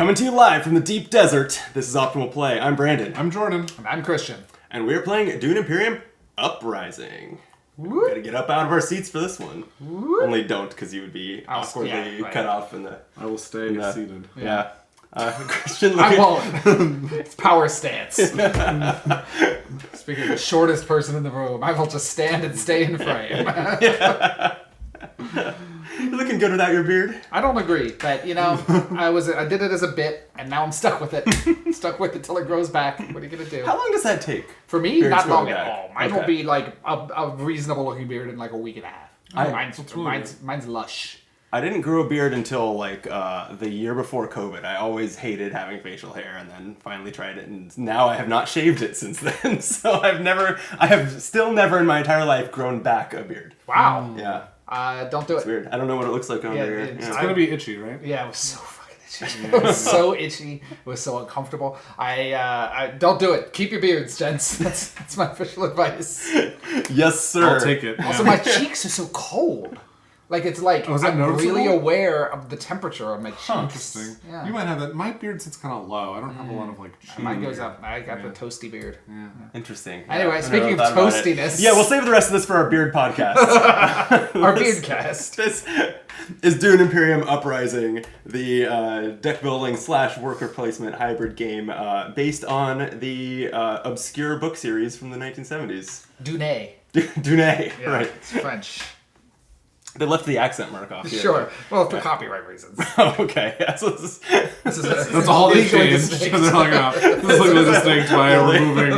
Coming to you live from the deep desert, this is Optimal Play. I'm Brandon. I'm Jordan. And I'm Christian. And we're playing Dune Imperium Uprising. Whoop. Gotta get up out of our seats for this one. Whoop. Only don't, because you would be awkwardly cut off in the... I will stay seated. Yeah. Christian, I won't. It's power stance. Speaking of the shortest person in the room, I will just stand and stay in frame. You're looking good without your beard. I don't agree, but I did it as a bit, and now I'm stuck with it. Stuck with it till it grows back. What are you gonna do? How long does that take? For me, Beards not long growing at back. all. Mine will be like a reasonable looking beard in like a week and a half. Mine's lush. I didn't grow a beard until like the year before COVID. I always hated having facial hair, and then finally tried it, and now I have not shaved it since then. So I have still never in my entire life grown back a beard. Wow. Yeah. Don't do It's it. weird. I don't know what it looks like on there. it's It's gonna be itchy, right? Yeah, it was so fucking itchy. It was so itchy. It was so uncomfortable. I don't do it. Keep your beards, gents. That's my official advice. Yes, sir. I'll take it. Also, my cheeks are so cold. Like, it's like, is that I'm noticeable? really aware of the temperature of my cheeks. Interesting. Yeah. You might have that. My beard sits kind of low. I don't have a lot of like cheek. Mine goes up. I got the toasty beard. Yeah. Interesting. Anyway, I speaking never of thought about it. toastiness. Yeah, we'll save the rest of this for our beard podcast. Our beard cast. This is Dune Imperium Uprising, the deck building / worker placement hybrid game based on the obscure book series from the 1970s. Dune. Dune, Yeah, right. it's French. They left the accent mark off here. Sure. Well, for copyright reasons. Oh, okay. Yeah, so this is, That's all they changed. They're like, oh, this is legally distinct by removing.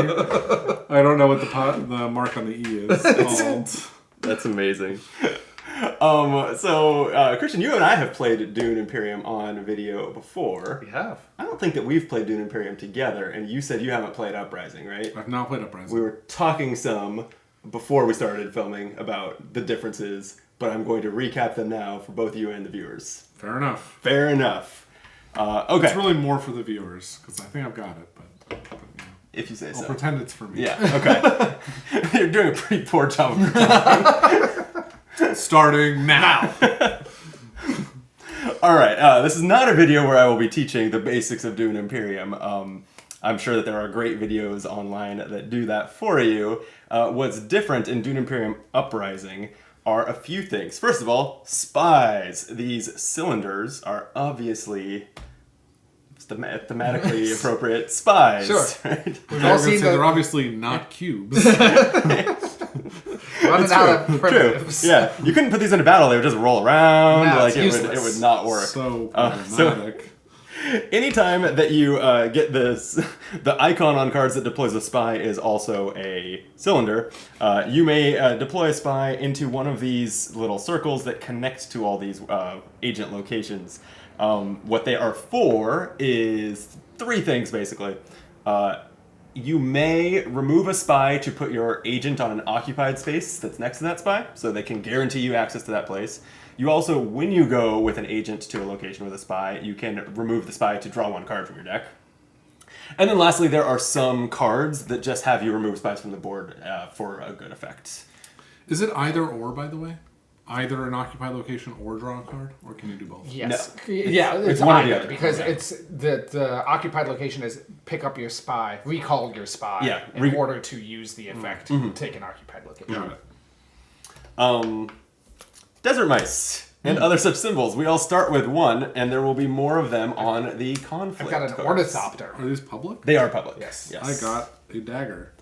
I don't know what the mark on the E is called. That's amazing. Christian, you and I have played Dune Imperium on video before. We have. I don't think that we've played Dune Imperium together, and you said you haven't played Uprising, right? I've not played Uprising. We were talking some before we started filming about the differences, but I'm going to recap them now for both you and the viewers. Fair enough. Fair enough. Okay. It's really more for the viewers because I think I've got it, but If you say I'll so. pretend it's for me. Yeah, okay. You're doing a pretty poor job of pretending. Starting now. All right, this is not a video where I will be teaching the basics of Dune Imperium. I'm sure that there are great videos online that do that for you. What's different in Dune Imperium Uprising are a few things. First of all, spies. These cylinders are obviously thematically appropriate spies. Sure. Right? We've all seen They're obviously not cubes. running out of primitives. True. Yeah, you couldn't put these in a battle; they would just roll around. No, like it's it would useless. not work. So So- problematic. Anytime that you get this, the icon on cards that deploys a spy is also a cylinder. You may deploy a spy into one of these little circles that connect to all these agent locations. What they are for is three things, basically. You may remove a spy to put your agent on an occupied space that's next to that spy, so they can guarantee you access to that place. You also, when you go with an agent to a location with a spy, you can remove the spy to draw one card from your deck. And then lastly, there are some cards that just have you remove spies from the board for a good effect. Is it either or, by the way? Either an occupied location or draw a card? Or can you do both? Yes. No. Yeah, It's it's one or the either, other. because Yeah. it's the occupied location is pick up your spy, recall your spy Yeah, in order to use the effect. Take an occupied location. Got it. Desert mice and other such symbols. We all start with one, and there will be more of them on the conflict I've got an cards. ornithopter. Are these public? They are public. Yes. I got a dagger.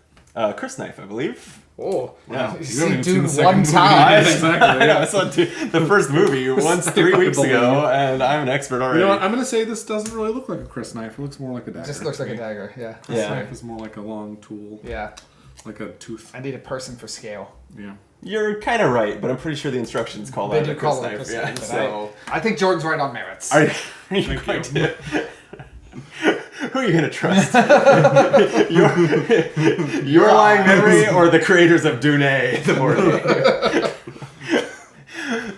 Chris knife, I believe. Oh, Yeah. you You see haven't Dune seen the one second movie. time. Exactly. I know, I saw the first movie once 3 weeks ago, and I'm an expert already. You know what? I'm going to say this doesn't really look like a Chris knife. It looks more like a dagger. It just looks like a dagger. Yeah. Chris Yeah. knife is more like a long tool. Yeah. Like a tooth. I need a person for scale. Yeah. You're kind of right, but I'm pretty sure the instructions call They that do a Chris call it a knife. Chris Yeah, knife, but so I think Jordan's right on merits. are you Thank going you. to? Who are you going to trust? your lying memory or the creators of Dune, the board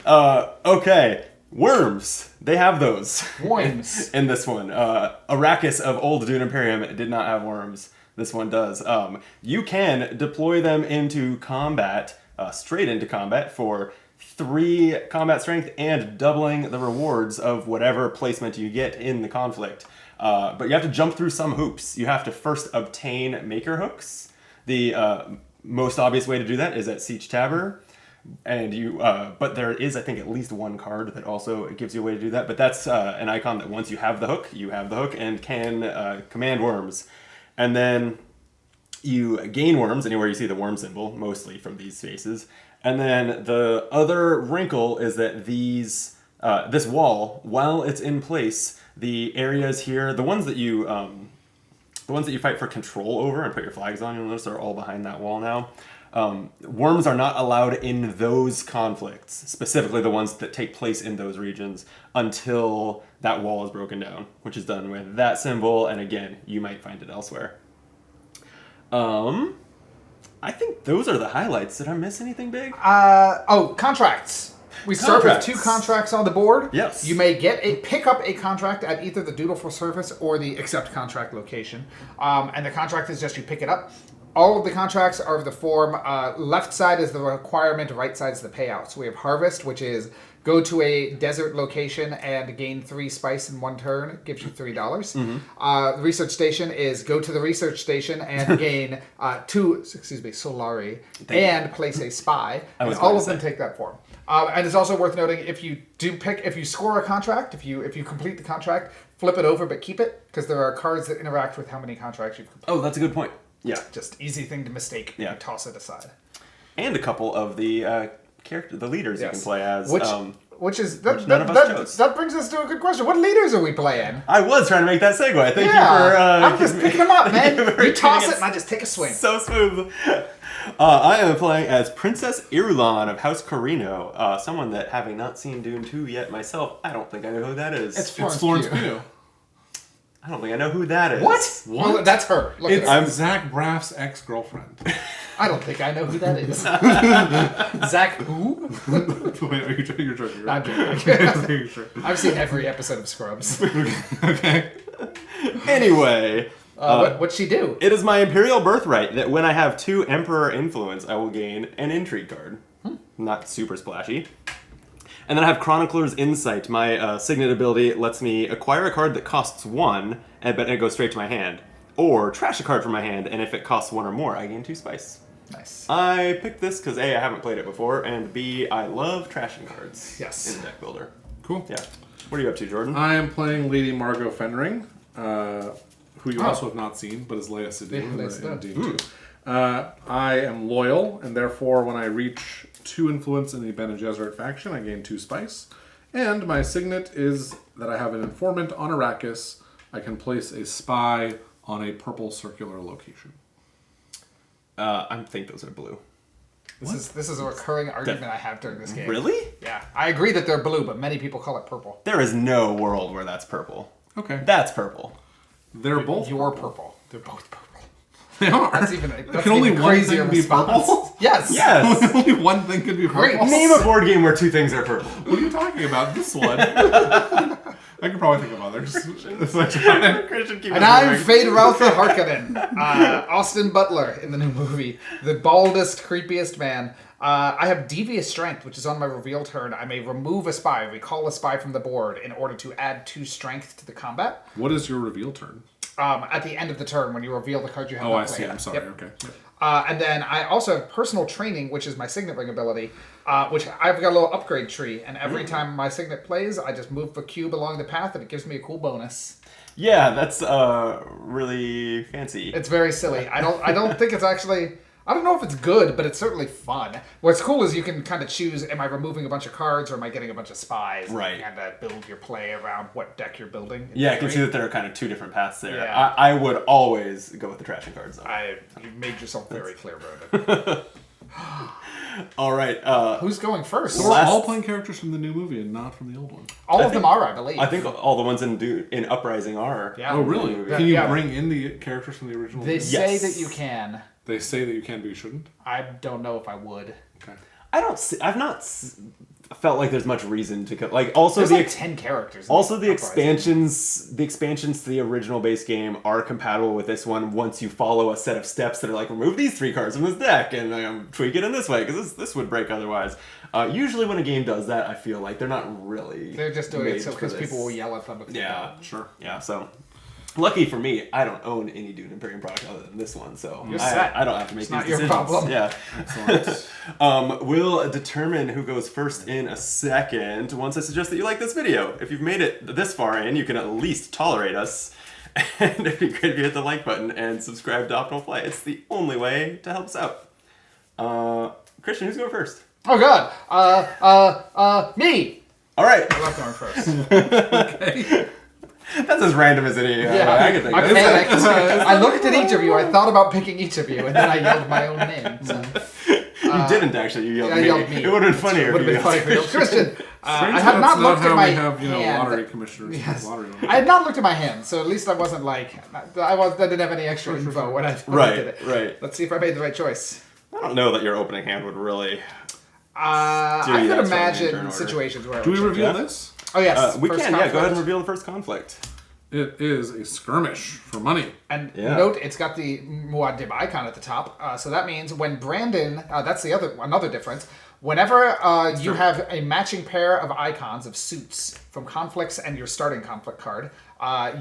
game? Okay, worms. They have those. Worms. In this one. Arrakis of old Dune Imperium did not have worms. This one does. You can deploy them into combat, straight into combat, for 3 combat strength and doubling the rewards of whatever placement you get in the conflict. But you have to jump through some hoops. You have to first obtain maker hooks. The most obvious way to do that is at Siege Tabber. And but there is, I think, at least one card that also gives you a way to do that. But that's an icon that once you have the hook and can command worms. And then you gain worms anywhere you see the worm symbol, mostly from these spaces. And then the other wrinkle is that this wall, while it's in place, the areas here, the ones that you fight for control over and put your flags on, you'll notice are all behind that wall now. Worms are not allowed in those conflicts, specifically the ones that take place in those regions, until that wall is broken down, which is done with that symbol, and again, you might find it elsewhere. I think those are the highlights. Did I miss anything big? Contracts. We start with 2 contracts on the board. Yes. You may pick up a contract at either the Doodle for Service or the Accept Contract location. And the contract is just you pick it up. All of the contracts are of the form, left side is the requirement, right side is the payout. So we have Harvest, which is go to a desert location and gain 3 spice in 1 turn, gives you $3. The Research Station is go to the Research Station and gain 2 Solari and place a spy. And all of them take that form. And it's also worth noting, if you score a contract, if you complete the contract, flip it over but keep it, because there are cards that interact with how many contracts you've completed. Oh, that's a good point. Yeah. Just easy thing to mistake. Yeah. You toss it aside. And a couple of the leaders you can play as. Which is none of us chose. That brings us to a good question. What leaders are we playing? I was trying to make that segue. Thank you for... I'm just picking them up, man. You toss it and I just take a swing. So smooth. I am playing as Princess Irulan of House Corino, someone that, having not seen Dune 2 yet myself, I don't think I know who that is. It's Florence Pugh. I don't think I know who that is. What? Well, that's her. Look It's at her. Zach Braff's ex-girlfriend. I don't think I know who that is. Zach who? Wait, you're joking. I'm joking. I've seen every episode of Scrubs. Okay. Anyway... what'd she do? It is my Imperial birthright that when I have 2 Emperor influence, I will gain an intrigue card. Not super splashy. And then I have Chronicler's Insight. My Signet ability lets me acquire a card that costs 1, but it goes straight to my hand. Or trash a card from my hand, and if it costs 1 or more, I gain 2 spice. Nice. I picked this because A, I haven't played it before, and B, I love trashing cards. Yes. In Deck Builder. Cool. Yeah. What are you up to, Jordan? I am playing Lady Margot Fenring, who you also have not seen, but is Leia Sidhu in Dune 2. I am loyal, and therefore when I reach 2 influence in the Bene Gesserit faction, I gain 2 spice. And my signet is that I have an informant on Arrakis. I can place a spy on a purple circular location. I think those are blue. This is a recurring argument I have during this game. Really? Yeah. I agree that they're blue, but many people call it purple. There is no world where that's purple. Okay. That's purple. They're both You're purple. They're both purple. They are. That's even Can only one thing be purple? Yes. Yes. Only one thing could be Great. purple. Name a board game where 2 things are purple. What are you talking about? This one. I could probably think of others. Christian, keep And I'm Fade Rautha Harkonnen, Austin Butler in the new movie, the baldest, creepiest man. I have Devious Strength, which is on my reveal turn. I may remove a spy, recall a spy from the board in order to add 2 strength to the combat. What is your reveal turn? At the end of the turn, when you reveal the card you have Oh, not I see. played. I'm sorry. Yep. Okay. Yep. And then I also have Personal Training, which is my Signet Ring ability, which I've got a little upgrade tree, and every time my Signet plays, I just move the cube along the path, and it gives me a cool bonus. Yeah, that's really fancy. It's very silly. I don't think it's actually... I don't know if it's good, but it's certainly fun. What's cool is you can kind of choose, am I removing a bunch of cards or am I getting a bunch of spies? Right. And kind of build your play around what deck you're building. Yeah, I can see that there are kind of 2 different paths there. Yeah. I would always go with the trashing cards, though. You made yourself very clear about it. All right. Who's going first? So we're all playing characters from the new movie and not from the old one. All of them are, I believe. I think all the ones in Uprising are. Yeah. Oh, really? Yeah. Can you Yeah. bring in the characters from the original They movie? say Yes. that you can. They say that you can, but you shouldn't? I don't know if I would. Okay. I don't see... I've not felt like there's much reason to like. Also, There's like 10 characters. Also, the Uprising. expansions to the original base game are compatible with this one once you follow a set of steps that are like, remove these 3 cards from this deck and tweak it in this way, because this would break otherwise. Usually when a game does that, I feel like they're not really... They're just doing it so because people will yell at them. Yeah, sure. Yeah, so... Lucky for me, I don't own any Dune Imperium product other than this one, so I don't have to make these decisions. Not your problem. Yeah. Excellent. We'll determine who goes first in a second once I suggest that you like this video. If you've made it this far in, you can at least tolerate us. And it'd be great if you hit the like button and subscribe to Optimal Play. It's the only way to help us out. Christian, who's going first? Oh God. Me. All right. I love going first. Okay. That's as random as any I can think of. I looked at each of you. I thought about picking each of you, and then I yelled my own name. So. You didn't actually. You yelled I me. yelled me. It would have been funnier. It would have been funny for you, Christian. I have That's not looked at my we have, hand. lottery commissioners. Yes. Lottery I had not looked at my hand, so at least I wasn't like I didn't have any extra info when I looked at it. Right. Let's see if I made the right choice. I don't know that your opening hand would really. I Steer you could that strongly in turn imagine order. situations where. Do we reveal Yeah. this? Oh yes, We first can. Yeah, go ahead conflict. and reveal the first conflict. It is a skirmish for money. And Yeah. note, it's got the Muad'Dib icon at the top. So that means when Brandon, that's another difference. Whenever you have a matching pair of icons of suits from conflicts and your starting conflict card,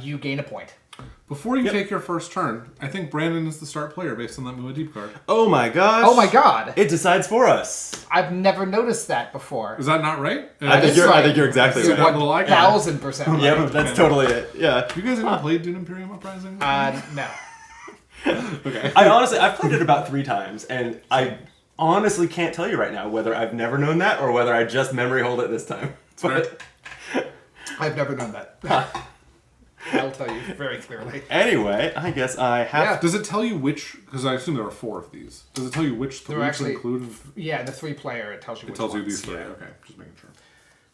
you gain a point. Before you take your first turn, I think Brandon is the start player based on that Muad'Dib card. Oh my gosh. Oh my God! It decides for us. I've never noticed that before. Is that not right? I think you're exactly You're right. one- little icon. 1000%. Yeah, that's totally it. Yeah. You guys ever played Dune Imperium Uprising? No. Okay. I've played it about 3 times, and I honestly can't tell you right now whether I've never known that or whether I just memory hold it this time. But I've never done that. I'll tell you very clearly. anyway, I guess I have. Yeah. Does it tell you which? Because I assume there are 4 of these. Does it tell you which 3 actually- to include? Yeah, the 3-player, it tells you It which tells you ones. these 3. Yeah. Okay, just making sure.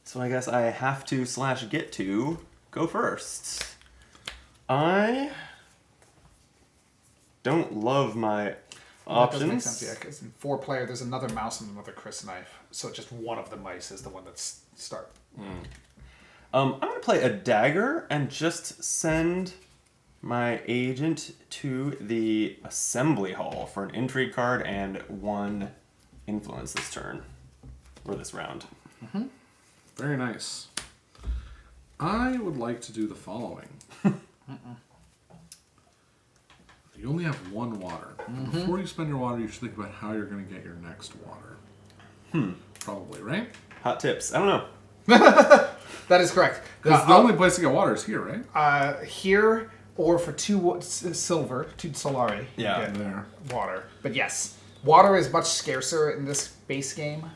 So I guess I have to / get to go first. I don't love my That doesn't make sense, options. yeah, because in 4-player, there's another mouse and another Chris knife. So just one of the mice is the one that's start. I'm going to play a dagger and just send my agent to the assembly hall for an intrigue card and 1 influence this turn. Or this round. Very nice. I would like to do the following. You only have 1 water. Before you spend your water, you should think about how you're going to get your next water. Probably, right? Hot tips. I don't know. That is correct. Because the only place to get water is here, right? Here, or for 2 silver, 2 solari, you Yeah. get There. water. But yes, water is much scarcer in this base game.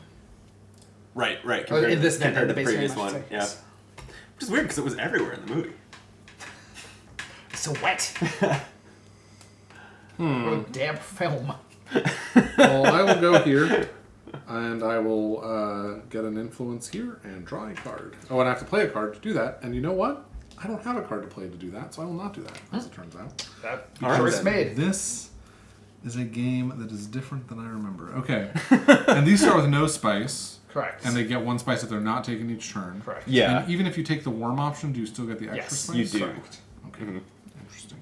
Right. In this than compared the to the base game, previous I should one. say. Yeah. Yes. Which is weird because it was everywhere in the movie. It's so wet. What a damp film. Well, I will go here, and I will get an influence here and draw a card. Oh, and I have to play a card to do that. And you know what? I don't have a card to play to do that, so I will not do that, as it turns out. That All right, choice then. made. This is a game that is different than I remember. Okay. And these start with no spice. Correct. And they get 1 spice if they're not taken each turn. Correct. Yeah. And even if you take the worm option, do you still get the extra Yes, spice? you do. Correct. Okay. Interesting.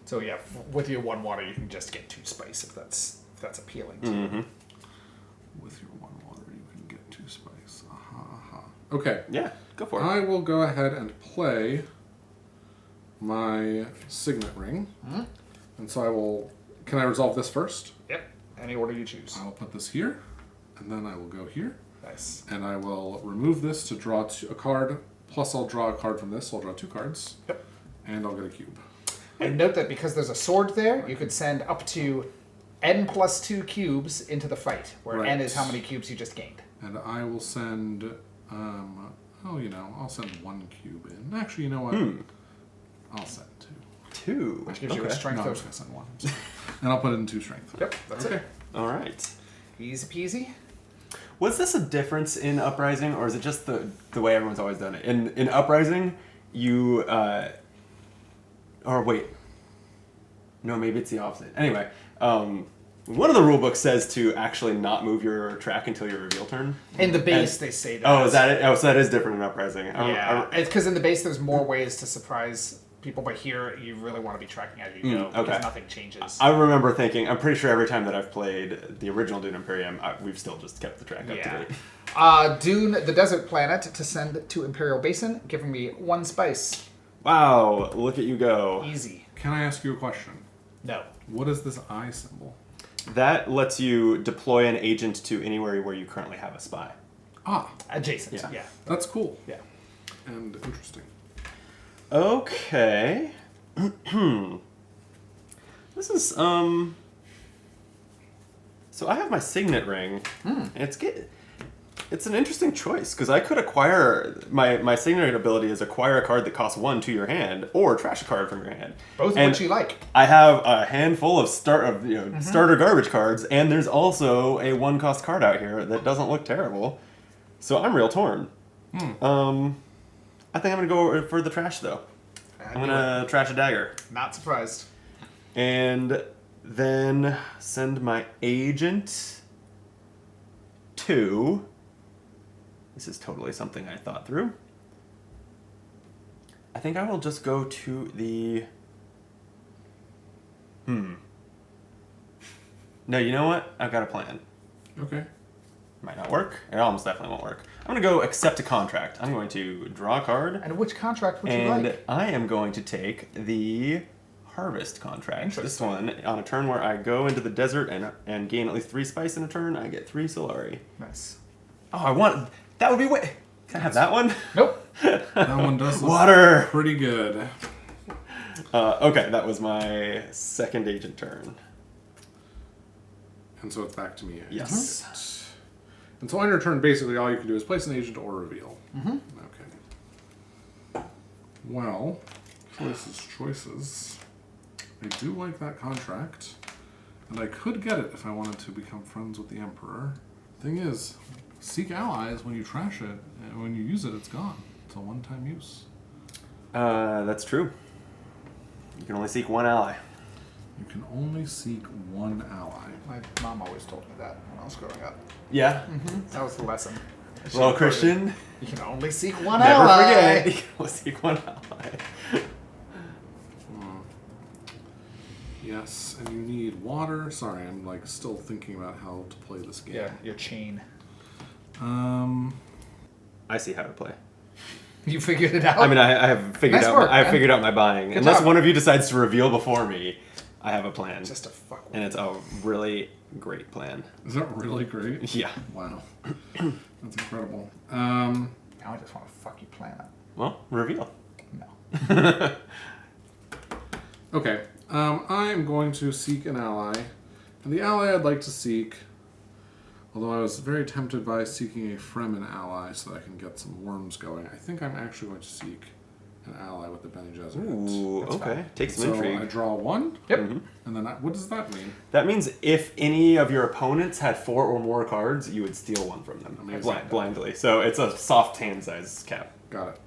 So yeah, with your 1 water, you can just get 2 spice if that's appealing to Mm-hmm. you. With your 1 water, you can get 2 spice. Aha. Okay. Yeah, go for it. I will go ahead and play my signet ring. And so I will... Can I resolve this first? Yep. Any order you choose. I'll put this here, and then I will go here. Nice. And I will remove this to draw a card, plus I'll draw a card from this, so I'll draw 2 cards. Yep. And I'll get a cube. And note that because there's a sword there, you could send up to n plus 2 cubes into the fight, where Right. n is how many cubes you just gained. And I will send... I'll send 1 cube in. Actually, you know what? I'll send 2. 2. Which gives you a Okay. strength No, I'm of... just going to send 1. I'm sorry. And I'll put it in 2 strength. Yep, that's Okay. it. All right. Easy peasy. Was this a difference in Uprising, or is it just the way everyone's always done it? In Uprising, you... or wait. No, maybe it's the opposite. Anyway, One of the rule books says to actually not move your track until your reveal turn. In the base, they say that. Oh, is that it? Oh, so that is different in Uprising. Yeah, it's because in the base there's more ways to surprise people, but here you really want to be tracking as you go because nothing changes. I remember thinking, I'm pretty sure every time that I've played the original Dune Imperium, we've still just kept the track up to date. Dune, the desert planet, to send to Imperial Basin, giving me 1 spice. Wow, look at you go. Easy. Can I ask you a question? No. What is this eye symbol? That lets you deploy an agent to anywhere where you currently have a spy. Ah. Adjacent, yeah. That's cool. Yeah. And interesting. Okay. This is, so I have my signet ring. It's an interesting choice, because I could acquire, my signet ability is acquire a card that costs 1 to your hand, or trash a card from your hand. Both of which you like. I have a handful of starter garbage cards, and there's also a 1-cost card out here that doesn't look terrible. So I'm real torn. I think I'm going to go for the trash, though. I'm going to trash a dagger. Not surprised. And then send my agent to... This is totally something I thought through. I think I will just go to the... No, you know what? I've got a plan. Okay. Might not work. It almost definitely won't work. I'm going to go accept a contract. I'm going to draw a card. And which contract would you And like? I am going to take the harvest contract. This one, on a turn where I go into the desert and gain at least 3 spice in a turn, I get 3 Solari. Nice. Oh, I want... That would be way... Can I have that one? Nope. That one does look Water! pretty good. Okay, that was my second agent turn. And so it's back to me. Yes. And so on your turn, basically all you can do is place an agent or reveal. Okay. Well, choices. I do like that contract. And I could get it if I wanted to become friends with the Emperor. Thing is, seek allies when you trash it, and when you use it, it's gone. It's a one-time use. That's true. You can only seek 1 ally. You can only seek 1 ally. My mom always told me that when I was growing up. Yeah? That was the lesson. Well, Christian, You can only seek 1 never ally. forget. You can only seek 1 ally. Yes, and you need water. Sorry, I'm like still thinking about how to play this game. Yeah, your chain. I see how to play. You figured it out? I mean, I have figured Nice out. work, I have man. figured out my buying. Good Unless job. one of you decides to reveal before me, I have a plan, Just a fuck with and it's a really great plan. Is that really great? Yeah. Wow. That's incredible. Now I just want to fuck you planet. Well, reveal. No. Okay. I am going to seek an ally. And the ally I'd like to seek, although I was very tempted by seeking a Fremen ally so that I can get some worms going, I think I'm actually going to seek an ally with the Bene Gesserit. Ooh, That's okay. fine. Take some So intrigue. I draw 1, Yep. Mm-hmm. and then what does that mean? That means if any of your opponents had 4 or more cards, you would steal 1 from them Amazing. blindly. So it's a soft hand size cap. Got it.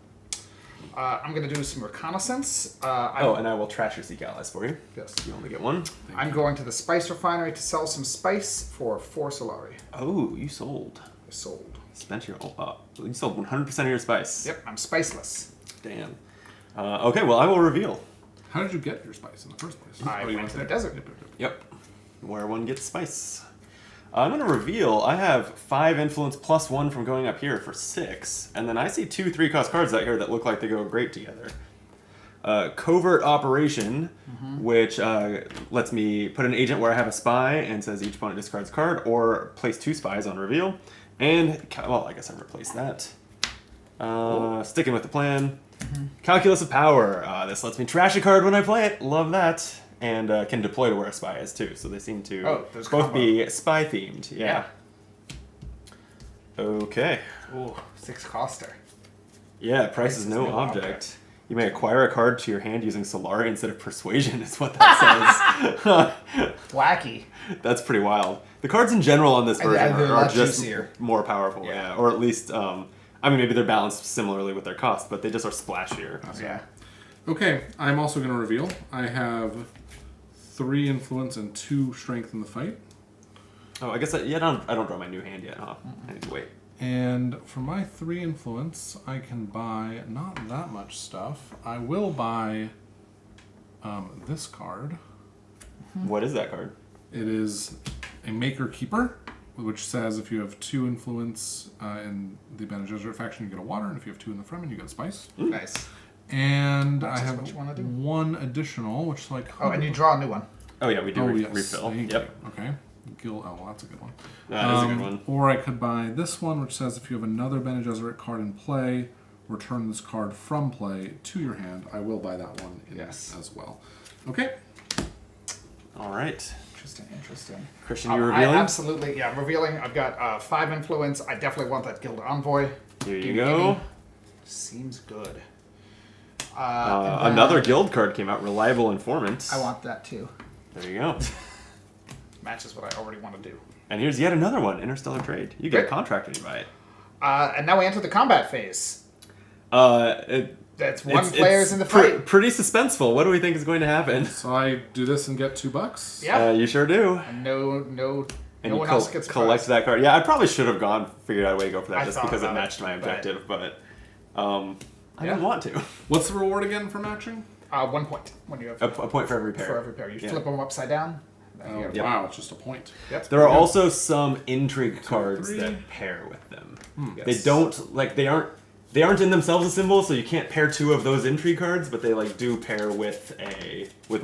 I'm going to do some reconnaissance. And I will trash your seek allies for you. Yes. You only get 1. I'm going to the spice refinery to sell some spice for 4 Solari. Oh, you sold. I sold. Spent your... you sold 100% of your spice. Yep, I'm spiceless. Damn. Okay, well, I will reveal. How did you get your spice in the first place? I you went to the there. desert. Yep. Where one gets spice. I'm going to reveal I have 5 influence plus 1 from going up here for 6. And then I see 2 3-cost cards out here that look like they go great together. Covert Operation, which lets me put an agent where I have a spy and says each opponent discards a card, or place 2 spies on reveal. And, well, I guess I replaced that. Sticking with the plan. Calculus of Power. This lets me trash a card when I play it. Love that. And can deploy to where a spy is too. So they seem to both be spy themed. Yeah. Okay. Ooh, 6 coster. Yeah, price is no object. You may acquire a card to your hand using Solari instead of Persuasion, is what that says. Wacky. That's pretty wild. The cards in general on this version they're a are lot just juicier. more powerful. Yeah. Or at least, I mean, maybe they're balanced similarly with their cost, but they just are splashier. Yeah. Okay, I'm also going to reveal. I have 3 influence and 2 strength in the fight. Oh, I guess I don't draw my new hand yet, huh? I need to wait. And for my 3 influence, I can buy not that much stuff. I will buy this card. What is that card? It is a Maker Keeper, which says if you have 2 influence in the Bene Gesserit faction, you get a water, and if you have 2 in the Fremen, you get a spice. Nice. And That's I just have what you wanna do. 1 additional, which is like... Oh, and you draw a new one. Oh yeah, we do yes. refill. Thank Yep. you. Okay. Oh, well, that's a good one. That is a good one. Or I could buy this one, which says if you have another Bene Gesserit card in play, return this card from play to your hand. I will buy that one as well. Okay. All right. Interesting. Christian, you revealing? Absolutely, yeah, revealing. I've got 5 influence. I definitely want that Guild Envoy. Here you go. Seems good. Another guild card came out, Reliable Informant. I want that too. There you go. Matches what I already want to do. And here's yet another one, Interstellar Trade. You get a Great. contract when you buy it. And now we enter the combat phase. That's It's players in the fight. Pretty suspenseful. What do we think is going to happen? So I do this and get $2? Yeah. You sure do. And no And you one else gets collect surprised. that card. Yeah, I probably should have figured out a way to go for that I just thought because it about it, matched my but- objective, but I didn't want to. What's the reward again for matching? 1 point when you have A point for every pair. for every pair. You Yeah. flip them upside down. Oh, Yep. wow, it's just a point. Yep. There are also some intrigue cards 3. that pair with them. Yes. They don't they aren't in themselves a symbol, so you can't pair 2 of those intrigue cards, but they do pair with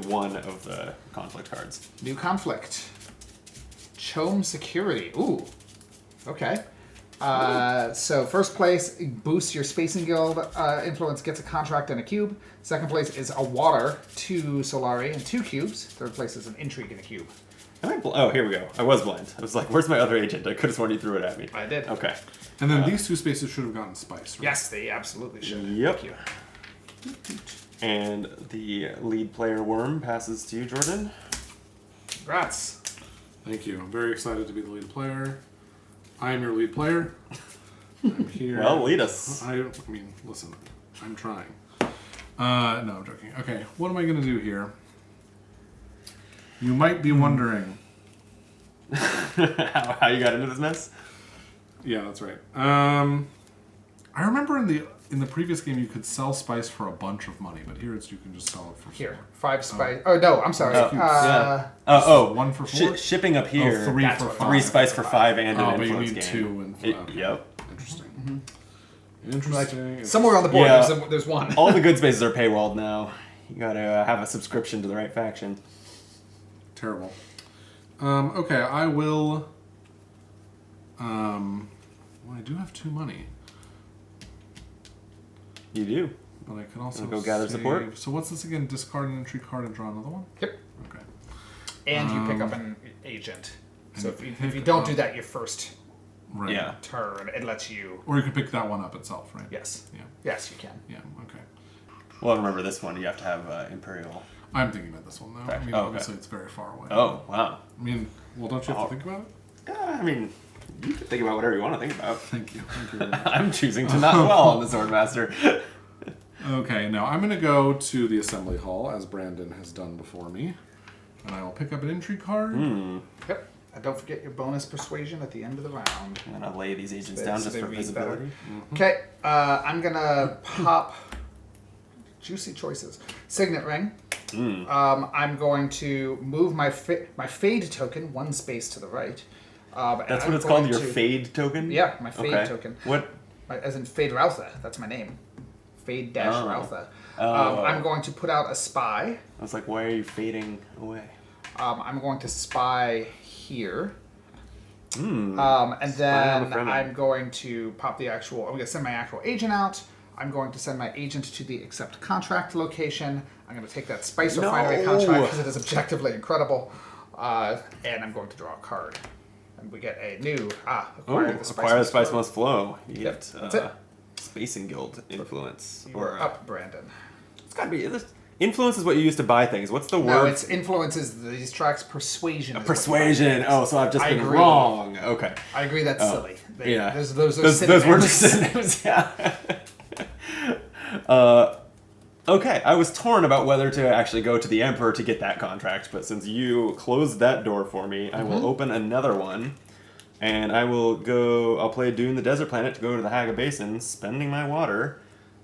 one of the conflict cards. New conflict. Chome Security. Ooh. Okay. So first place boosts your Spacing Guild influence, gets a contract and a cube. Second place is a water, 2 Solari and 2 cubes. Third place is an intrigue and a cube. Oh, here we go. I was blind. I was like, where's my other agent? I could have sworn you threw it at me. I did. Okay. And then these 2 spaces should have gotten spice, right? Yes, they absolutely should. Yep. Thank you. And the lead player worm passes to you, Jordan. Congrats. Thank you. I'm very excited to be the lead player. I am your lead player. I'm here. Well, lead us. I mean, listen, I'm trying. No, I'm joking. Okay, what am I going to do here? You might be wondering. How you got into this mess? Yeah, that's right. I remember in the previous game you could sell spice for a bunch of money, but here you can just sell it for Here, 5 spice. Oh no, I'm sorry. Yeah. 1 for 4. Shipping up here. Oh, 3 That's for what- 5. 3 spice for 5 and an Oh, but you influence need gain. 2 and okay. Yep. Interesting. Interesting. Somewhere on the board, Yeah. there's one. All the good spaces are paywalled now. You gotta have a subscription to the right faction. Terrible. Okay, I will. Well, I do have 2 money, You do. but I can also Wanna go gather save- support? So what's this again? Discard an entry card and draw another one. Yep. Okay. And you pick up an agent. So and if you pick don't up- do that your first Right. Yeah. turn, it lets you. Or you could pick that one up itself, right? Yes. Yeah. Yes, you can. Yeah. Okay. Well, remember this one. You have to have Imperial. I'm thinking about this one though. Okay. I mean, Oh, okay. obviously it's very far away. Oh, wow. I mean, well, don't you have Oh. to think about it? I mean, you can think about whatever you want to think about. Thank you. Thank you very much. I'm choosing to not dwell on the Swordmaster. Okay, now I'm going to go to the assembly hall as Brandon has done before me, and I will pick up an entry card. Yep. And don't forget your bonus persuasion at the end of the round. I'm gonna lay these agents So down they just for read visibility. Okay, I'm gonna pop juicy choices. Signet ring. I'm going to move my fade token 1 space to the right. That's what it's called. Your fade token. Yeah, my fade Okay. token. What? As in Fade Routha. That's my name. Fade dash Oh. Routha. Oh. I'm going to put out a spy. I was like, why are you fading away? I'm going to spy here. And on the then Fremen. I'm going to pop the actual. I'm going to send my actual agent out. I'm going to send my agent to the accept contract location. I'm going to take that Spice Refinery No. contract because it is objectively incredible. And I'm going to draw a card. And we get a new acquire the Spice. Acquire the Must spice Flow. must flow. You Yep, get that's it. Spacing Guild influence. You are up, Brandon. It's gotta be. Influence is what you use to buy things. What's the No, word? it's influences these tracks. Persuasion. is what you Persuasion. buy. Oh, so I've just I been agree. wrong. Okay. I agree. That's silly. Yeah. Those Those were synonyms. just synonyms. Yeah. Okay, I was torn about whether to actually go to the Emperor to get that contract, but since you closed that door for me, I will open another one, and I'll play Dune the Desert Planet to go to the Haga Basin, spending my water,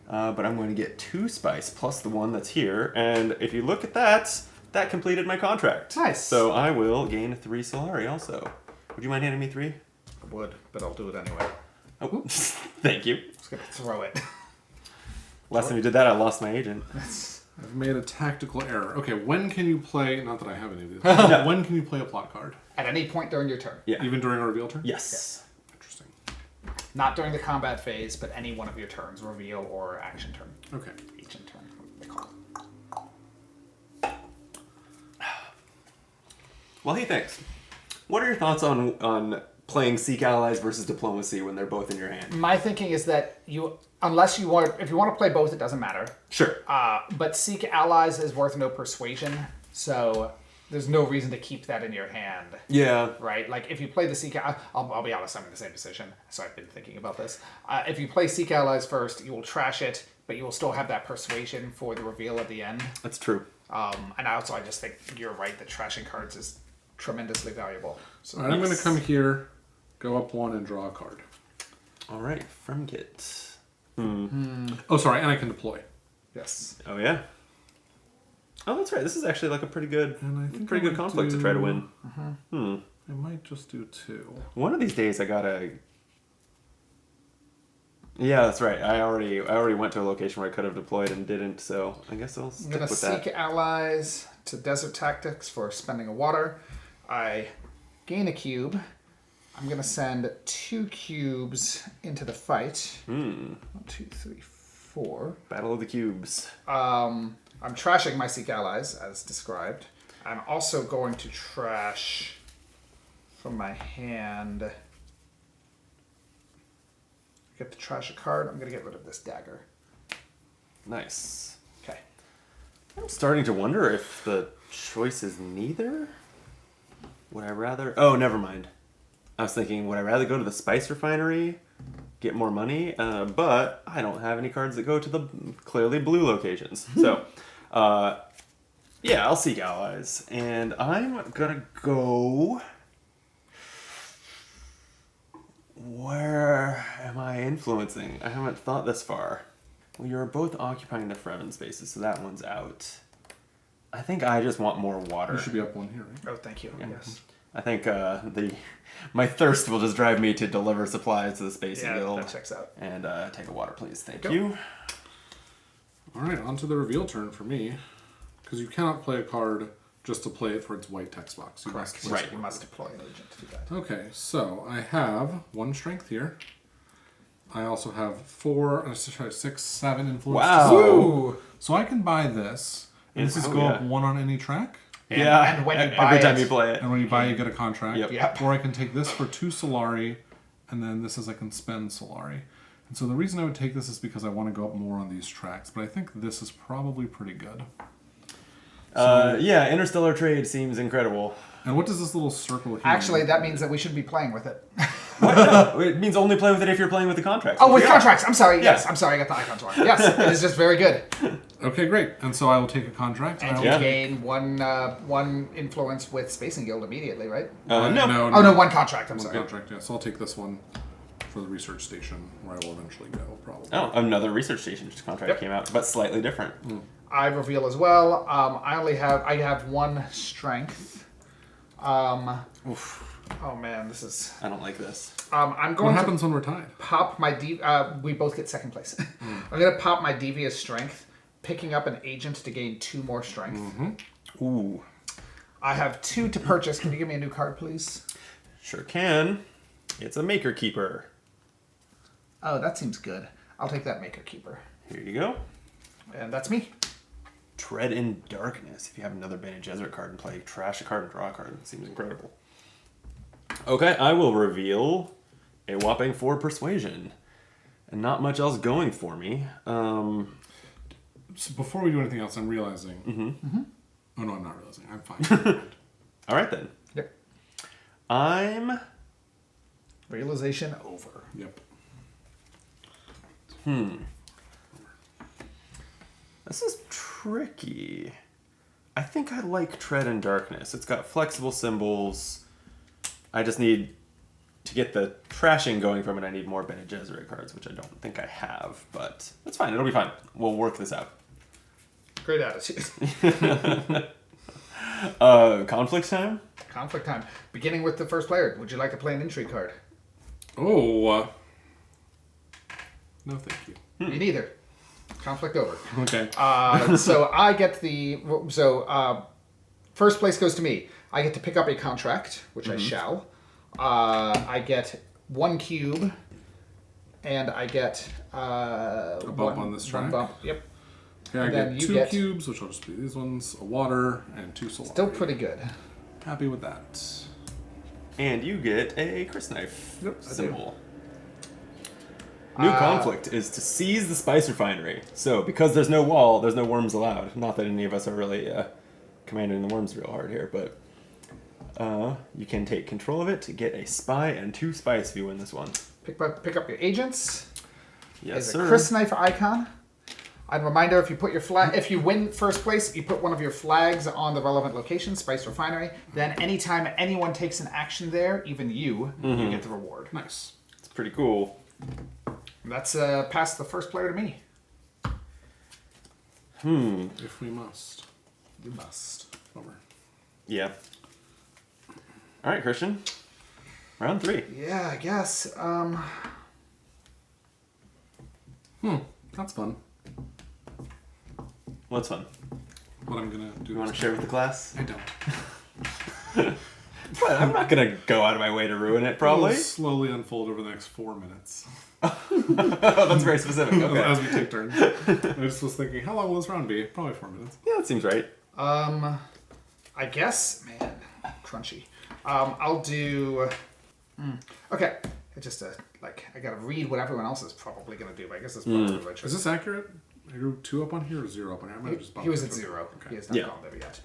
but I'm going to get 2 spice plus the one that's here, and if you look at that, that completed my contract. Nice. So I will gain 3 Solari also. Would you mind handing me 3? I would, but I'll do it anyway. Oh, thank you. Just gonna throw it. Last time you did that, I lost my agent. I've made a tactical error. Okay, when can you play... Not that I have any of these. When can you play a plot card? At any point during your turn. Yeah. Even during a reveal turn? Yes. Interesting. Not during the combat phase, but any one of your turns, reveal or action turn. Okay. Action turn. What they call it. Well, he thinks. What are your thoughts on playing Seek Allies versus Diplomacy when they're both in your hand? My thinking is that if you want to play both, it doesn't matter. Sure. But Seek Allies is worth no persuasion, so there's no reason to keep that in your hand. Yeah. Right? Like, if you play the Seek... I'll be honest, I'm in the same position, so I've been thinking about this. If you play Seek Allies first, you will trash it, but you will still have that persuasion for the reveal at the end. That's true. And I just think you're right that trashing cards is tremendously valuable. So All right, I'm going to come here, go up 1, and draw a card. All right, from Git. Oh, sorry, and I can deploy. yes. Oh, yeah. Oh, that's right. This is actually like a pretty good, And I think pretty I good might conflict to try to win. I might just do 2. One of these days, I gotta. Yeah, that's right. I already went to a location where I could have deployed and didn't, so I guess I'll I'm stick going to with that. Seek Allies to Desert Tactics for spending a water. I gain a cube. I'm going to send 2 cubes into the fight. 1, 2, 3, 4. Battle of the Cubes. I'm trashing my Seek Allies, as described. I'm also going to trash from my hand. Get to trash a card. I'm going to get rid of this dagger. Nice. Okay. I'm starting to wonder if the choice is neither. Would I rather... Oh, never mind. I was thinking, would I rather go to the spice refinery, get more money? But I don't have any cards that go to the clearly blue locations. So, yeah, I'll Seek Allies. And I'm gonna go... Where am I influencing? I haven't thought this far. Well, you're both occupying the Fremen spaces, so that one's out. I think I just want more water. You should be up 1 here, right? Oh, thank you. Yes. I think my thirst will just drive me to deliver supplies to the Spacing Guild. That checks out. And take a water, please. Thank Go. you. All right, on to the reveal turn for me. Because you cannot play a card just to play it for its white text box. You must play Right. You must deploy an agent to do that. Okay, so I have 1 strength here. I also have 6, 7 influence. Wow. Ooh. So I can buy this. And this is Oh, go up yeah. 1 on any track. And when you buy every time it- you play it. And when you buy, you get a contract. Yep. Or I can take this for 2 Solari, and then this is I can spend Solari. And so the reason I would take this is because I want to go up more on these tracks. But I think this is probably pretty good. Yeah, interstellar trade seems incredible. And what does this little circle here Actually, mean? that means that we shouldn't be playing with it. What? No, it means only play with it if you're playing with the contracts. Oh, with Yeah. contracts. I'm sorry. Yeah. Yes, I'm sorry. I got the icons wrong. Yes, it is just very good. Okay, great. And so I will take a contract. And I you will- gain one influence with Spacing Guild immediately, right? No. Oh no, 1 contract. I'm One sorry. contract, yeah. So I'll take this one for the research station, where I will eventually go, probably. Oh, another research station contract Yep. came out, but slightly different. I reveal as well. I have 1 strength. Oh man, this is. I don't like this. I'm What going to happens when we're tied? pop my we both get second place. I'm gonna pop my devious strength, picking up an agent to gain 2 more strength. Ooh. I have 2 to purchase. Can you give me a new card, please? Sure can. It's a Maker Keeper. Oh, that seems good. I'll take that Maker Keeper. Here you go. And that's me. Tread in Darkness. If you have another Bene Gesserit card and play, trash a card and draw a card. It seems incredible. Okay, I will reveal a whopping 4 Persuasion. And not much else going for me. So before we do anything else, I'm realizing. Oh, no, I'm not realizing. I'm fine. All right, then. Yep. I'm... Realization over. Yep. This is tricky. I think I like Tread in Darkness. It's got flexible symbols. I just need to get the trashing going from it. I need more Bene Gesserit cards, which I don't think I have, but that's fine. It'll be fine. We'll work this out. Great attitude. Conflict time? Conflict time. Beginning with the first player. Would you like to play an intrigue card? Oh. No, thank you. Me neither. Conflict over. Okay. So I get first place goes to me. I get to pick up a contract, which I shall. I get 1 cube, and I get a bump on this track. 1 bump. Yep. Okay, I get 2 cubes, which will just be these ones, a water, and 2 solar. Still pretty good. Happy with that. And you get a Chris Knife symbol. I New conflict is to seize the spice refinery. So, because there's no wall, there's no worms allowed. Not that any of us are really commanding the worms real hard here, but you can take control of it to get a spy and 2 spice if you win this one. Pick up your agents. Yes, There's sir. a Chris Knife icon. And reminder, if you put your flag, if you win first place, you put one of your flags on the relevant location, Spice Refinery. Then anytime anyone takes an action there, even you get the reward. Nice. It's pretty cool. That's past the first player to me. If we must. You must. Over. Yeah. All right, Christian. Round 3. Yeah, I guess. That's fun. What's fun? What I'm gonna do. You want to share with the class? I don't. But I'm not going to go out of my way to ruin it, probably. It'll slowly unfold over the next 4 minutes. That's very specific. Okay. As we take turns. I just was thinking, how long will this round be? Probably 4 minutes. Yeah, that seems right. I guess, man, crunchy. I'll do. Okay, I just I gotta read what everyone else is probably gonna do. But I guess it's probably what I chose. Is this accurate? I grew 2 up on here or 0 up on here? I might have just bumped He was it. at 0. Okay. He has not Yeah. gone there yet.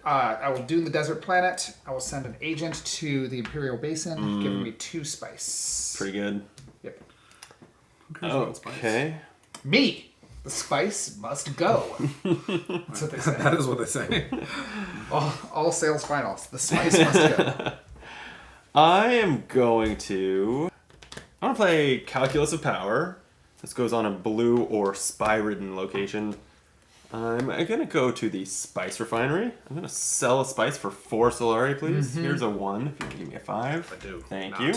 I will Dune the Desert Planet. I will send an agent to the Imperial Basin, giving me 2 spice. Pretty good. Yep. Who cares about spice? Okay. Me! The spice must go. That's what they say. That is what they say. All sales finals. The spice must go. I am going to play Calculus of Power. This goes on a blue or spy-ridden location. I'm going to go to the Spice Refinery. I'm going to sell a spice for 4 Solari, please. Here's a 1. If you want to give me a 5. I do. Thank not. you.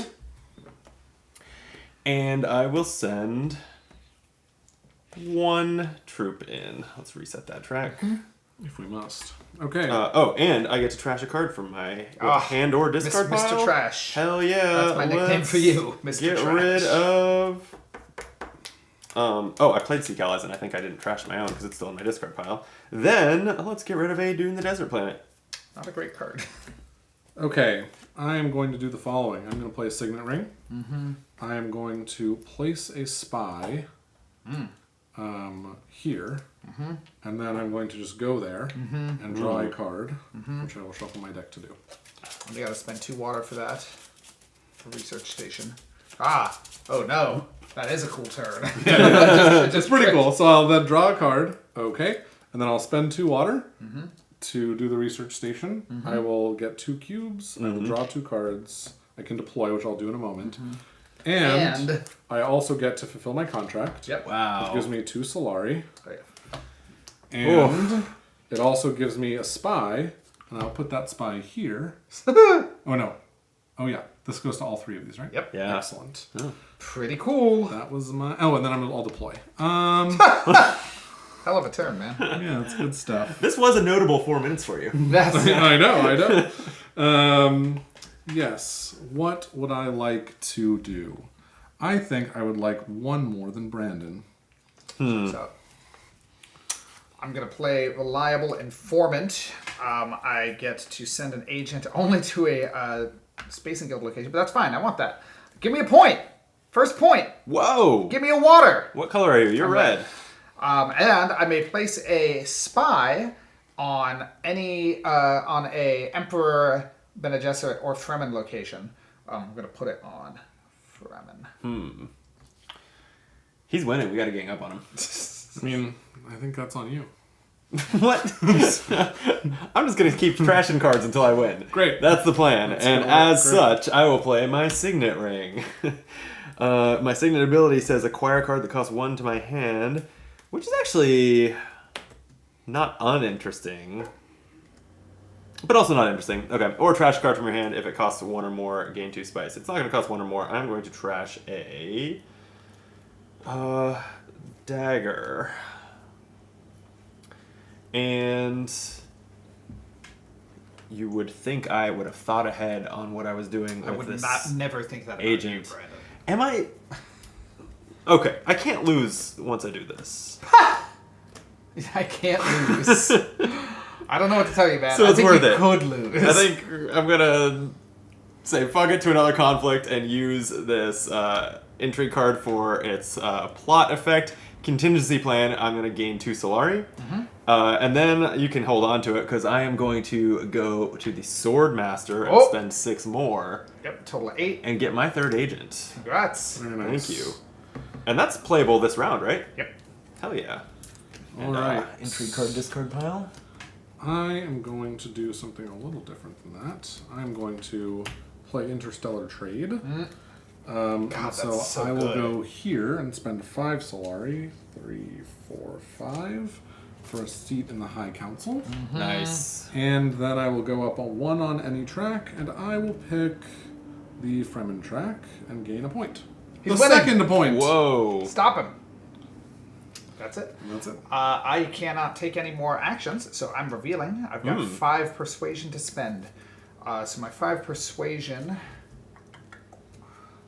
And I will send 1 troop in. Let's reset that track. If we must. Okay. And I get to trash a card from my hand or discard pile. Mr. Trash. Hell yeah. That's my nickname let's for you, Mr. Get Trash. rid of... I played Seek Allies, and I think I didn't trash my own because it's still in my discard pile. Then, let's get rid of a Dune the Desert Planet. Not a great card. Okay. I am going to do the following. I'm going to play a Signet Ring. I am going to place a spy here. And then I'm going to just go there and draw a card, which I will shuffle my deck to do. You gotta spend 2 water for that. For Research Station. Oh no. That is a cool turn. It's pretty cool. So I'll then draw a card. Okay. And then I'll spend 2 water to do the Research Station. I will get 2 cubes. I will draw 2 cards. I can deploy, which I'll do in a moment. And I also get to fulfill my contract. Yep. Wow. Which gives me 2 Solari. Oh, yeah. And it also gives me a spy. And I'll put that spy here. Oh, no. Oh, yeah. This goes to all 3 of these, right? Yep. Yeah. Excellent. Pretty cool. That was my... Oh, and then I'll deploy. Hell of a turn, man. Yeah, it's good stuff. This was a notable 4 minutes for you. That's I know. Yes. What would I like to do? I think I would like 1 more than Brandon. So I'm gonna play Reliable Informant. I get to send an agent only to a Space and Guild location, but that's fine. I want that. Give me a point. First point. Whoa! Give me a water. What color are you? You're red. And I may place a spy on on a Emperor, Bene Gesserit, or Fremen location. I'm gonna put it on Fremen. He's winning. We gotta gang up on him. I mean, I think that's on you. What? I'm just going to keep trashing cards until I win. Great. That's the plan. That's and great. as such, I will play my Signet Ring. My Signet ability says acquire a card that costs 1 to my hand, which is actually not uninteresting. But also not interesting. Okay. Or trash a card from your hand. If it costs 1 or more, gain 2 spice. It's not going to cost 1 or more. I'm going to trash a dagger. And you would think I would have thought ahead on what I was doing with this never think that about agent. you, Brandon. Am I? Okay, I can't lose once I do this. I can't lose. I don't know what to tell you, man. So it's worth it. You could lose. I think I'm gonna say fuck it to another conflict and use this intrigue card for its plot effect. Contingency plan, I'm going to gain 2 Solari. And then you can hold on to it because I am going to go to the Sword Master and spend 6 more. Yep, total 8. And get my 3rd agent. Congrats. Very nice. Thank you. And that's playable this round, right? Yep. Hell yeah. All right. Intrigue card, discard pile. I am going to do something a little different than that. I'm going to play Interstellar Trade. God, so that's so I will good. go here and spend 5 Solari, 3, 4, 5, for a seat in the High Council. Nice. And then I will go up a 1 on any track, and I will pick the Fremen track and gain a point. He's the winning. second point. Whoa. Stop him. That's it. That's it. I cannot take any more actions, so I'm revealing. I've got 5 persuasion to spend. So my 5 persuasion.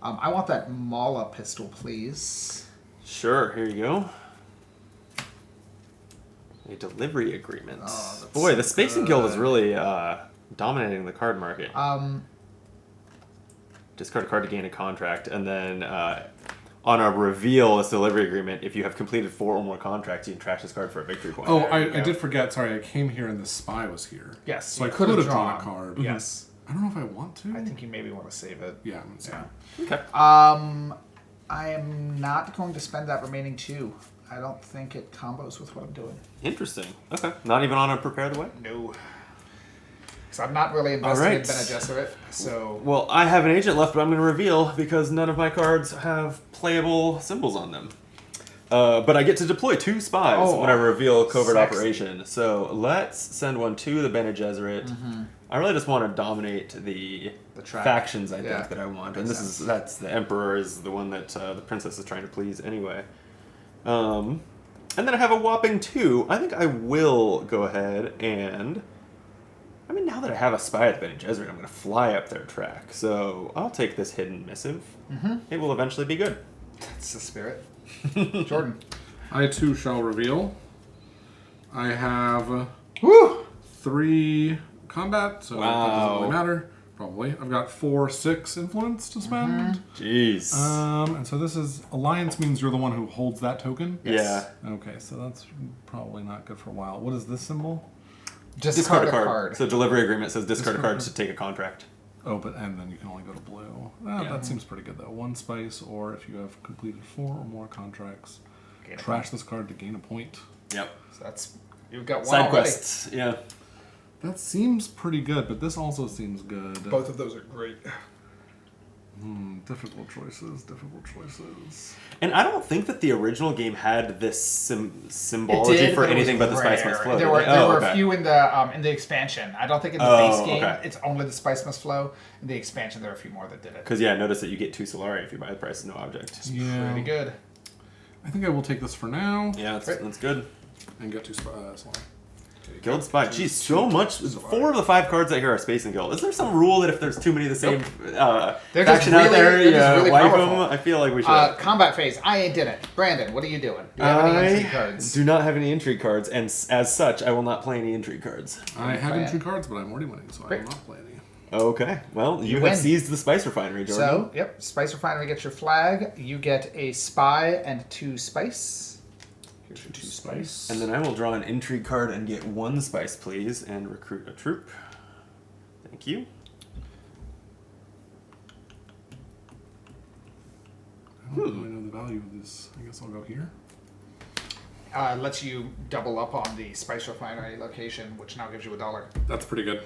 I want that Mala pistol, please. Sure, here you go. A delivery agreement. Oh, that's Boy, so the Spacing Guild is really dominating the card market. Discard a card to gain a contract, and then on a reveal, this delivery agreement, if you have completed 4 or more contracts, you can trash this card for a victory point. Oh, There you I go. did forget. Sorry, I came here and the spy was here. Yes, So you I could could've have drawn a drawn. card. Yes. I don't know if I want to. I think you maybe want to save it. Yeah, I'm gonna Yeah. Okay. I am not going to spend that remaining 2. I don't think it combos with what I'm doing. Interesting. Okay. Not even on a prepare the way? No. Because I'm not really invested All in right. Bene Gesserit, so... Well, I have an agent left, but I'm going to reveal because none of my cards have playable symbols on them. But I get to deploy 2 spies when I reveal covert sexy. operation. So let's send one to the Bene Gesserit. I really just want to dominate the track. factions. I Yeah. think that I want, and Makes that's the Emperor is the one that the princess is trying to please anyway. And then I have a whopping 2. I think I will go ahead and. I mean, now that I have a spy at Bene Gesserit, I'm going to fly up their track. So I'll take this hidden missive. It will eventually be good. That's the spirit. Jordan. I too shall reveal. I have Woo! 3 combat, so that Wow. doesn't really matter. Probably. I've got 4, 6 influence to spend. Jeez. And so this is alliance means you're the one who holds that token. Yes. Yeah. Okay, so that's probably not good for a while. What is this symbol? Discard a card. So delivery agreement says discard a card to take a contract. Oh, and then you can only go to blue. That seems pretty good though. 1 spice, or if you have completed 4 or more contracts, Gain a trash this card to gain a point. Yep. So that's... You've got one Side already. quests. Yeah. That seems pretty good, but this also seems good. Both of those are great. Difficult choices, difficult choices. And I don't think that the original game had this symbology for anything but the Spice Must Flow. There did were, they? there Oh, were okay. a few in the expansion. I don't think in the Oh, base game okay. it's only the Spice Must Flow. In the expansion, there are a few more that did it. Because, yeah, notice that you get 2 Solari if you buy the price of no object. Yeah. Pretty good. I think I will take this for now Yeah, that's good. and get to slot. Guild Spy. Geez, so much. 4 of the 5 cards I hear are Space and Guild. Is there some rule that if there's too many of the same They're just faction out really- there, they're just you really wipe powerful. them? I feel like we should. Combat phase. I did it. Brandon, what are you doing? Do you have any entry cards? do not have any intrigue cards, and as such, I will not play any intrigue cards. I have Plan. entry cards, but I'm already winning, so I Great. will not play any. Okay, well, you win. have seized the Spice Refinery, Jordan. So, yep, Spice Refinery gets your flag. You get a spy and 2 spice. Here's your 2 spice. And then I will draw an intrigue card and get 1 spice, please, and recruit a troop. Thank you. I don't really know the value of this. I guess I'll go here. lets you double up on the spice refinery location, which now gives you $1. That's pretty good.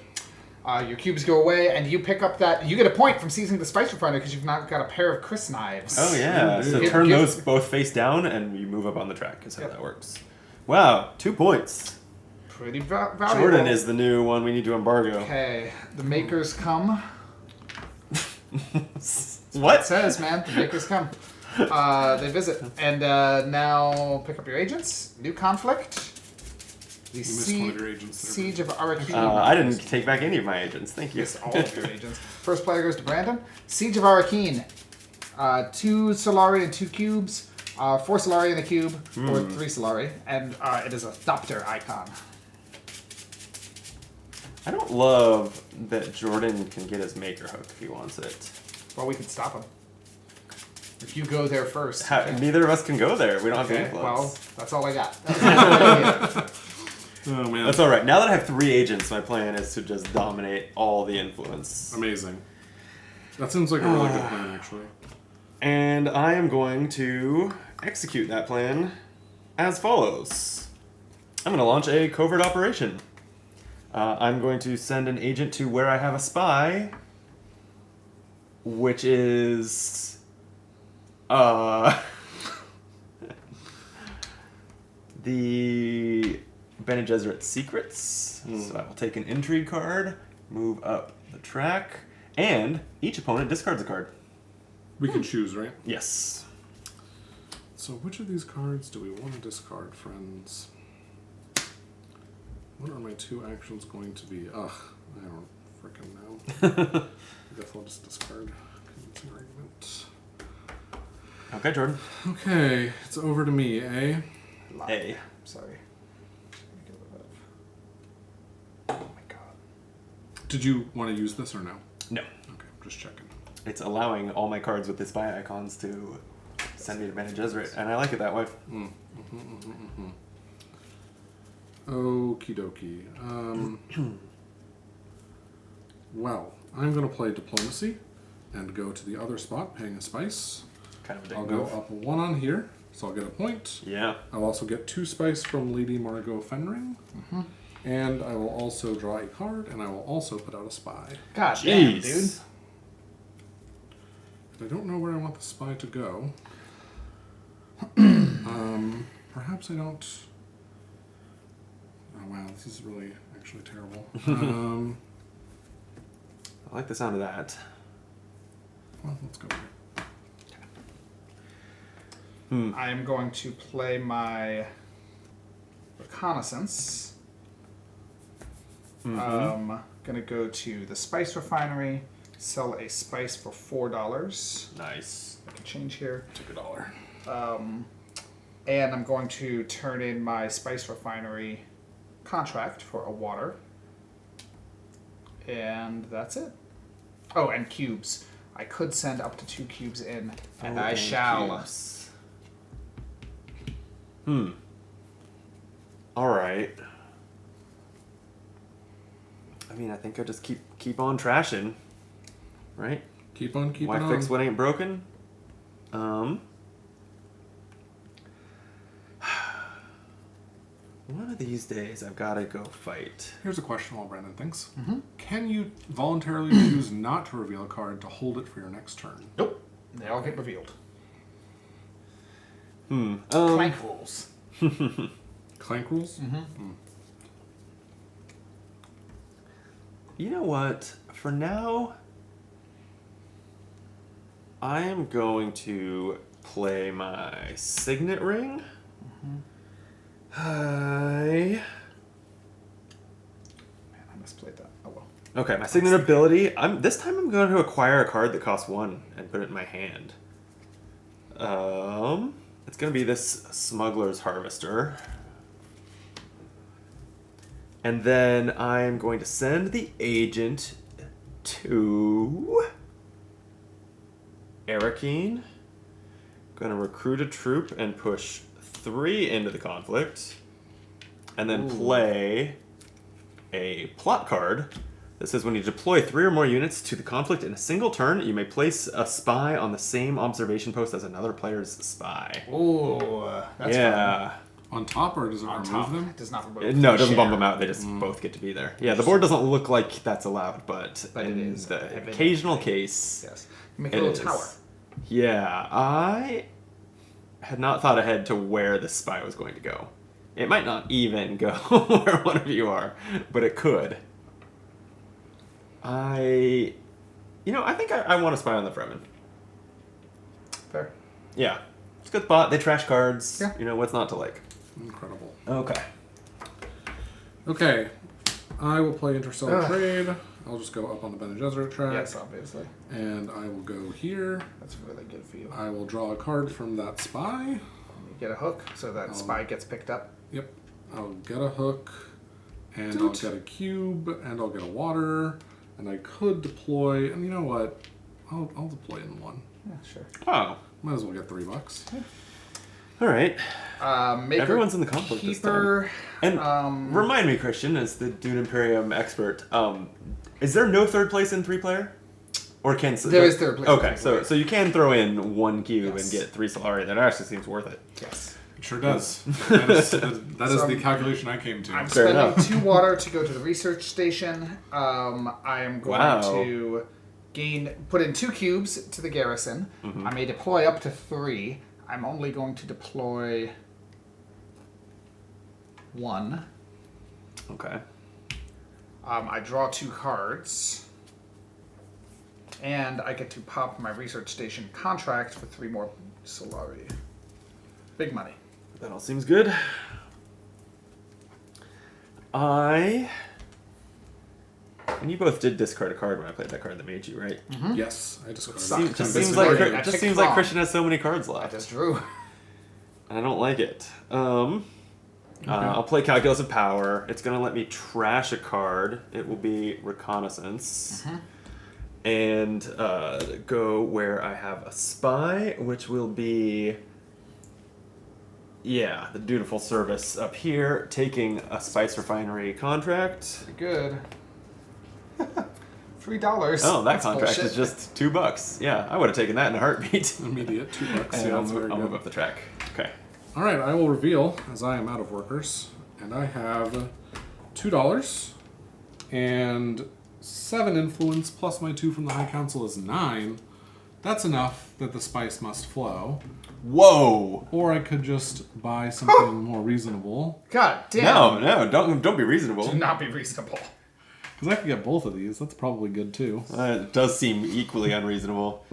Your cubes go away, and you pick up that. You get a point from seizing the spice refinery because you've now got a pair of Chris knives. Oh yeah, so turn those both face down, and you move up on the track. Is how that works. Wow, 2 points. Pretty valuable. Jordan is the new one we need to embargo. Okay, the makers come. What? It says, man, the makers come. They visit, and now pick up your agents. New conflict. The You missed one of your agents there. Siege of Arrakis. I didn't take back any of my agents. Thank you. Yes, all of your agents. First player goes to Brandon. Siege of Arrakis. 2 Solari and 2 cubes. 4 Solari in a cube, or 3 Solari, and it is a Thopter icon. I don't love that Jordan can get his maker hook if he wants it. Well, we can stop him. If you go there first. Neither of us can go there. We don't have the influence. Well, that's all I got. That's all I got. Oh, man. That's all right. Now that I have 3 agents, my plan is to just dominate all the influence. Amazing. That seems like a really good plan, actually. And I am going to execute that plan as follows. I'm going to launch a covert operation. I'm going to send an agent to where I have a spy, which is... the Bene Gesserit secrets. So I will take an intrigue card, move up the track, and each opponent discards a card. We can choose, right? Yes. So which of these cards do we want to discard, friends? What are my 2 actions going to be? Ugh, I don't freaking know. I guess I'll just discard. It's an argument. Okay, Jordan. Okay, it's over to me, eh? Hey. Sorry. Oh my god. Did you want to use this or no? No. Okay, just checking. It's allowing all my cards with the spy icons to send me to Bene Gesserit, and I like it that way. Okie dokie. Well, I'm going to play Diplomacy and go to the other spot, paying a spice. Kind of a I'll dick go move. up 1 on here, so I'll get a point. Yeah. I'll also get 2 spice from Lady Margot Fenring. And I will also draw a card, and I will also put out a spy. God damn, Jeez. dude. I don't know where I want the spy to go. Perhaps I don't... Oh, wow, this is really actually terrible. I like the sound of that. Well, let's go here. I am going to play my reconnaissance. Gonna go to the spice refinery, sell a spice for $4. Nice. I can change here. Took $1. And I'm going to turn in my spice refinery contract for a water. And that's it. Oh, and cubes. I could send up to 2 cubes in, and I shall. Cubes. All right. I mean, I think I just keep on trashing, right? Keep on keeping Why on. fix what ain't broken? One of these days, I've got to go fight. Here's a question while Brandon thinks. Can you voluntarily choose not to reveal a card to hold it for your next turn? Nope. They all get revealed. Clank. Clank rules. Clank rules? You know what? For now, I am going to play my signet ring. Hi. Man, I misplayed that. Oh well. Okay, my signet ability. This time I'm going to acquire a card that costs 1 and put it in my hand. It's going to be this Smuggler's Harvester. And then I'm going to send the agent to Arrakis. Going to recruit a troop and push 3 into the conflict. And then play a plot card that says when you deploy 3 or more units to the conflict in a single turn, you may place a spy on the same observation post as another player's spy. Ooh, that's fun. On top, or does it On remove top. them? It does not remove No, it doesn't bump share. them out. They just both get to be there. Yeah, the board doesn't look like that's allowed, but But it in is. the Evidently. occasional case, Yes. Make a it little is. tower. Yeah, I had not thought ahead to where the spy was going to go. It might not even go where one of you are, but it could. I think I want to spy on the Fremen. Fair. Yeah. It's a good thought. They trash cards. Yeah. What's not to like? Incredible. Okay. Okay. I will play Interstellar Trade. I'll just go up on the Bene Gesserit track. Yes, obviously. And I will go here. That's really good for you. I will draw a card from that spy. You get a hook, so that spy gets picked up. Yep. I'll get a hook, and I'll get a cube, and I'll get a water, and I could deploy. And you know what? I'll deploy in one. Yeah, sure. Oh. Might as well get $3. All right. Everyone's in the conflict this keeper. And remind me, Christian, as the Dune Imperium expert, is there no third place in 3-player? Or can There is third place in Okay, three-player. so you can throw in one cube Yes. and get 3 Solari. That actually seems worth it. Yes. It sure does. That is the calculation I came to. I'm Fair spending enough. 2 water to go to the research station. I am going to put in 2 cubes to the garrison. Mm-hmm. I may deploy up to 3. I'm only going to deploy 1. Okay. I draw 2 cards. And I get to pop my research station contract for 3 more Solari. Big money. That all seems good. And you both did discard a card when I played that card that made you, right? Yes, I just Seems Sucks. like Christian has so many cards I left. just drew. And I don't like it. I'll play Calculus of Power. It's going to let me trash a card. It will be Reconnaissance. And go where I have a spy, which will be... Yeah, the Dutiful Service up here, taking a spice refinery contract. Good. $3. Oh, that That's contract bullshit. is just $2. Yeah, I would have taken that in a heartbeat. Immediate $2. And Yeah, I'll that's very move good. up the track. Okay. All right, I will reveal as I am out of workers, and I have $2 and 7 influence plus my 2 from the High Council is 9. That's enough that the spice must flow. Whoa! Or I could just buy something more reasonable. God damn. No, don't be reasonable. Do not be reasonable. Because I could get both of these. That's probably good too. It does seem equally unreasonable.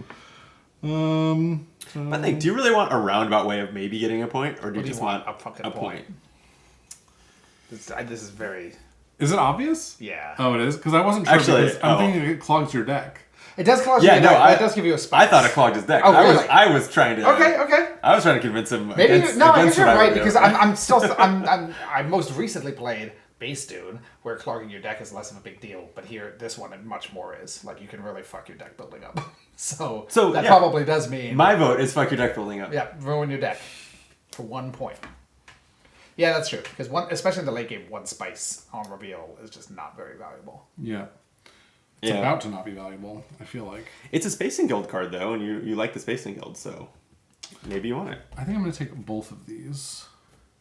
So I think, do you really want a roundabout way of maybe getting a point, or do you do you just want? want A fucking a point? This is very... Is it obvious? Yeah. Oh, it is? Because I wasn't sure. Actually, because I'm thinking it clogs your deck. It does cause Yeah, you no, that does give you a spot. I thought it clogged his deck. Oh, really? I was trying to. Okay. I was trying to convince him. Maybe against, no, I guess against you're what I right would do. because I'm still I most recently played Base Dune, where clogging your deck is less of a big deal, but here this one it much more is. Like you can really fuck your deck building up. So that yeah. probably does mean My vote is fuck your deck building up. ruin your deck for 1 point. Yeah, that's true. Because especially in the late game, 1 spice on reveal is just not very valuable. Yeah. It's about to not be valuable, I feel like. It's a Spacing Guild card though, and you like the Spacing Guild, so maybe you want it. I think I'm going to take both of these.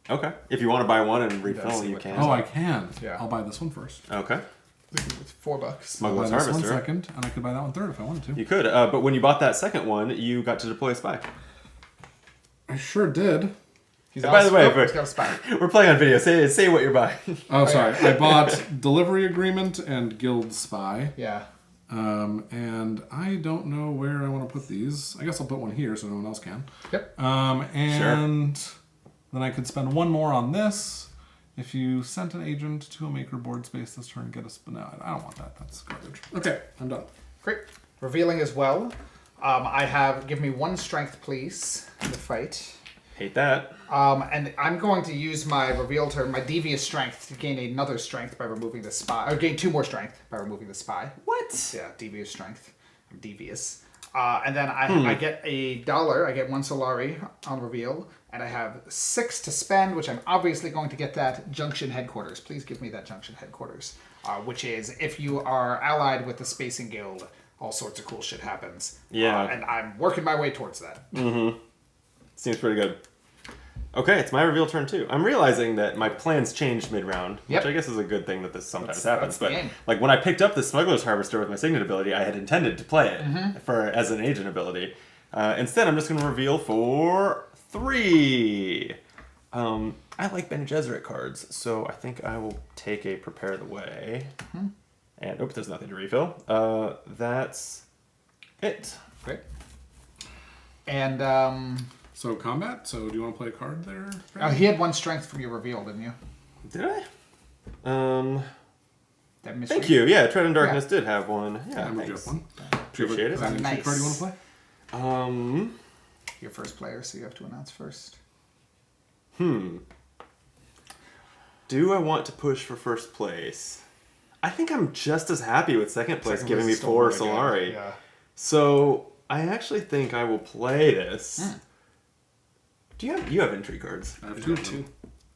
Okay. If you want to buy one and refill, see you what can. Oh, I can. Yeah. I'll buy this one first. Okay. It's $4. I'll buy Smuggler's this one Harvester. second, and I could buy that one third if I wanted to. You could, but when you bought that second one, you got to deploy a spy. I sure did. He's By the way, he's got a spy. we're playing on video. Say what you're buying. Oh, sorry. I bought Delivery Agreement and Guild Spy. Yeah. And I don't know where I want to put these. I guess I'll put one here so no one else can. Yep. And then I could spend 1 more on this. If you sent an agent to a maker board space this turn, get a... No, I don't want that. That's garbage. Okay, I'm done. Great. Revealing as well. Give me 1 strength, please, in the fight. Hate that. And I'm going to use my reveal turn, my devious strength, to gain another strength by removing the spy. Or gain 2 more strength by removing the spy. What? Yeah, devious strength. I'm devious. And then I get $1. I get 1 Solari on reveal. And I have 6 to spend, which I'm obviously going to get that Junction Headquarters. Please give me that Junction Headquarters. Which is, if you are allied with the Spacing Guild, all sorts of cool shit happens. Yeah. And I'm working my way towards that. Mm-hmm. Seems pretty good. Okay, it's my reveal turn too. I'm realizing that my plans changed mid-round, Yep. which I guess is a good thing that this sometimes that's happens. the But game. like when I picked up the Smuggler's Harvester with my Signet ability, I had intended to play it as an agent ability. Instead, I'm just going to reveal for 3. I like Bene Gesserit cards, so I think I will take a Prepare the Way. And oops, there's nothing to refill. That's it. Great. And So combat. So do you want to play a card there? he had 1 strength from your reveal, didn't you? Did I? That mystery. Thank you. Yeah, Tread in Darkness did have 1. Yeah, I moved you thanks. up 1. Appreciate Is that it. an entry card you want to play? You're first player, so you have to announce first. Do I want to push for first place? I think I'm just as happy with second place, Second giving place me is still 4 really good. Solari. Yeah. So I actually think I will play this. Do you have entry cards? I have 2 of them.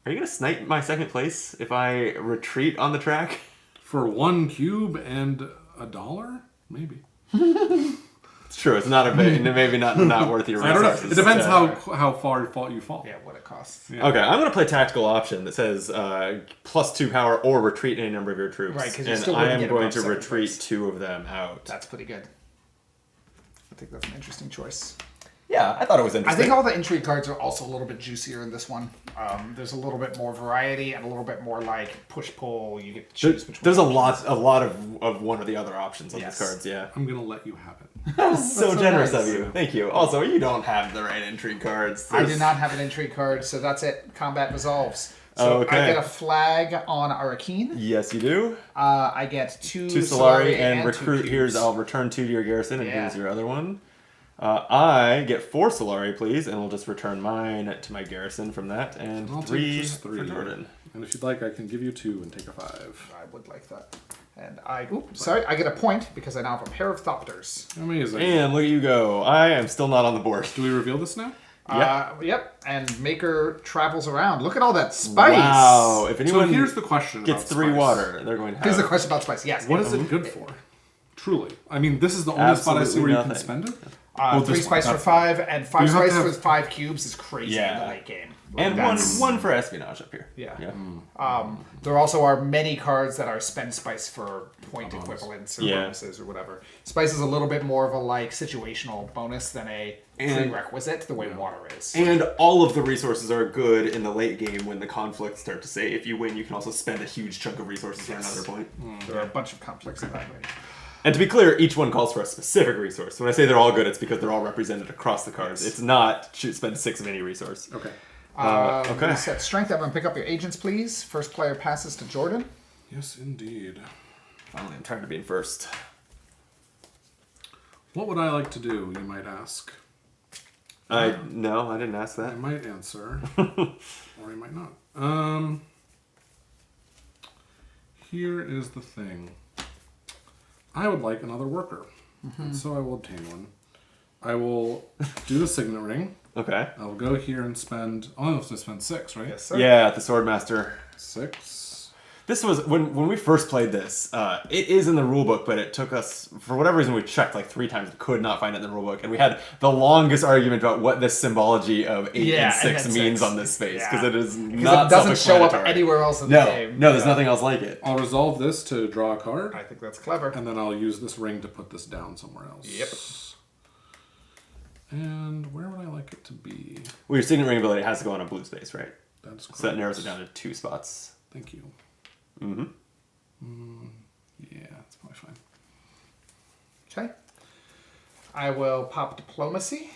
Are you gonna snipe my second place if I retreat on the track? For 1 cube and $1? Maybe. It's true. It's not maybe not worth your I don't know. resources. It depends Yeah. how far you fall. Yeah, what it costs. Yeah. Okay, I'm gonna play tactical option that says +2 power or retreat any number of your troops. Right, 'cause you and still I wouldn't am get going above to second retreat place. 2 of them out. That's pretty good. I think that's an interesting choice. Yeah, I thought it was I interesting. think all the intrigue cards are also a little bit juicier in this one. There's a little bit more variety and a little bit more like push-pull. You get to choose between. There's a options. lot of one or the other options on Yes. these cards. Yeah, I'm gonna let you have it. that's so so generous nice. of you. Thank you. Also, you don't have the right intrigue cards. I do not have an intrigue card, so that's it. Combat resolves. So Okay. I get a flag on Arrakis. Yes, you do. I get 2 2 Solari and 2 recruit. Here's cubes. I'll return 2 to your garrison, and Yeah. here's your other one. I get 4 Solari, please, and we'll just return mine to my garrison from that, and I'll take 3 just 3 for Jordan. And if you'd like, I can give you 2 and take a 5. I would like that. And I I get a point because I now have a pair of Thopters. Amazing. And look at you go. I am still not on the board. Do we reveal this now? Yep. And Maker travels around. Look at all that spice. Wow. If So anyone here's the question gets about 3 spice. water, they're going to have. Here's the question about spice. Yes. What is it good for? Truly. I mean, this is the only spot I see Absolutely where you can nothing. spend it. 3 this spice one, for that's 5, and 5 You have to spice have- for 5 cubes is crazy in Yeah. the late game. And That's- one for espionage up here. Yeah. Yeah. There also are many cards that are spend spice for point equivalents or Yeah. bonuses or whatever. Spice is a little bit more of a like situational bonus than a prerequisite, the way water is. And all of the resources are good in the late game when the conflicts start to say if you win, you can also spend a huge chunk of resources at another point. There are a bunch of conflicts in that way. And to be clear, each one calls for a specific resource. When I say they're all good, it's because they're all represented across the cards. It's not spend 6 of any resource. Okay. Okay. Set strength. Everyone pick up your agents, please. First player passes to Jordan. Yes, indeed. Finally, I'm tired of being first. What would I like to do, you might ask? No, I didn't ask I that. might answer, or I might not. Here is the thing. I would like another worker, and so I will obtain one. I will do the signet ring. Okay. I will go here and spend. Oh, I have to spend 6, right? Yes, sir. Yeah, the Swordmaster. 6. This was when we first played this. It is in the rulebook, but it took us for whatever reason we checked like 3 times, could not find it in the rulebook, and we had the longest argument about what this symbology of 8 Yeah, and 6 and means 6. on this space because Yeah. it is Because not it doesn't show up self-explanatory. anywhere else in the game. No, there's nothing else like it. I'll resolve this to draw a card, I think that's clever. and then I'll use this ring to put this down somewhere else. Yep. And where would I like it to be? Well, your signet ring ability has to go on a blue space, right? That's correct. So that narrows it down to 2 spots. Thank you. Mm-hmm. Yeah, that's probably fine. Okay. I will pop diplomacy.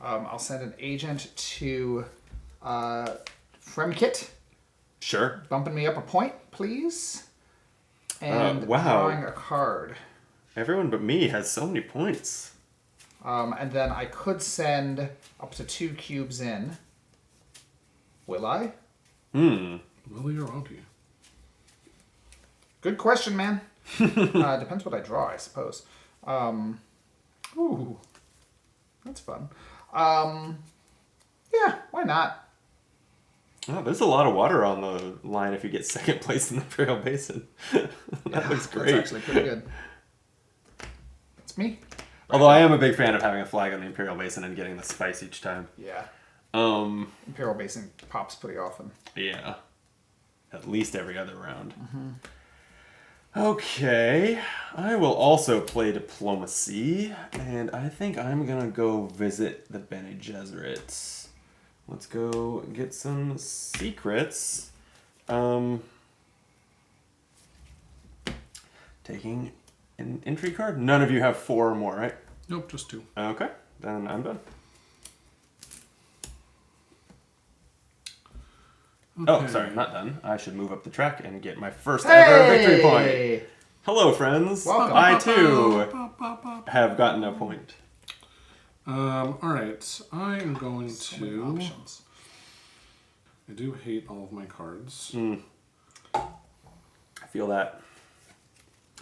I'll send an agent to Fremkit, Sure. bumping me up a point, please. And wow. drawing a card. Everyone but me has so many points. And then I could send up to 2 cubes in. Will I? Will you or won't you? Good question, man. Depends what I draw, I suppose. Ooh, that's fun. Yeah, why not? Oh, there's a lot of water on the line if you get second place in the Imperial Basin. That looks great. That's actually pretty good. That's me. Although I am a big fan of having a flag on the Imperial Basin and getting the spice each time. Yeah. Imperial basing pops pretty often. Yeah. At least every other round. Okay. I will also play Diplomacy, and I think I'm gonna go visit the Bene Gesserits. Let's go get some secrets. Taking an entry card. None of you have 4 or more, right? Nope, just 2. Okay, then I'm done. Okay. Oh, sorry, not done. I should move up the track and get my first ever victory point. Hello, friends. Welcome. I too have gotten a point. Alright, I am going Many to... options. I do hate all of my cards. I feel that.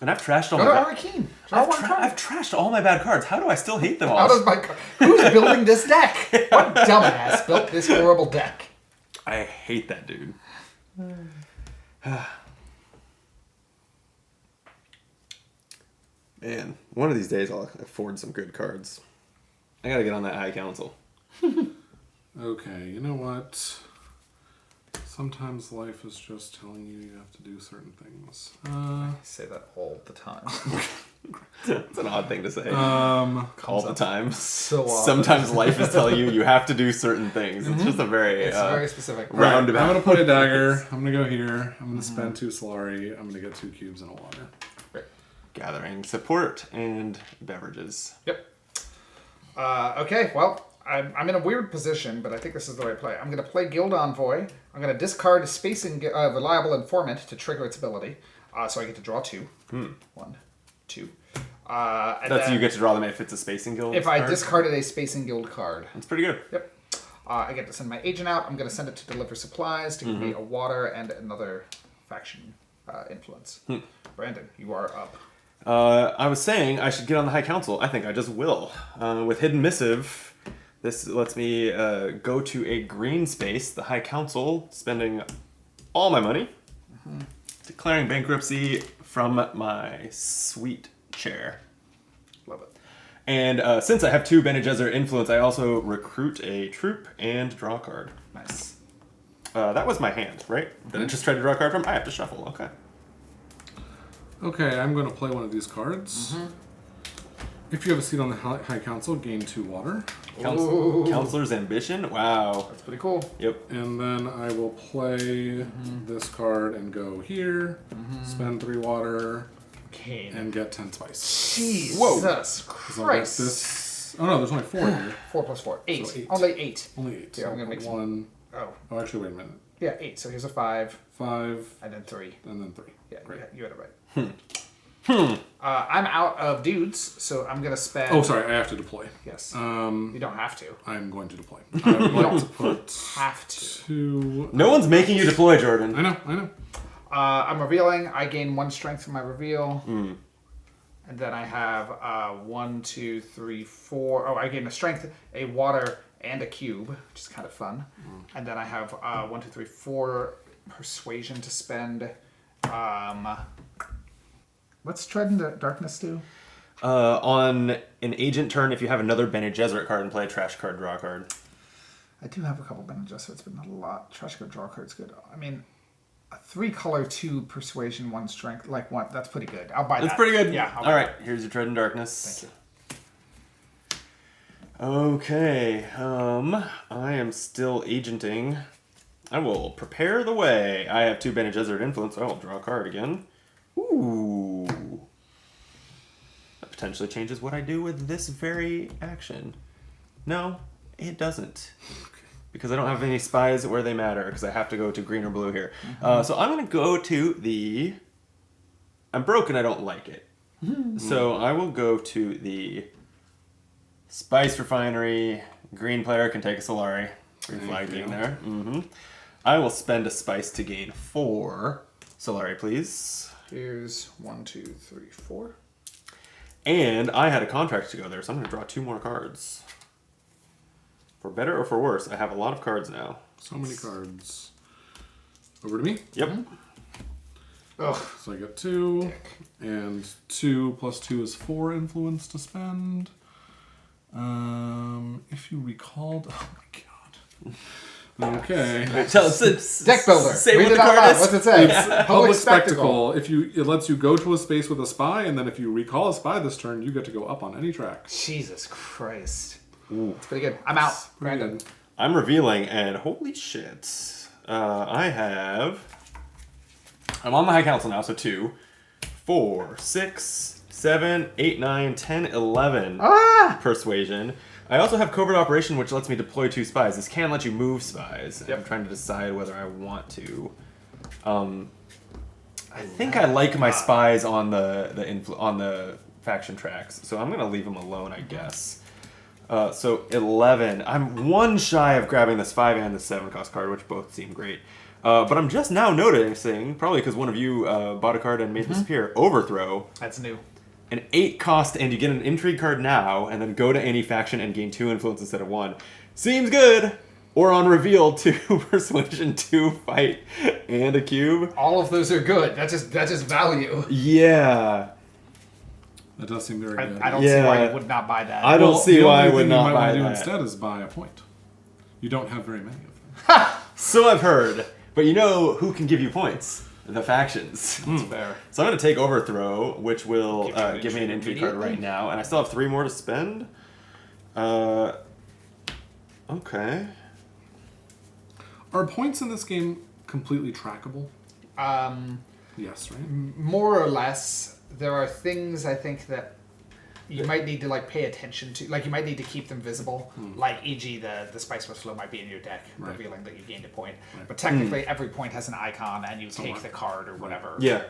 And I've trashed all Go my to bad Arrakis. Draw one card. I've trashed all my bad cards. How do I still hate them all? How does my Who's building this deck? What dumbass built this horrible deck? I hate that dude. Man, one of these days I'll afford some good cards. I gotta get on that High Council. Okay, you know what? Sometimes life is just telling you have to do certain things. I say that all the time. It's an odd thing to say. All the time. So often. Sometimes life is telling you have to do certain things. It's just a very, It's very specific. roundabout. I'm gonna put a dagger. I'm gonna go here. I'm gonna spend 2 Solari. I'm gonna get 2 cubes and a water. Gathering support and beverages. Yep. Okay, well, I'm in a weird position, but I think this is the right play. I'm going to play Guild Envoy. I'm going to discard a spacing reliable informant to trigger its ability. So I get to draw 2. 1, 2. And That's then you get to draw them if it's a spacing guild. if I card. discarded a spacing guild card. That's pretty good. Yep. I get to send my agent out. I'm going to send it to deliver supplies to give me a water and another faction influence. Brandon, you are up. I was saying I should get on the High Council. I think I just will. With Hidden Missive, this lets me go to a green space, the High Council, spending all my money, declaring bankruptcy from my sweet chair. Love it. And since I have 2 Bene Gesserit influence, I also recruit a troop and draw a card. Nice. That was my hand, right? That I just tried to draw a card from? I have to shuffle, okay. Okay, I'm going to play one of these cards. If you have a seat on the High Council, gain 2 water. Counselor's Ambition? Wow. That's pretty cool. Yep. And then I will play this card and go here, spend 3 water, Okay. and get 10 spice. Jesus Whoa. So I'll get Christ. this. Oh no, there's only 4 here. 4 plus 4. 8. So 8. Only 8. Only 8. Yeah, So I'm gonna make some- 1. Oh. Oh, actually, wait a minute. Yeah, 8. So here's a 5. 5, And then 3. and then 3. Yeah, Great. you had it right. I'm out of dudes, so I'm gonna spend. Oh, sorry, I have to deploy. Yes. You don't have to. I'm going to deploy. I would like to put Have to. 2. No one's making you deploy, Jordan. I know. I'm revealing. I gain 1 strength from my reveal. And then I have 1, 2, 3, 4. Oh, I gain a strength, a water, and a cube, which is kind of fun. And then I have 1, 2, 3, 4 persuasion to spend. What's Tread in the Darkness do? On an agent turn, if you have another Bene Gesserit card and play a trash card, draw a card. I do have a couple Bene Gesserits, but not a lot. Trash card, draw card's good. I mean, a 3 color, 2 persuasion, 1 strength, like 1. That's pretty good. I'll buy that. That's pretty good. Yeah. All right, here's your Tread in Darkness. Thank you. Okay. I am still agenting. I will prepare the way. I have 2 Bene Gesserit influence, so I will draw a card again. Ooh. That potentially changes what I do with this very action. No, it doesn't. Because I don't have any spies where they matter, because I have to go to green or blue here. So I'm going to go to the... I'm broken, I don't like it. So I will go to the Spice Refinery. Green player can take a Solari. Green flag being there. I will spend a spice to gain 4. Solari, please. Here's 1, 2, 3, 4. And I had a contract to go there, so I'm going to draw 2 more cards. For better or for worse, I have a lot of cards now. So many cards. Over to me. Yep. Ugh. So I get 2, Dick. and 2 plus 2 is 4 influence to spend. If you recalled, oh my god. Okay. Tell us. Deck builder. Say Read what it the out card loud. is. What's it say? Public spectacle. It lets you go to a space with a spy, and then if you recall a spy this turn, you get to go up on any track. Jesus Christ. Ooh. It's pretty good. I'm out. Pretty Brandon. good. I'm revealing, and holy shit. I'm on the High Council now, so 2, 4, 6, 7, 8, 9, 10, 11 persuasion. I also have covert operation, which lets me deploy 2 spies. This can let you move spies. Yep. I'm trying to decide whether I want to. I think I like my spies on the faction tracks, so I'm gonna leave them alone, I guess. So 11. I'm 1 shy of grabbing this 5 and the 7 cost card, which both seem great. But I'm just now noticing, probably because one of you bought a card and made it disappear, Overthrow. That's new. An 8 cost, and you get an intrigue card now, and then go to any faction and gain 2 influence instead of 1. Seems good. Or on reveal, 2 persuasion, 2 fight, and a cube. All of those are good. That's just value. Yeah. That does seem very good. I don't see why you would not buy that. I don't see the why I only would thing not you might buy want to do that. instead is buy a point. You don't have very many of them. So I've heard. But you know who can give you points? The factions. That's fair. So I'm going to take Overthrow, which will Give you an give me an intrigue card immediately? right now. And I still have 3 more to spend. Okay. Are points in this game completely trackable? Um, Yes, right? more or less, there are things I think that you might need to like pay attention to. Like you might need to keep them visible. Like e.g. the Spice West flow might be in your deck, Right. revealing that you gained a point. But technically, every point has an icon, and you take Somewhat. the card or whatever. Yeah.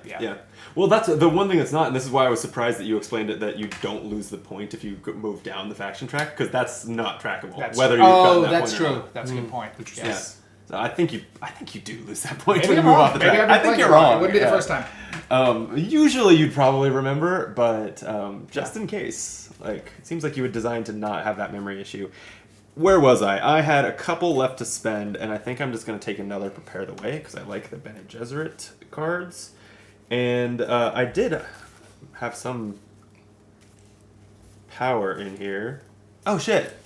Well, that's the one thing that's not, and this is why I was surprised that you explained it, that you don't lose the point if you move down the faction track, because that's not trackable. That's whether true. you've gotten that That's point or true. not. That's a good point. Interesting. Yeah. So I think you do lose that point Maybe when you I'm move wrong. off the Maybe track. I've been I think playing you're it wrong. wrong. It wouldn't be the yeah. first time. Usually you'd probably remember, but just in case, like, it seems like you would design to not have that memory issue. Where was I? I had a couple left to spend, and I think I'm just going to take another Prepare the Way, because I like the Bene Gesserit cards. And I did have some power in here. Oh, shit.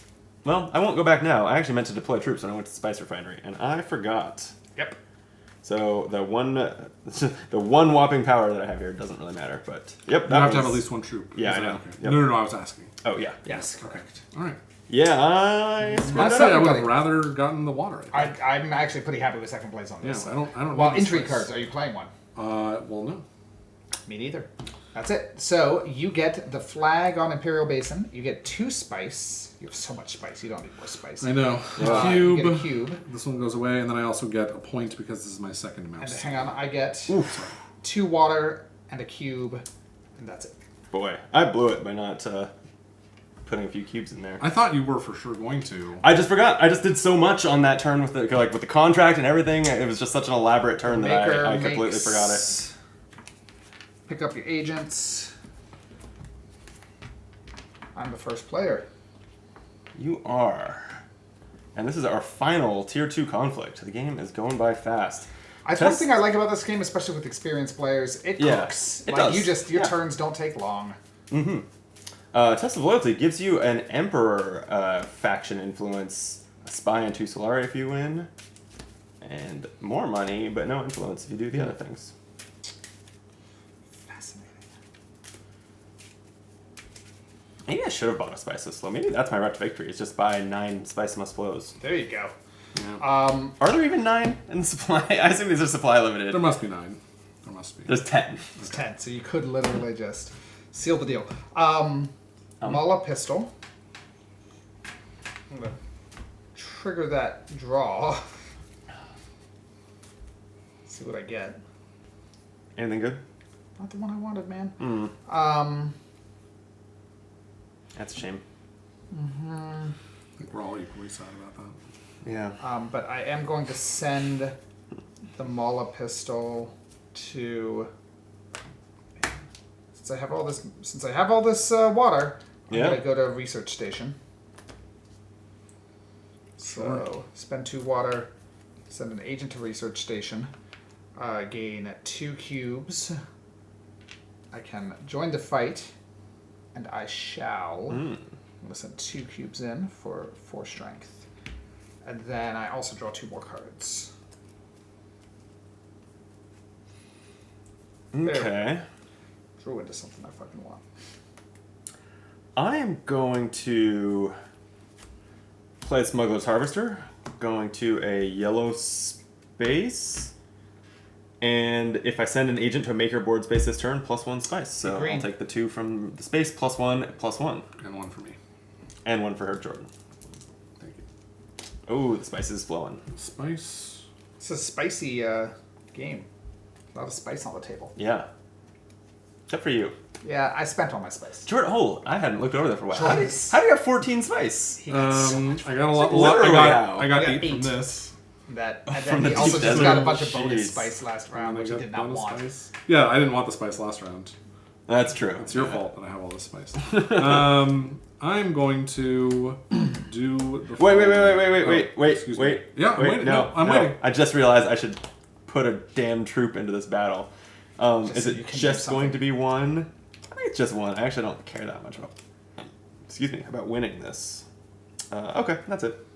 Well, I won't go back now. I actually meant to deploy troops when I went to the Spice Refinery, and I forgot. Yep. So the one whopping power that I have here doesn't really matter, but yep. You have to have at least 1 troop. Yeah, Is I that know. okay? Yep. No, I was asking. Oh yeah. Yes, correct. All right. Yeah, I screwed that Honestly, I up. would have rather gotten the water. I think. I'm actually pretty happy with second place on this. I don't. Well, need the intrigue spice. cards. Are you playing one? Well, no. Me neither. That's it. So you get the flag on Imperial Basin. You get 2 spice. You have so much spice. You don't need more spice. I know. You Cube. get a cube. This one goes away, and then I also get a point because this is my second And mouse. hang on, I get 2 water and a cube, and that's it. Boy, I blew it by not putting a few cubes in there. I thought you were for sure going to. I just forgot. I just did so much on that turn with the contract and everything. It was just such an elaborate turn that I completely forgot it. Pick up your agents. I'm the first player. You are. And this is our final Tier 2 conflict. The game is going by fast. That's one thing I like about this game, especially with experienced players. It cooks. It like does. your turns don't take long. Test of Loyalty gives you an Emperor faction influence, a spy and 2 Solari if you win, and more money, but no influence if you do the other things. Fascinating. Maybe I should have bought a Spiceless Flow. Maybe that's my route to victory, is just buy 9 Spice Must Flows. There you go. Yeah. Are there even 9 in the supply? I assume these are supply limited. There must be 9. There must be. There's 10. It's 10, so you could literally just seal the deal. Mala pistol. I'm gonna trigger that draw. See what I get. Anything good? Not the one I wanted, man. That's a shame. I think we're all equally sad about that. Yeah. But I am going to send the Mala pistol to. Since I have all this water, I'm Yeah. gonna go to a research station. So spend 2 water, send an agent to research station, gain 2 cubes. I can join the fight, and I shall. I'm gonna send 2 cubes in for 4 strength. And then I also draw 2 more cards. Okay. Drew into something I fucking want. I am going to play Smuggler's Harvester, going to a yellow space, and if I send an agent to a maker board space this turn, +1 spice. So I'll take the 2 from the space, +1. And 1 for me. And 1 for her, Jordan. Thank you. Oh, the spice is flowing. Spice. It's a spicy game. A lot of spice on the table. Yeah. Except for you. Yeah, I spent all my spice. Jordan, I hadn't looked over there for a while. Jordan. How do you have 14 spice? He got so much. I got a lot. Literally I got I 8 got from 8. this. And From then the he also deep just desert. got a bunch of bonus Jeez. spice last round, which he did not want. Spice. Yeah, I didn't want the spice last round. That's true. It's your fault that I have all this spice. I'm going to do the... Wait. Yeah, I'm waiting. No, I'm waiting. I just realized I should put a damn troop into this battle. Is so you it can just do going to be 1? I think it's just 1. I actually don't care that much about winning this. Okay, that's it.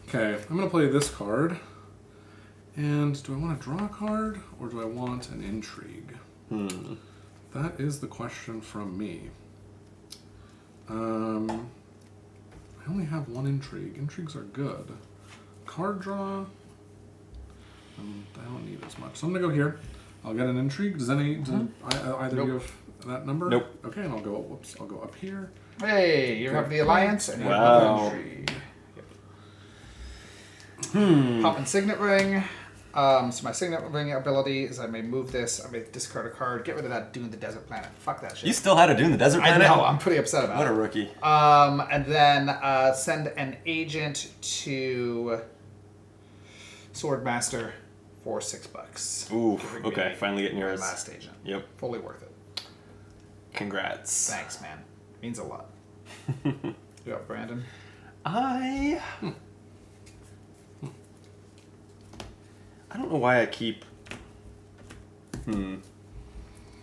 Okay, I'm going to play this card. And do I want to draw a card, or do I want an intrigue? That is the question from me. I only have 1 intrigue. Intrigues are good. Card draw, I don't need as much. So I'm going to go here. I'll get an intrigue. Does either of you have that number? Nope. Okay, and I'll go up here. Hey, you have the alliance and you have Wow. the intrigue. Pop and signet ring. So my signet ring ability is I may move this, I may discard a card, get rid of that Dune the Desert Planet. Fuck that shit. You still had to do the desert I planet? know, I'm pretty upset about What it. a rookie. And then send an agent to Swordmaster for $6. Ooh, Giving okay, me finally getting my yours. last agent. Yep. Fully worth it. Congrats. Thanks, man. Means a lot. You up, Brandon? I don't know why I keep... Yeah,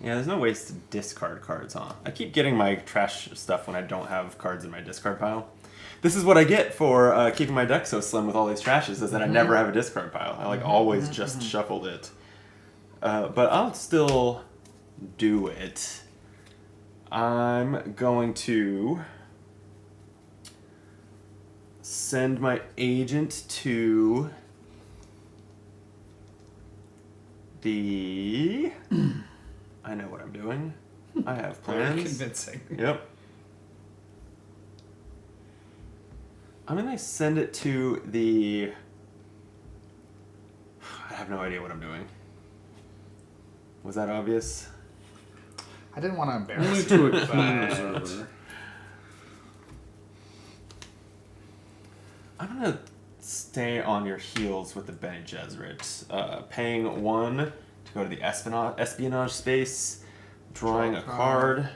there's no ways to discard cards, huh? I keep getting my trash stuff when I don't have cards in my discard pile. This is what I get for keeping my deck so slim with all these trashes, is that I never have a discard pile. I always just shuffled it. But I'll still do it. I'm going to send my agent to the... I know what I'm doing. I have plans. Very convincing. Yep. I'm going to send it to the... I have no idea what I'm doing. Was that obvious? I didn't want to embarrass Only you. to a keen observer. I'm going to stay on your heels with the Bene Gesserit. Paying 1 to go to the espionage space, drawing a card,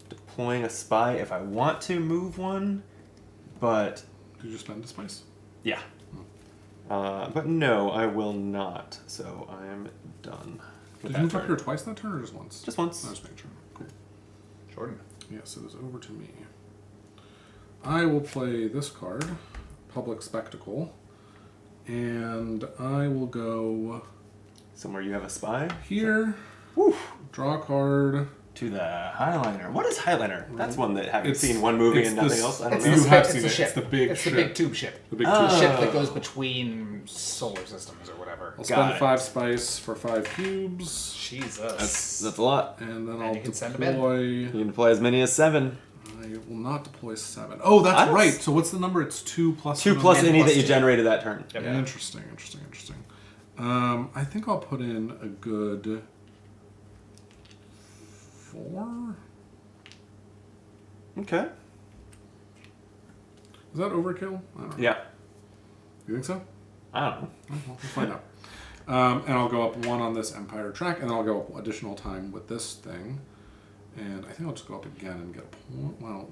deploying a spy if I want to move 1, but... Did you spend a spice? Yeah. But no, I will not, so I am done. Did you move up here twice that turn, or just once? Just once. I was making sure. Cool. Jordan. Yes, it is over to me. I will play this card, Public Spectacle, and I will go Somewhere you have a spy? here, Woo! draw a card. To the Highliner. What is Highliner? That's one that having It's- seen one movie it's and nothing this- else. I don't It's know. the You have ship. seen It's the it. ship. It's the big It's ship. the big tube ship. The big Oh. two Ship that goes between solar systems or whatever. I'll Got spend it. 5 spice for 5 cubes, Jesus. That's a lot. and then And I'll you can send 'em in. deploy. You can deploy as many as 7. I will not deploy 7. Oh, I that's don't right. s- So what's the number? It's 2 plus 2 plus And any plus that you 2. generated that turn. Yep. Yeah. Interesting. I think I'll put in a good 4. Okay. Is that overkill? I don't know. Yeah. You think so? I don't know. We'll find out. And I'll go up 1 on this Empire track, and then I'll go up additional time with this thing. And I think I'll just go up again and get a point. Well,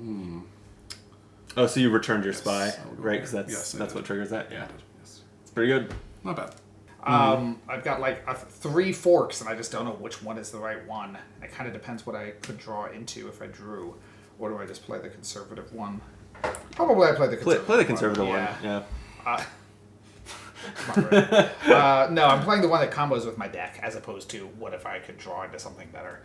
Oh, so you returned your Yes, spy, I'll go right? there. Because that's Yes, I that's did. what triggers that. Yeah. Yes. It's pretty good. Not bad. I've got like 3 forks, and I just don't know which one is the right one. It kind of depends what I could draw into if I drew, or do I just play the conservative one? Probably I play the conservative Play the conservative one. Yeah. Yeah. No, I'm playing the one that combos with my deck, as opposed to what if I could draw into something better.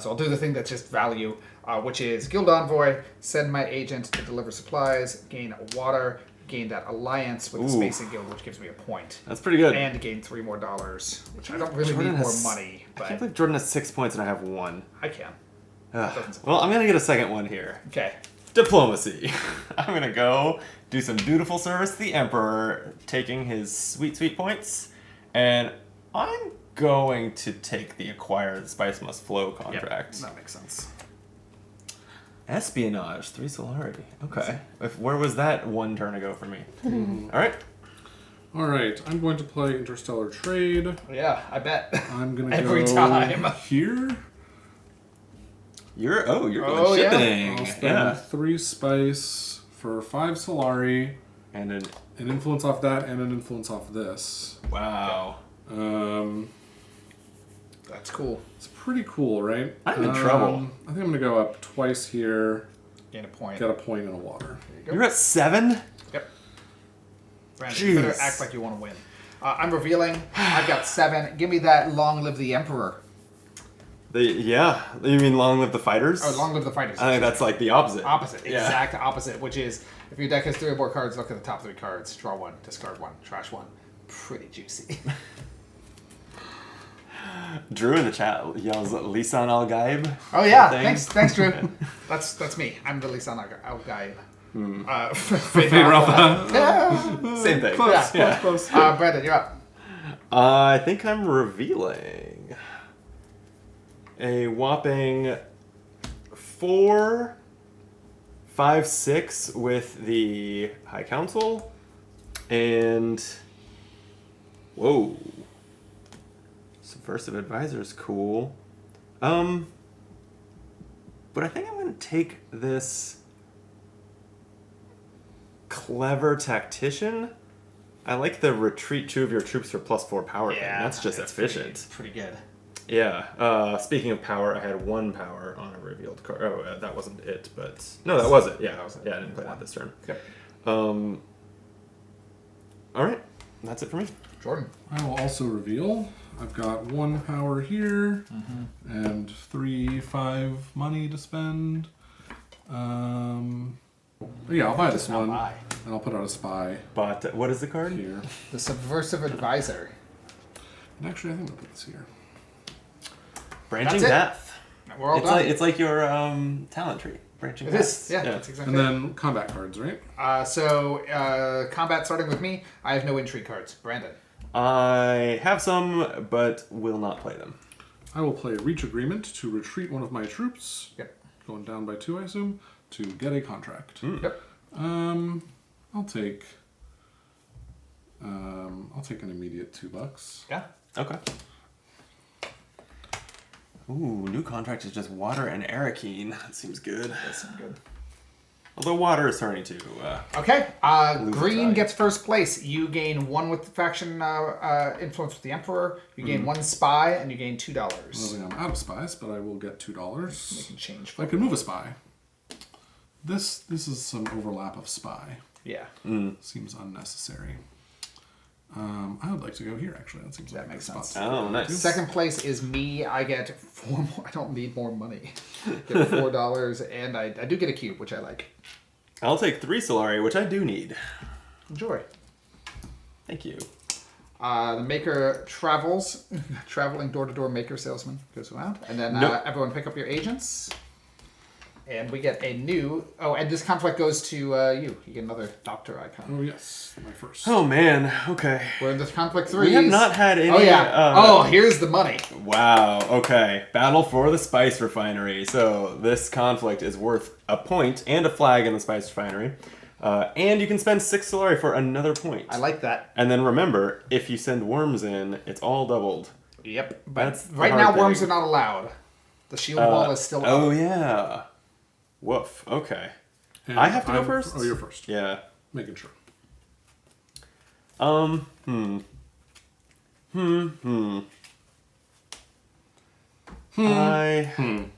So I'll do the thing that's just value, which is Guild Envoy, send my agent to deliver supplies, gain water, gain that alliance with the Space and Guild, which gives me a point. That's pretty good. And gain $3 more, which I don't really need more money. I But can't believe Jordan has 6 points and I have 1. I can. Well, I'm going to get a second one here. Okay. Diplomacy. I'm going to go do some dutiful service to the Emperor, taking his sweet, sweet points. And I'm going to take the Acquire the Spice Must Flow contract. That makes sense. Espionage, 3 Solari. Okay. Where was that 1 turn ago for me? All right. All right, I'm going to play Interstellar Trade. Yeah, I bet. I'm going to Every go time. here. You're going yeah. shipping. I'll spend 3 spice for 5 Solari, And an an influence off that, and an influence off this. wow. That's cool. It's pretty cool, right? I'm in trouble. I think I'm going to go up twice here, Gain a point. get a point and a water. There you go. You're at 7? Yep. Brandon, you better Jeez. act like you want to win. I'm revealing. I've got 7. Give me that Long Live the Emperor. Yeah. You mean Long Live the Fighters? Oh, Long Live the Fighters. I think that's like the opposite. Opposite. Yeah. Exact opposite, which is if your deck has 3 or more cards, look at the top 3 cards. Draw 1, discard 1, trash 1. Pretty juicy. Drew in the chat yells Lisan Al Gaib. Oh yeah, thing. thanks, Drew. That's me. I'm the Lisan Al Gaib. Fade Alpha. Yeah. Same thing. Close, Yeah. close, close. Brandon, you're up. I think I'm revealing a whopping 4, 5, 6 with the High Council, and whoa, Subversive Advisor is cool. But I think I'm gonna take this Clever Tactician. I like the retreat 2 of your troops for +4 power thing. That's just efficient. Pretty good. Yeah. Speaking of power, I had 1 power on a revealed card. Oh, that wasn't it, but no, that was it. Yeah, That was it. yeah. I didn't play that this turn. Yep. All right, that's it for me. Jordan. I will also reveal. I've got 1 power here, and 3, 5 money to spend. Yeah, I'll buy this I'll one, buy. and I'll put out a spy But what is the card? here. The Subversive Advisor. And actually, I think I'll put this here. Branching That's it. Death. We're all It's done. like your talent tree. Branching It Death. is. Yeah, that's exactly And it. then combat cards, right? Combat starting with me. I have no intrigue cards. Brandon. I have some, but will not play them. I will play Reach Agreement to retreat one of my troops, Yep. going down by 2, I assume, to get a contract. Yep. I'll take an immediate $2. Yeah. Okay. Ooh, new contract is just water and Arrakis. That seems good. That's good. Although water is starting to. Okay. Lose Green its gets first place. You gain 1 with the faction influence with the Emperor. You gain 1 spy, and you gain $2. Well, I'm out of spies, but I will get $2. Making change. I can move a spy. This is some overlap of spy. Yeah. Seems unnecessary. I would like to go here, actually. That seems like That a makes good spot sense. to Oh, go nice. to. Second place is me. I get 4 more. I don't need more money. Get $4, and I do get a cube, which I like. I'll take 3 Solari, which I do need. Enjoy. Thank you. The maker travels. Traveling door-to-door maker salesman goes around. And then Nope. everyone pick up your agents. And we get a new... Oh, and this conflict goes to you. You get another doctor icon. Oh, yes. My first. Oh man. Okay. We're in the conflict 3. We have not had any. Oh, yeah. Here's the money. Wow. Okay. Battle for the Spice Refinery. So this conflict is worth a point and a flag in the Spice Refinery. And you can spend 6 Solari for another point. I like that. And then remember, if you send worms in, it's all doubled. Yep. But That's the right hard now, worms thing. are not allowed. The shield wall is still up. Oh yeah. Woof. Okay. I have to go first? Oh, you're first. Yeah. Making sure. I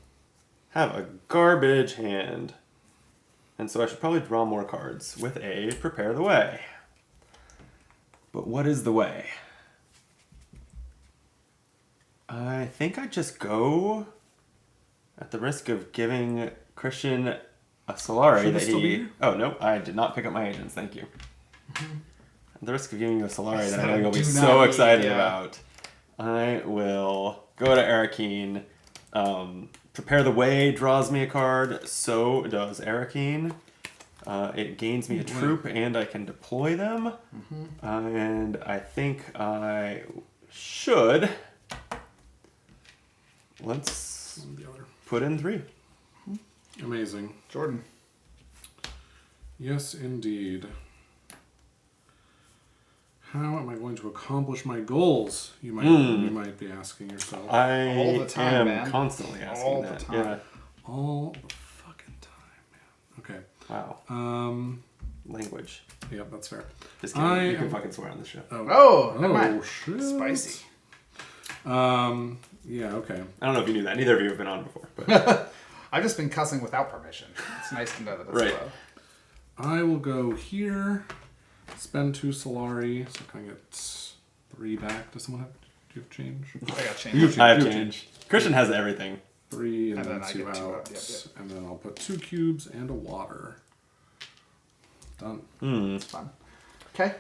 have a garbage hand. And so I should probably draw more cards with a Prepare the Way. But what is the way? I think I just go at the risk of giving Christian a Solari Should that it still be he... here? Oh, no, I did not pick up my agents, thank you. At the risk of giving you a Solari that I know I you'll be do so not need, excited yeah. about, I will go to Arakeen. Prepare the Way draws me a card, so does Arakeen. It gains me a troop, and I can deploy them. And I think I should... Let's The other. put in 3. Amazing. Jordan. Yes, indeed. How am I going to accomplish my goals? You might be asking yourself. I All the time, am man. constantly asking All the that. time. Yeah. All the fucking time, man. Okay. Wow. Language. Yep, that's fair. Just kidding. You can fucking swear on the show. Oh, never mind. Shit. Spicy. Yeah, okay. I don't know if you knew that. Neither of you have been on before. But I've just been cussing without permission. It's nice to know that it's Right. allowed. I will go here, spend 2 Solari, so can I get 3 back? Does someone have, do you have change? I got change. I have change. Christian has everything. 3 and, And then then I 2 get out. 2 out, yep. And then I'll put 2 cubes and a water. Done. It's fun. Okay.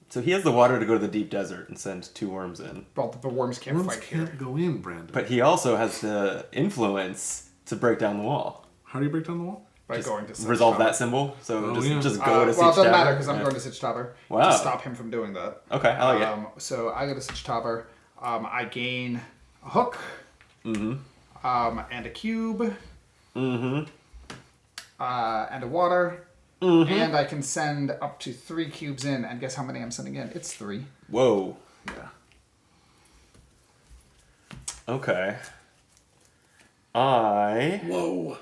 So he has the water to go to the deep desert and send 2 worms in. Well, the worms can't Worms fight here. can't go in, Brandon. But he also has the influence to break down the wall. How do you break down the wall? By Just going to Sitch resolve Tower. that symbol. So Oh, yeah. just go to Siege well, it doesn't Tower. matter because I'm Yeah. going to Sitch Tower Wow. to stop him from doing that. Okay, I like it. So I go to Sitch Tower. I gain a hook. And a cube. And a water. And I can send up to 3 cubes in. And guess how many I'm sending in? It's 3. Whoa. Yeah. Okay. Whoa.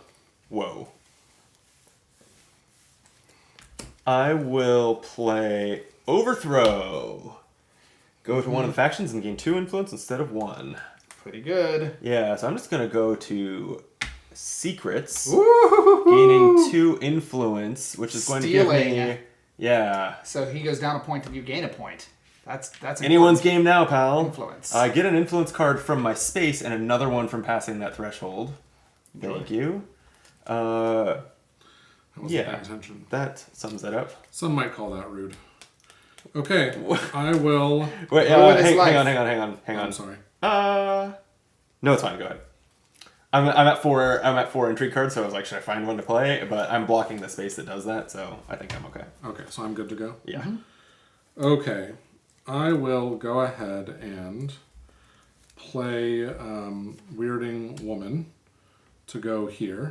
I will play Overthrow. Go to one of the factions and gain 2 influence instead of 1. Pretty good. Yeah, so I'm just gonna go to Secrets, Woo! gaining 2 influence, which is going to give Stealing. me... Yeah. So he goes down a point and you gain a point. That's Anyone's important. game now, pal. Influence. I get an influence card from my space and another one from passing that threshold. Thank you. I wasn't Yeah. paying attention. That sums that up. Some might call that rude. Okay, I will... Wait, Ruin his hang life. on. I'm sorry. No, it's fine. Go ahead. I'm at 4. I'm at 4 intrigue cards, so I was like, should I find one to play? But I'm blocking the space that does that, so I think I'm okay. Okay, so I'm good to go? Yeah. Okay, I will go ahead and play Weirding Woman to go here.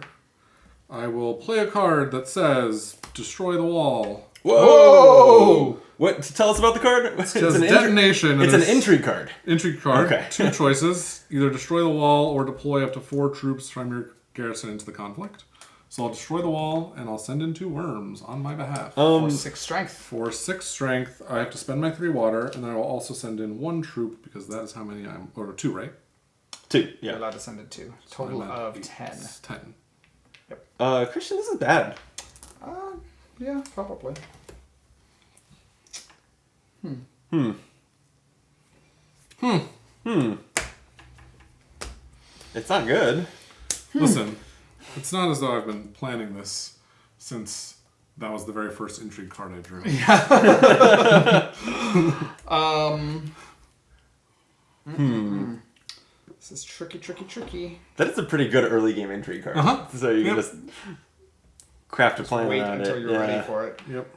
I will play a card that says Destroy the Wall. Whoa! What? Tell us about the card. It's Says Detonation. It's an intrigue card. Intrigue card. Okay. 2 choices. Either destroy the wall or deploy up to 4 troops from your garrison into the conflict. So I'll destroy the wall and I'll send in 2 worms on my behalf. For 6 strength. For 6 strength, I have to spend my 3 water, and then I will also send in 1 troop because that is how many I'm... Or 2, right? 2. You're Yeah. allowed to send it 2. Total I'm at of 8. 10. 10. Christian, this is bad. Yeah, probably. It's not good. Listen, it's not as though I've been planning this since that was the very first intrigue card I drew. This is tricky. That is a pretty good early game intrigue card. Uh-huh. So you can Yep. just craft a plan Wait around until it. you're ready for it. Yep.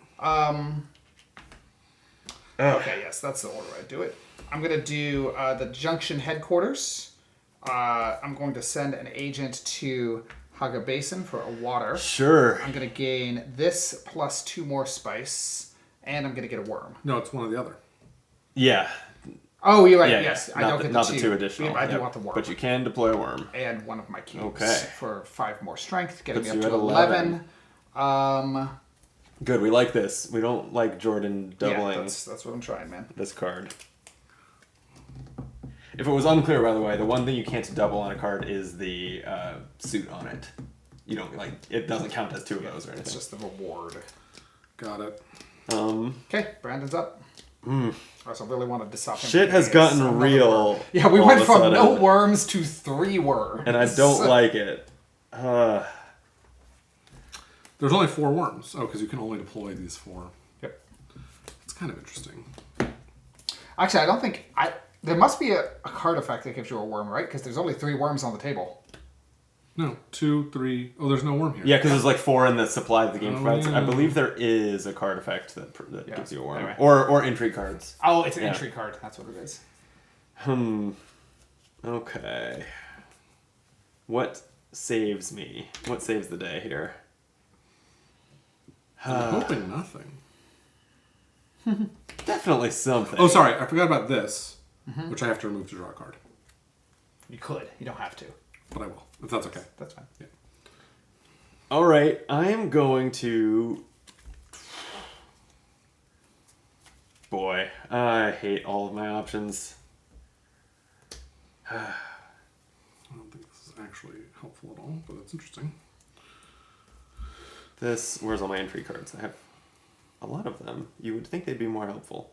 Okay, yes, that's the order I do it. I'm going to do the Junction Headquarters. I'm going to send an agent to Haga Basin for a water. Sure. I'm going to gain this plus 2 more spice, and I'm going to get a worm. No, it's one or the other. Yeah. Oh, you're right. Yeah, yes, yeah. I don't get not the the 2. 2 additional. Yeah, I do Yep. want the worm. But you can deploy a worm. And one of my cubes Okay. for 5 more strength, getting Puts me you up to at 11. Good. We like this. We don't like Jordan doubling Yeah, that's what I'm trying, man. this card. If it was unclear, by the way, the one thing you can't double on a card is the suit on it. You don't it doesn't count as 2 of those or anything. It's just the reward. Got it. Okay, Brandon's up. I also really wanted to stop him. Shit has gotten real. Yeah, we all went of a from sudden, no worms to 3 worms. and I don't like it. There's only 4 worms. Oh, because you can only deploy these 4. Yep. It's kind of interesting. Actually, I don't think... There must be a card effect that gives you a worm, right? Because there's only 3 worms on the table. No, 2, 3... Oh, there's no worm here. Yeah, because there's like 4 in the supply that the game provides. yeah. I believe there is a card effect that gives you a worm. Anyway. Or entry cards. Oh, it's an entry card. That's what it is. Okay. What saves me? What saves the day here? I'm hoping nothing. Definitely something. Oh, sorry. I forgot about this, which I have to remove to draw a card. You could. You don't have to. But I will, if that's okay. That's fine. Yeah. All right, I am going to... Boy, I hate all of my options. I don't think this is actually helpful at all, but it's interesting. Where's all my entry cards? I have a lot of them. You would think they'd be more helpful.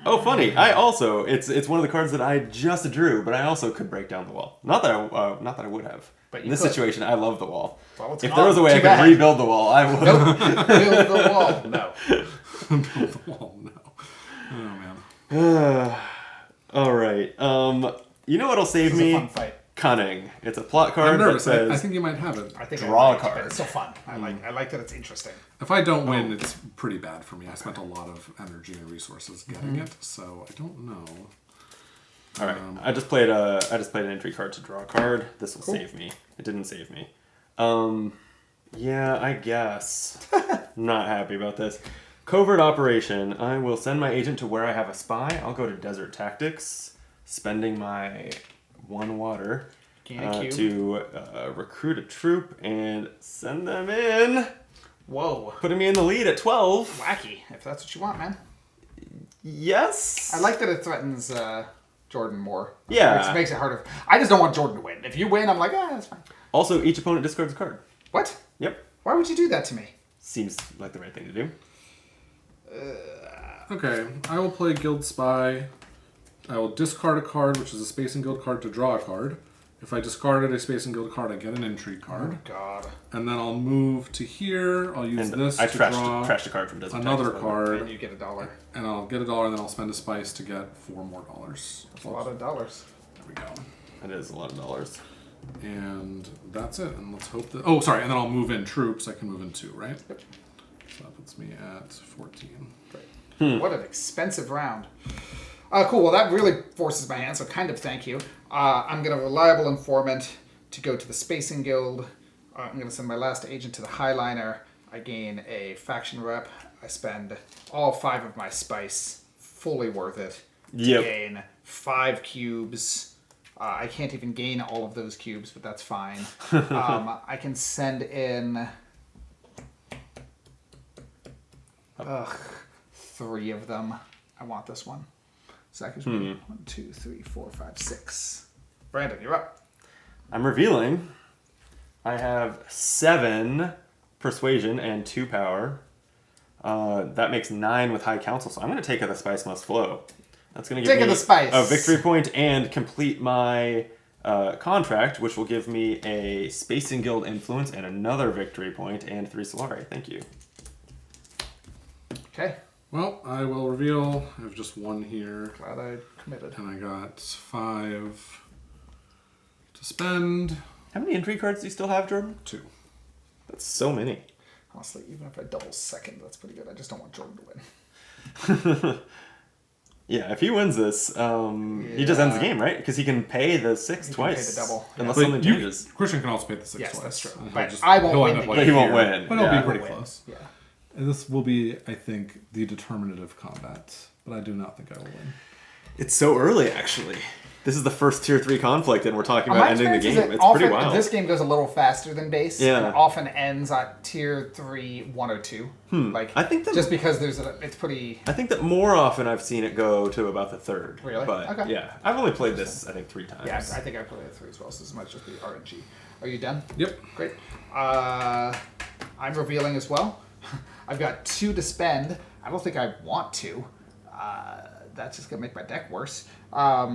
Oh, funny! It's one of the cards that I just drew, but I also could break down the wall. Not that I would have. But in this situation, I love the wall. Well, it's if gone. there was a way I Too could bad. rebuild the wall, I would. Nope. Build the wall. No. Build the wall, no. Oh, man. All right. You know what'll save This is me? a fun fight. Cunning. It's a plot card I'm nervous. that says I think you might have it. I think Draw I a like it, card. but It's so fun. I like that it's interesting. If I don't win, it's pretty bad for me. I spent a lot of energy and resources getting it, so I don't know. All right. I just played an entry card to draw a card. This will save me. It didn't save me. Yeah, I guess. I'm not happy about this. Covert operation. I will send my agent to where I have a spy. I'll go to Desert Tactics, spending my 1 water Gain a cube. to recruit a troop and send them in. Whoa. Putting me in the lead at 12. Wacky, if that's what you want, man. Yes. I like that it threatens Jordan more. Yeah. It makes it harder. I just don't want Jordan to win. If you win, I'm like, that's fine. Also, each opponent discards a card. What? Yep. Why would you do that to me? Seems like the right thing to do. Okay, I will play Guild Spy. I will discard a card, which is a Space and Guild card, to draw a card. If I discarded a Space and Guild card, I get an entry card. Oh, God. And then I'll move to here. I'll use And this I to draw trashed a card from Desert another Tactics. card. And you get $1. And I'll get $1, and then I'll spend a spice to get $4 more. That's a lot of dollars. There we go. That is a lot of dollars. And that's it. And let's hope that... Oh, sorry. And then I'll move in troops. I can move in 2, right? Yep. So that puts me at 14. Great. What an expensive round. Cool. Well, that really forces my hand, so kind of thank you. I'm going to reliable informant to go to the Spacing Guild. I'm going to send my last agent to the Highliner. I gain a faction rep. I spend all 5 of my spice. Fully worth it. Yep. To gain 5 cubes. I can't even gain all of those cubes, but that's fine. I can send in... 3 of them. I want this one. So that gives me 1, 2, 3, 4, 5, 6. Brandon, you're up. I'm revealing. I have 7 persuasion and 2 power. That makes 9 with high council, so I'm going to take the spice must flow. That's going to give Take me the spice. a victory point and complete my contract, which will give me a Spacing Guild influence and another victory point and 3 Solari. Thank you. Okay. Well, I will reveal. I have just 1 here. Glad I committed. And I got 5 to spend. How many entry cards do you still have, Jordan? 2. That's so many. Honestly, even if I double second, that's pretty good. I just don't want Jordan to win. Yeah, if he wins this, he just ends the game, right? Because he can pay the 6 He can twice. pay the double. Unless But something changes. Christian can also pay the 6 Yes, twice. that's true. And But he'll I won't he'll win end the up game. But he won't here. win. But it'll Yeah. be pretty Win. close. Yeah. And this will be, I think, the determinative combat. But I do not think I will win. It's so early, actually. This is the first tier 3 conflict, and we're talking My about ending the experience is game. that It's often, pretty wild. This game goes a little faster than base. Yeah. And it often ends at tier 3, 1 or 2. Like, I think that- just because it's pretty... I think that more often I've seen it go to about the 3rd. Really? But Okay. yeah, I've only played this, I think, 3 times. Yeah, I think I played it 3 as well, so this might just be RNG. Are you done? Yep. Great. I'm revealing as well. I've got 2 to spend. I don't think I want to. That's just going to make my deck worse. I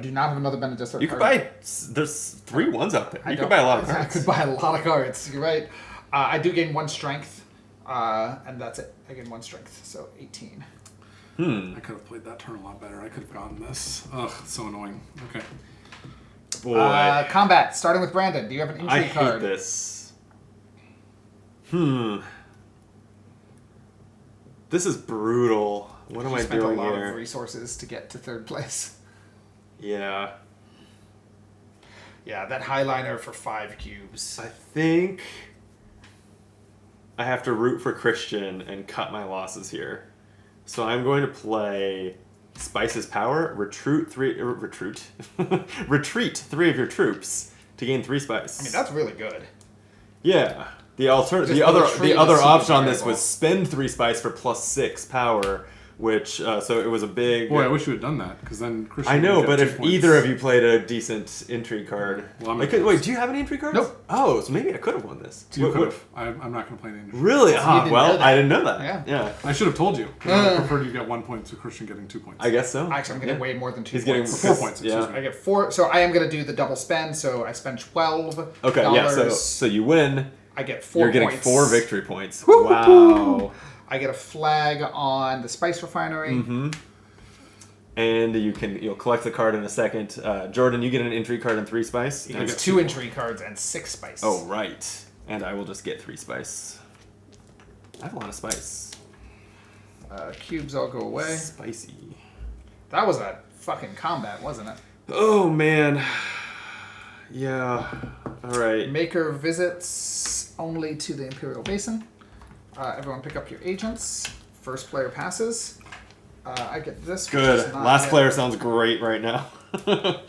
do not have another Bene Gesserit You could buy... There's 3 ones out there. You could buy a lot of cards. I could buy a lot of cards. You're right. I do gain 1 strength. And that's it. I gain 1 strength. So 18. I could have played that turn a lot better. I could have gotten this. Ugh, it's so annoying. Okay. Boy. Combat, starting with Brandon. Do you have an intrigue card? I hate this. This is brutal. What am I doing here? You spent a lot of resources to get to 3rd place. Yeah. Yeah, that highliner for 5 cubes. I think I have to root for Christian and cut my losses here. So I'm going to play Spice's Power, retreat 3 of your troops to gain 3 spice. I mean, that's really good. Yeah. The other option on this was spend 3 spice for +6 power, which so it was a big. Boy, I wish you had done that because then Christian. I know, would get but 2 if points. either of you played a decent intrigue card, Well, wait, do you have any intrigue cards? Nope. Oh, so maybe I could have won this. You could have. I'm not going to play any. Really? You didn't know that. I didn't know that. Yeah. I should have told you. I preferred you get 1 point to Christian getting 2 points. I guess so. Actually, I'm getting way more than 2 He's getting points. 4 points. Yeah. Excuse me. I get 4, so I am going to do the double spend, so I spend $12. Okay, yeah, so you win. I get 4 You're getting points. 4 victory points. Wow. I get a flag on the spice refinery. Mm-hmm. And you'll collect the card in a second. Jordan, you get an intrigue card and 3 spice. He gets 2 intrigue cards and 6 spice. Oh, right. And I will just get 3 spice. I have a lot of spice. Cubes all go away. Spicy. That was a fucking combat, wasn't it? Oh, man. Yeah. All right. Maker visits only to the Imperial Basin. Everyone pick up your agents. First player passes. I get this. which is Good. not Last yet. player sounds great right now.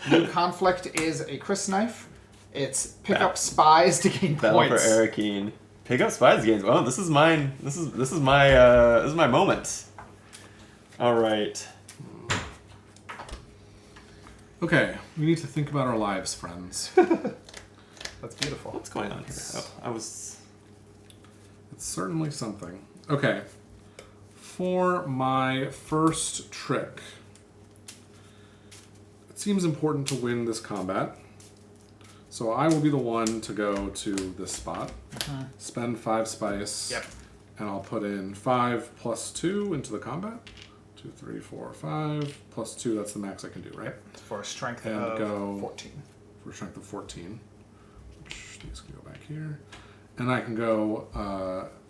New conflict is a Chris knife. It's pick up spies to gain Battle points. for Arrakis. Pick up spies games. Oh, this is mine. This is my moment. All right. Okay, we need to think about our lives, friends. That's beautiful. What's going on here? Oh, It's certainly something. Okay. For my first trick, it seems important to win this combat. So I will be the one to go to this spot, spend 5 spice, Yep. and I'll put in 5 plus 2 into the combat. 2, 3, 4, 5 plus 2. That's the max I can do, right? For a strength And of go 14. For a strength of 14. Which these can go back here. And I can go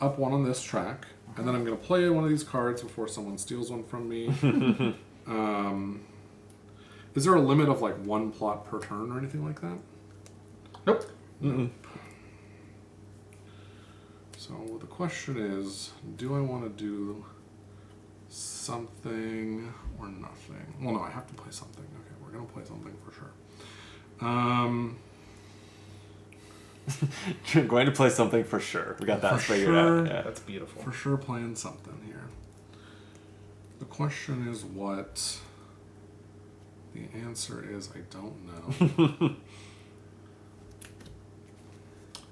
up 1 on this track. And then I'm going to play one of these cards before someone steals one from me. Is there a limit of like 1 plot per turn or anything like that? Nope. Mm-mm. So the question is, do I want to do something or nothing? Well, no, I have to play something. Okay, we're going to play something for sure. You're going to play something for sure. We got that For figured sure. out. Yeah. That's beautiful. For sure playing something here. The question is what? The answer is I don't know.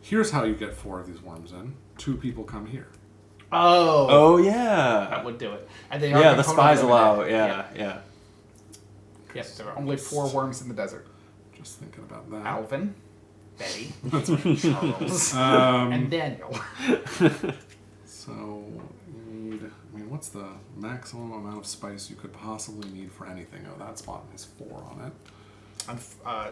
Here's how you get 4 of these worms in. 2 people come here. Oh. Oh yeah. That would do it. And they Yeah, are the component spies allow. limited. Yeah. Yes, there are only 4 worms in the desert. Just thinking about that. Alvin, Betty, That's right. Charles, Um, and Daniel. So, you need, I mean, what's the maximum amount of spice you could possibly need for anything? Oh, that spot has 4 on it.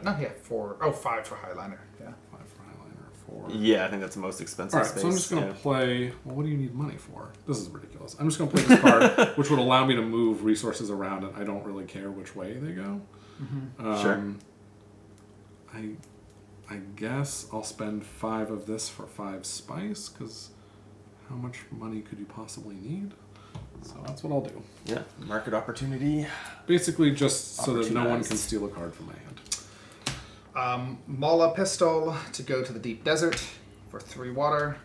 No, yeah, 4. Oh, 5 for highliner. Yeah. 5 for highliner, 4. Yeah, I think that's the most expensive Alright, space. so I'm just going to play... Well, what do you need money for? This is ridiculous. I'm just going to play this card, which would allow me to move resources around, and I don't really care which way they go. Sure. I guess I'll spend 5 of this for 5 spice, because how much money could you possibly need? So that's what I'll do. Yeah, market opportunity. Basically just so that no one Opportunized. can steal a card from my hand. Mala pistol to go to the deep desert for 3 water.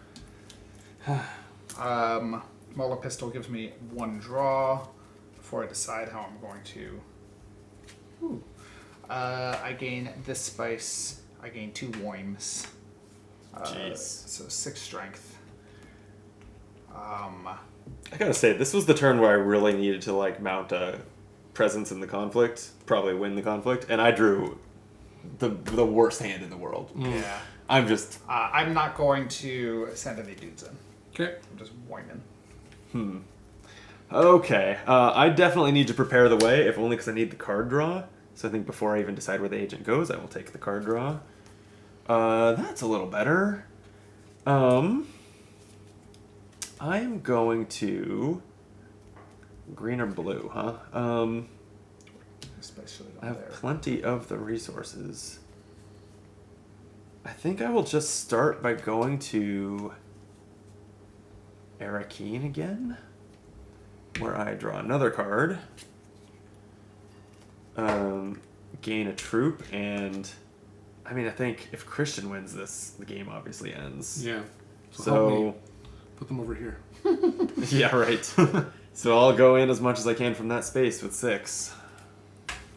Mala pistol gives me 1 draw before I decide how I'm going to. Ooh. I gain this spice. I gain 2 worms. Jeez. So 6 strength. I gotta say, this was the turn where I really needed to like mount a presence in the conflict, probably win the conflict, and I drew the worst hand in the world. Yeah. I'm just... I'm not going to send any dudes in. Okay. I'm just whining. Okay, I definitely need to prepare the way, if only because I need the card draw. So I think before I even decide where the agent goes, I will take the card draw. That's a little better. I am going to... Green or blue, huh? Especially I on have there. plenty of the resources. I think I will just start by going to Arrakis again, where I draw another card, gain a troop, and I mean, I think if Christian wins this, the game obviously ends. Yeah. So help me. Put them over here. yeah, right. So I'll go in as much as I can from that space with 6.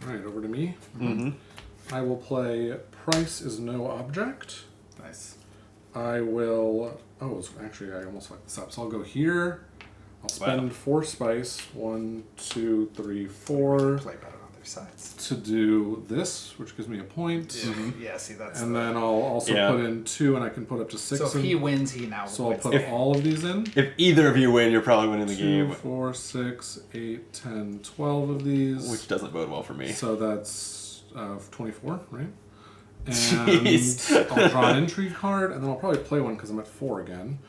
All right, over to me. Mm-hmm. I will play Price is no object. Nice. I will... Oh, actually, I almost fucked this up. So I'll go here. I'll spend 4 spice. 1, 2, 3, 4. Play better on their sides. To do this, which gives me a point. Yeah, see, that's And then I'll also Yeah. put in 2, and I can put up to 6. So if in. he wins, he now So I'll wins. put all of these in. If either of you win, you're probably winning the 2, game, 4, 6, 8, 10, 12 of these. which doesn't bode well for me. So that's 24, right? And Jeez. I'll draw an intrigue card, and then I'll probably play one because I'm at 4 again.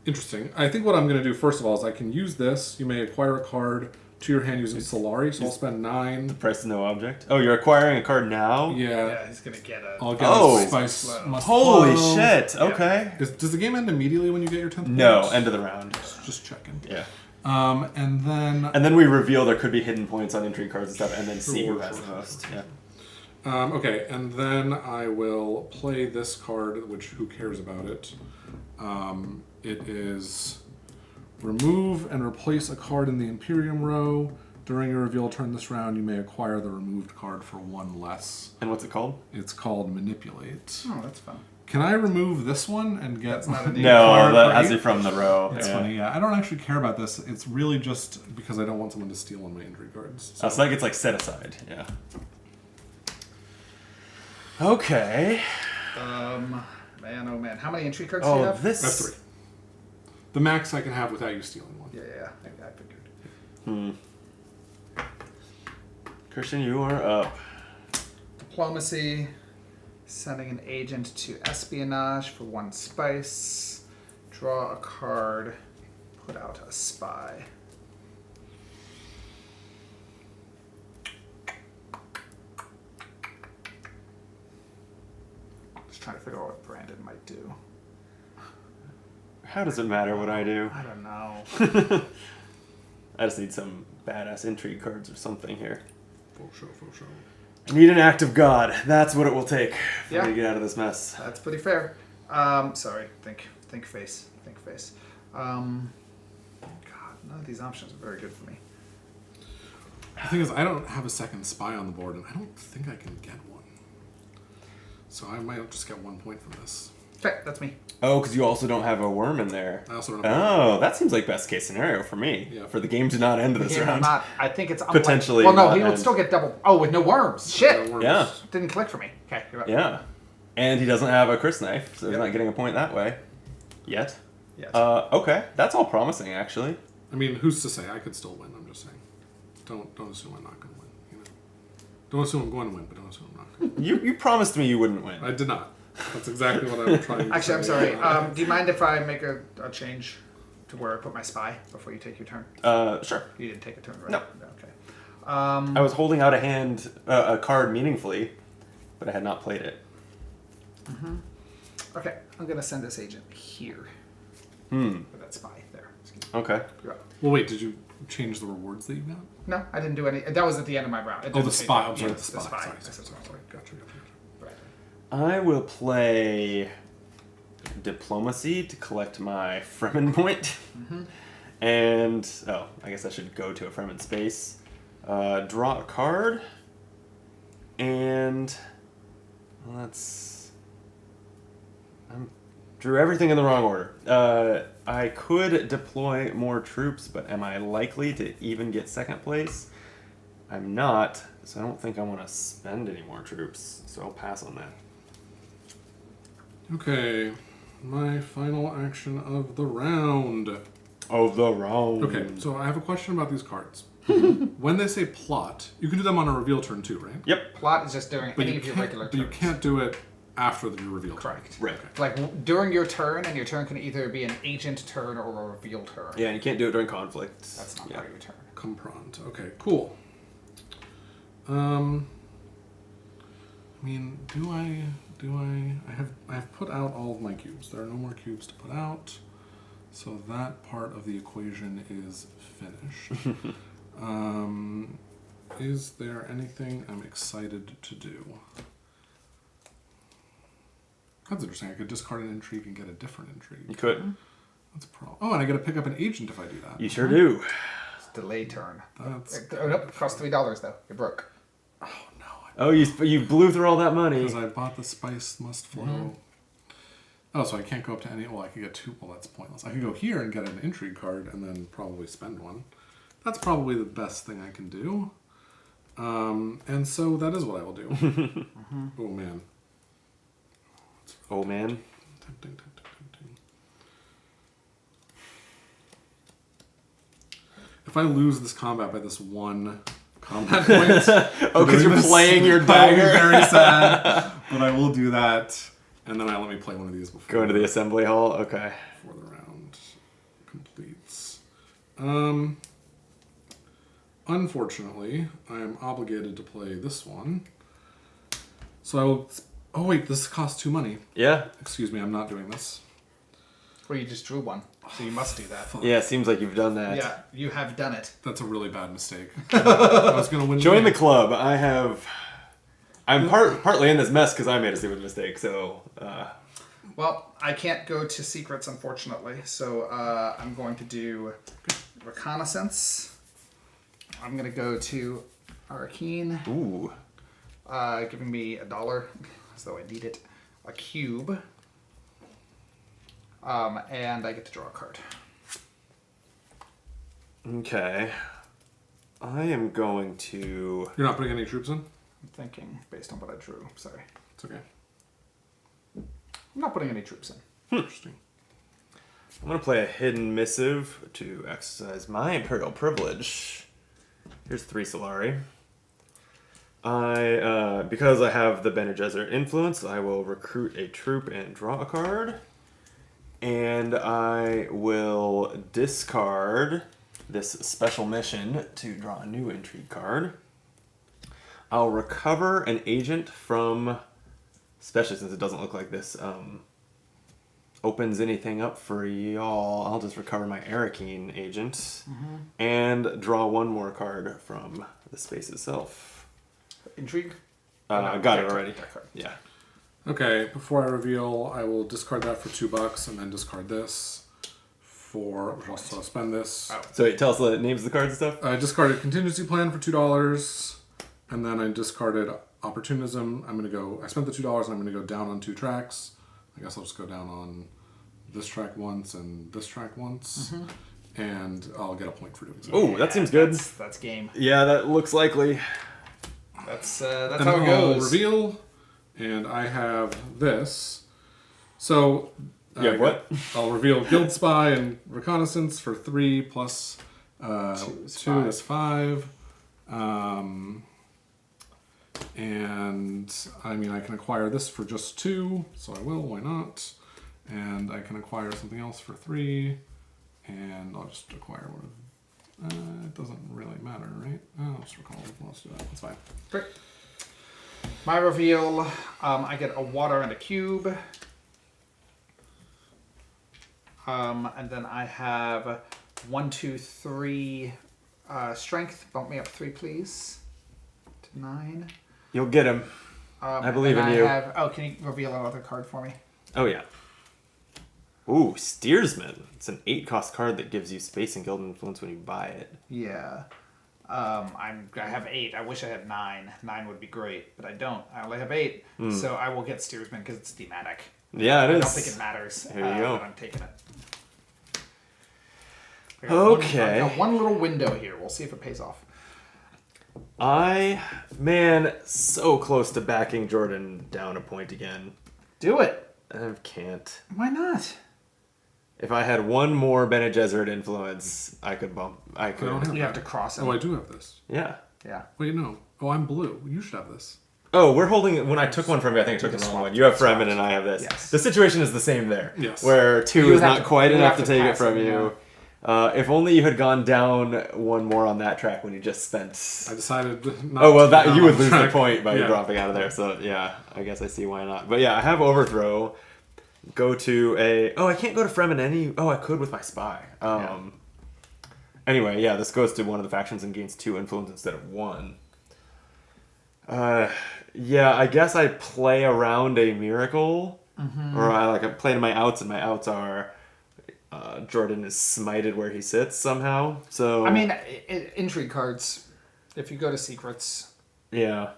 Interesting. I think what I'm going to do first of all is I can use this. You may acquire a card to your hand using Solari, so I'll spend 9. Price is no object. Oh, you're acquiring a card now? Yeah, he's gonna get a. I'll get Oh. a spice. Must Holy flow. shit! Yeah. Okay. Does the game end immediately when you get your 10th No, point? end of the round. Just checking. Yeah. And then... And then we reveal there could be hidden points on intrigue cards and stuff, and then see who Sure, has sure, the most. Yeah. Okay, and then I will play this card, which who cares about it? It is remove and replace a card in the Imperium row. During your reveal turn this round, you may acquire the removed card for 1 less. And what's it called? It's called Manipulate. Oh, that's fun. Can I remove this one and get... That's not a new No, card, that right? has you from the row. It's yeah. funny, yeah. I don't actually care about this. It's really just because I don't want someone to steal one of my injury cards. So that gets like set aside. Yeah. Okay. Man, oh man, how many entry cards do you Oh, have? I have this. 3. The max I can have without you stealing one. Yeah, I figured. Christian, you are up. Diplomacy, sending an agent to espionage for 1 spice. Draw a card, put out a spy. Just trying to figure out what Brandon might do. How does it matter what I do? I don't know. I just need some badass intrigue cards or something here. For sure. I need an act of God. That's what it will take for Yeah. me to get out of this mess. That's pretty fair. Sorry. Think face. Think face. God, none of these options are very good for me. The thing is, I don't have a second spy on the board, and I don't think I can get one. So I might just get 1 point from this. Okay, that's me. Oh, because you also don't have a worm in there. I also don't have Oh, that seems like best case scenario for me. Yeah. For the game to not end this Game or round. not, I think it's unlikely. Potentially Well, no, not he would end. still get double. Oh, with no worms. Shit. worms. Yeah. Didn't click for me. Okay, you're up. Yeah. And he doesn't have a Chris knife, so he's Yep. not getting a point that way. Yet. Yes. Okay. That's all promising, actually. I mean, who's to say? I could still win. I'm just saying. Don't assume I'm not going to win. You know? Don't assume I'm going to win, but don't assume I'm not going to win. You promised me you wouldn't win. I did not. That's exactly what I'm trying to Actually, I'm say. sorry. Do you mind if I make a change to where I put my spy before you take your turn? Sure. You didn't take a turn, right? No. Okay. I was holding out a card meaningfully, but I had not played it. Okay, I'm gonna send this agent here. With that spy there. Excuse me. Okay. You're up. Well, wait, did you change the rewards that you got? No, I didn't do any. That was at the end of my round. It Oh, didn't the change spy. it. I'm sorry, Yeah, the spy. I said Sorry. Gotcha. Right. I will play diplomacy to collect my Fremen point. And, I guess I should go to a Fremen space. Draw a card. And Well, that's... I drew everything in the wrong order. I could deploy more troops, but am I likely to even get second place? I'm not, so I don't think I want to spend any more troops, so I'll pass on that. Okay, my final action of the round. Okay, so I have a question about these cards. When they say plot, you can do them on a reveal turn too, right? Yep. Plot is just during any of your regular turns. But you can't do it after your reveal turn. Correct. Right. Like during your turn, and your turn can either be an agent turn or a reveal turn. Yeah, and you can't do it during conflict. That's not part of your turn. Comprend. Okay, cool. I mean, I have put out all of my cubes. There are no more cubes to put out. So that part of the equation is finished. Is there anything I'm excited to do? That's interesting. I could discard an intrigue and get a different intrigue. You could. That's a problem. Oh, and I get to pick up an agent if I do that. You sure do. It's delay turn. That's... Oh, nope. It costs $3 though. You're broke. Oh, no. Oh, you blew through all that money. Because I bought the spice must flow. Mm-hmm. Oh, so I can't go up to any... Well, I could get two... Well, that's pointless. I could go here and get an intrigue card and then probably spend one. That's probably the best thing I can do. And so that is what I will do. Oh, man. Oh, man. Tempting. If I lose this combat by this one combat point... Oh, because you're playing your dagger? I'm very sad. But I will do that. And then let me play one of these before... Go into the assembly hall? Okay. Before the round completes. Unfortunately, I am obligated to play this one. So I will... Oh, wait, this costs 2 money. Yeah. Excuse me, I'm not doing this. Well, you just drew one, so you must do that. Yeah, it seems like you've done that. Yeah, you have done it. That's a really bad mistake. I was going to win. Join the club. I'm partly in this mess because I made a stupid mistake, so... Well, I can't go to secrets, unfortunately, so I'm going to do reconnaissance. I'm going to go to Arrakis. Ooh. Giving me $1, as though I need it. A cube. And I get to draw a card. Okay. I am going to... You're not putting any troops in? I'm thinking, based on what I drew. Sorry. It's okay. I'm not putting any troops in. Interesting. I'm going to play a hidden missive to exercise my Imperial privilege. Here's 3 Solari. Because I have the Bene Gesserit influence, I will recruit a troop and draw a card. And I will discard this special mission to draw a new intrigue card. I'll recover an agent from, especially since it doesn't look like this opens anything up for y'all, I'll just recover my Arrakis agent and draw 1 more card from the space itself. Intrigue? I got it already. Yeah. Okay, before I reveal, I will discard that for $2 and then discard this for... So I'll spend this. Oh. So wait, tell us the names of the cards and stuff. I discarded Contingency Plan for $2, and then I discarded Opportunism. I spent the $2 and I'm going to go down on 2 tracks. I guess I'll just go down on this track once and this track once. And I'll get a point for doing so. Oh, that seems good. That's game. Yeah, that looks likely. That's and how it goes. I'll reveal, and I have this. So... Yeah, what? I'll reveal Guild Spy and Reconnaissance for 3 plus 2 is 5. And I mean, I can acquire this for just 2, so I will, why not? And I can acquire something else for 3, and I'll just acquire one of... it doesn't really matter, right? I'll just recall. Let's do that. That's fine. Great. My reveal, I get a water and a cube. And then I have 1, 2, 3 strength. Bump me up 3, please. To 9. You'll get him. I believe in you. Can you reveal another card for me? Oh, yeah. Ooh, Steersman. It's an 8-cost card that gives you space and guild influence when you buy it. Yeah. I have 8. I wish I had 9. 9 would be great, but I don't. I only have 8. So I will get steersman because it's thematic. Yeah, it is. I don't think it matters. There you go. But I'm taking it. Okay. I've got one little window here. We'll see if it pays off. Man, so close to backing Jordan down a point again. Do it. I can't. Why not? If I had one more Bene Gesserit influence, I could bump. I could. You have to cross it. Oh, I do have this. Yeah. Yeah. Wait, no. Oh, I'm blue. You should have this. Oh, we're holding. When I took one from you, I think I took the wrong one. You have Fremen and I have this. Yes. The situation is the same there. Yes. Where 2 You is have not to- quite you enough have to to take it pass from it, you. If only you had gone down one more on that track when you just spent. I decided not Oh well, to that go you down would the lose track. the point by Yeah. dropping out of there. So yeah, I guess I see why not. But yeah, I have overthrow. Go to a. Oh, I can't go to Fremen any. Oh, I could with my spy. Anyway, yeah, this goes to one of the factions and gains 2 influence instead of 1. Yeah, I guess I play around a miracle, or I play to my outs, and my outs are Jordan is smited where he sits somehow. So I mean, intrigue cards. If you go to secrets, yeah.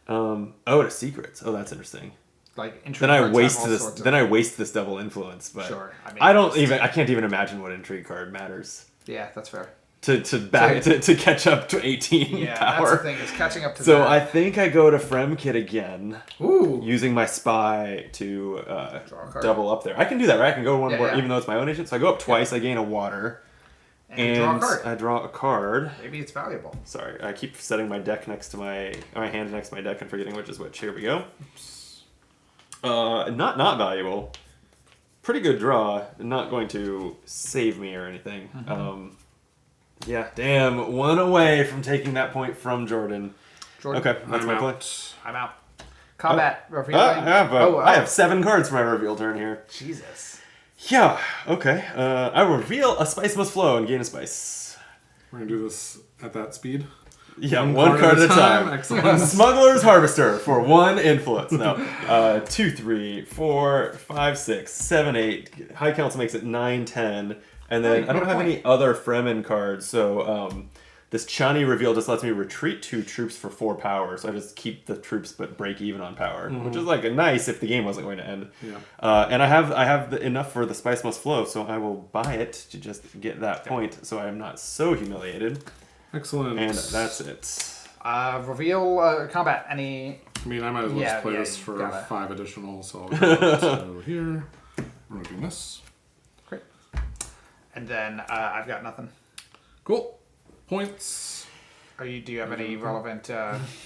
To secrets. Oh, that's interesting. like intrigue Then I cards waste have all this. sorts of- Then I waste this double influence. But Sure, I mean, I can't even imagine what intrigue card matters Yeah, that's fair. to catch up to 18 Yeah, power. that's the thing. It's catching up to So that. I think I go to Fremkit again, Ooh. using my spy to Draw a card. double up there. I can do that, right? I can go one Yeah, more, yeah. even though it's my own agent. So I go up twice. I gain a water, And you draw a card. I draw a card. Maybe it's valuable. Sorry, I keep setting my deck next to my hand next to my deck and forgetting which is which. Here we go. Not valuable. Pretty good draw. Not going to save me or anything. Yeah, damn. 1 away from taking that point from Jordan. Jordan. Okay, that's I'm my play. out. I'm out. Combat. Revealing. I have 7 cards for my reveal turn here. Jesus. Yeah, okay. I reveal a spice must flow and gain a spice. We're going to do this at that speed. Yeah, one card at a time. Excellent. Smuggler's Harvester for 1 influence. No. 2, 3, 4, 5, 6, 7, 8. High Council makes it 9, 10. And then I don't have any other Fremen cards, so this Chani reveal just lets me retreat 2 troops for 4 power. So I just keep the troops but break even on power, which is like a nice if the game wasn't going to end. Yeah. And I have enough for the spice must flow, so I will buy it to just get that point, so I am not so humiliated. Excellent. And that's it. Reveal. Combat. Any. I mean, I might as well just play this you for gotta. 5 additional, so I'll go to here. We're going to do this. Great. And then I've got nothing. Cool. Points. Do you have any relevant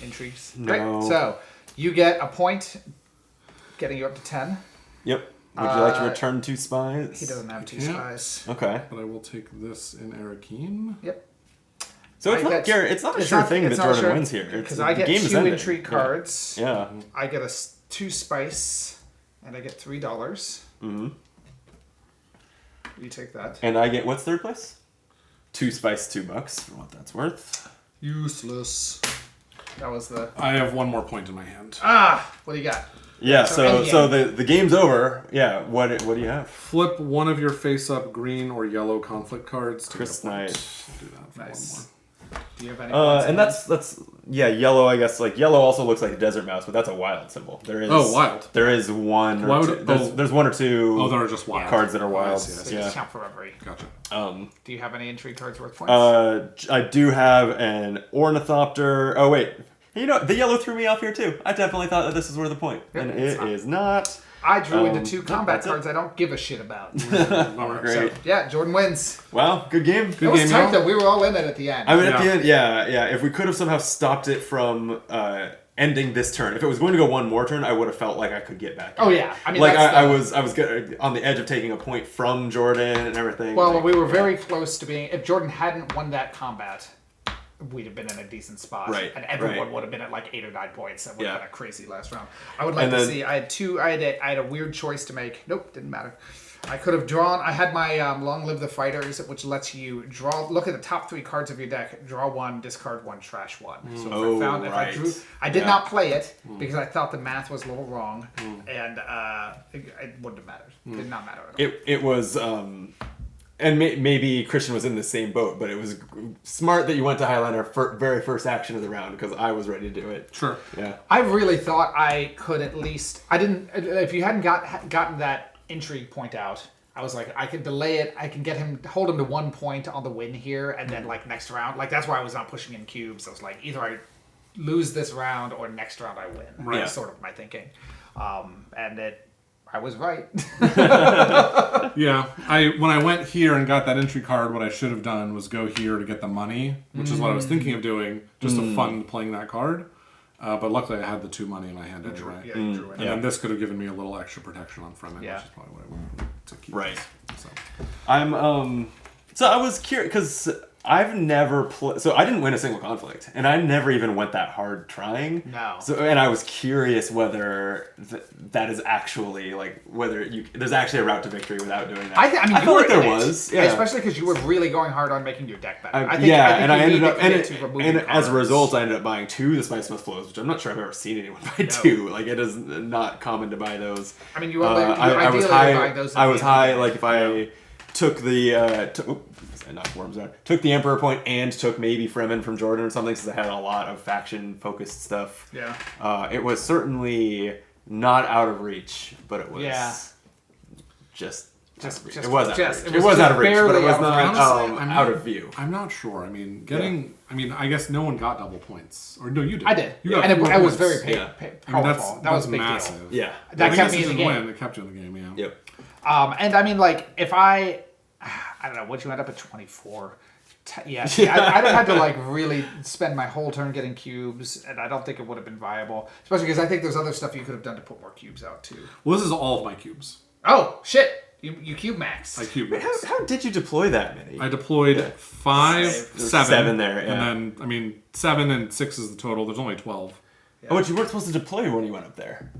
intrigues? No. Great. So you get a point, getting you up to 10. Yep. Would you like to return 2 spies? He doesn't have 2 can't. spies. Okay. But I will take this in Arakeen. Yep. So it's not Garrett. It's not a sure thing that Jordan wins here. Because I get the game is 2 ending. intrigue cards. Yeah. I get 2 spice, and I get $3. Mm-hmm. You take that. And I get what's third place? 2 spice, $2 for what that's worth. Useless. That was the. I have 1 more point in my hand. What do you got? Yeah. So So the game's over. Yeah. What do you have? Flip one of your face-up green or yellow conflict cards. To Chris get a point. Knight. I'll do that for Nice. 1 more. Do you have any? points in And that's yellow. I guess like yellow also looks like a desert mouse, but that's a wild symbol. There is wild. There is 1 Why or would 2. it- There's 1 or 2. Oh, they're just wild. cards that are wild. I see, I see. So Yeah. just count for every. Gotcha. Do you have any intrigue cards worth points? I do have an ornithopter. Oh wait, you know the yellow threw me off here too. I definitely thought that this was worth a point, and it's it is not. I drew into 2 no, combat that's it. cards I don't give a shit about. Bummer. Great. So, yeah, Jordan wins. Wow, good game. It was game, tight y'all. though. We were all in it at the end. I mean, at Yeah. the end, yeah. If we could have somehow stopped it from ending this turn, if it was going to go 1 more turn, I would have felt like I could get back. Oh yeah, I mean, Like that's I was on the edge of taking a point from Jordan and everything. Well, like, we were very close to being. If Jordan hadn't won that combat, we'd have been in a decent spot, Right, and everyone right. would have been at like 8 or 9 points. That would Yeah. have been a crazy last round. I would like And to then- see. I had 2. I had a weird choice to make. Nope, didn't matter. I could have drawn. I had my Long Live the Fighters, which lets you draw. Look at the top 3 cards of your deck. Draw 1, discard 1, trash 1. So Oh, if I right. drew, I did Yeah. not play it because I thought the math was a little wrong, and it wouldn't have mattered. Did not matter at all. It was and maybe Christian was in the same boat, but it was smart that you went to Highliner very first action of the round because I was ready to do it. Sure. Yeah. I really thought I could at least. I didn't. If you hadn't gotten that intrigue point out, I was like, I can delay it. I can hold him to 1 point on the win here, and then like next round, like that's why I was not pushing in cubes. I was like, either I lose this round or next round I win. Right. That's sort of my thinking, I was right. Yeah, when I went here and got that entry card, what I should have done was go here to get the money, which is what I was thinking of doing, just to fund playing that card. But luckily I had the 2 money in my hand anyway. Yeah, you drew it. And then this could have given me a little extra protection on Fremen, Yeah. which is probably what I wanted to keep. Right. So. So I was curious because I've never played. So I didn't win a single conflict, and I never even went that hard trying. No. So and I was curious whether that is actually like whether there's actually a route to victory without doing that. I mean, I you felt were like there in it, was, yeah. especially because you were really going hard on making your deck better. I think and I you ended need up to and, commit to removing and as a cards. result, I ended up buying 2 the Spice Must Flows, which I'm not sure I've ever seen anyone buy 2. Like it is not common to buy those. I mean, you were I was ideally high. buying those. I was high. end. Like if I took the I knocked worms out. Took the Emperor point and took maybe Fremen from Jordan or something, since I had a lot of faction focused stuff. Yeah. It was certainly not out of reach, but it was just it was out of reach. It was out of reach, but it was not out of view. I'm not sure. I mean, I guess no one got double points. Or no, you did. I did. You got and it was points. very powerful. That was a big massive. deal. Yeah. That I kept guess me it in the didn't game. win. It kept you in the game, yeah. Yep. And I mean, like, if I don't know, would you end up at 24? Yeah, I'd have had to like really spend my whole turn getting cubes, and I don't think it would have been viable. Especially because I think there's other stuff you could have done to put more cubes out too. Well, this is all of my cubes. Oh shit! You cube max. I cube Wait, max. how did you deploy that many? I deployed 5, 7. 7 there, yeah. And then, 7 and 6 is the total. There's only 12. Oh, but you weren't supposed to deploy when you went up there.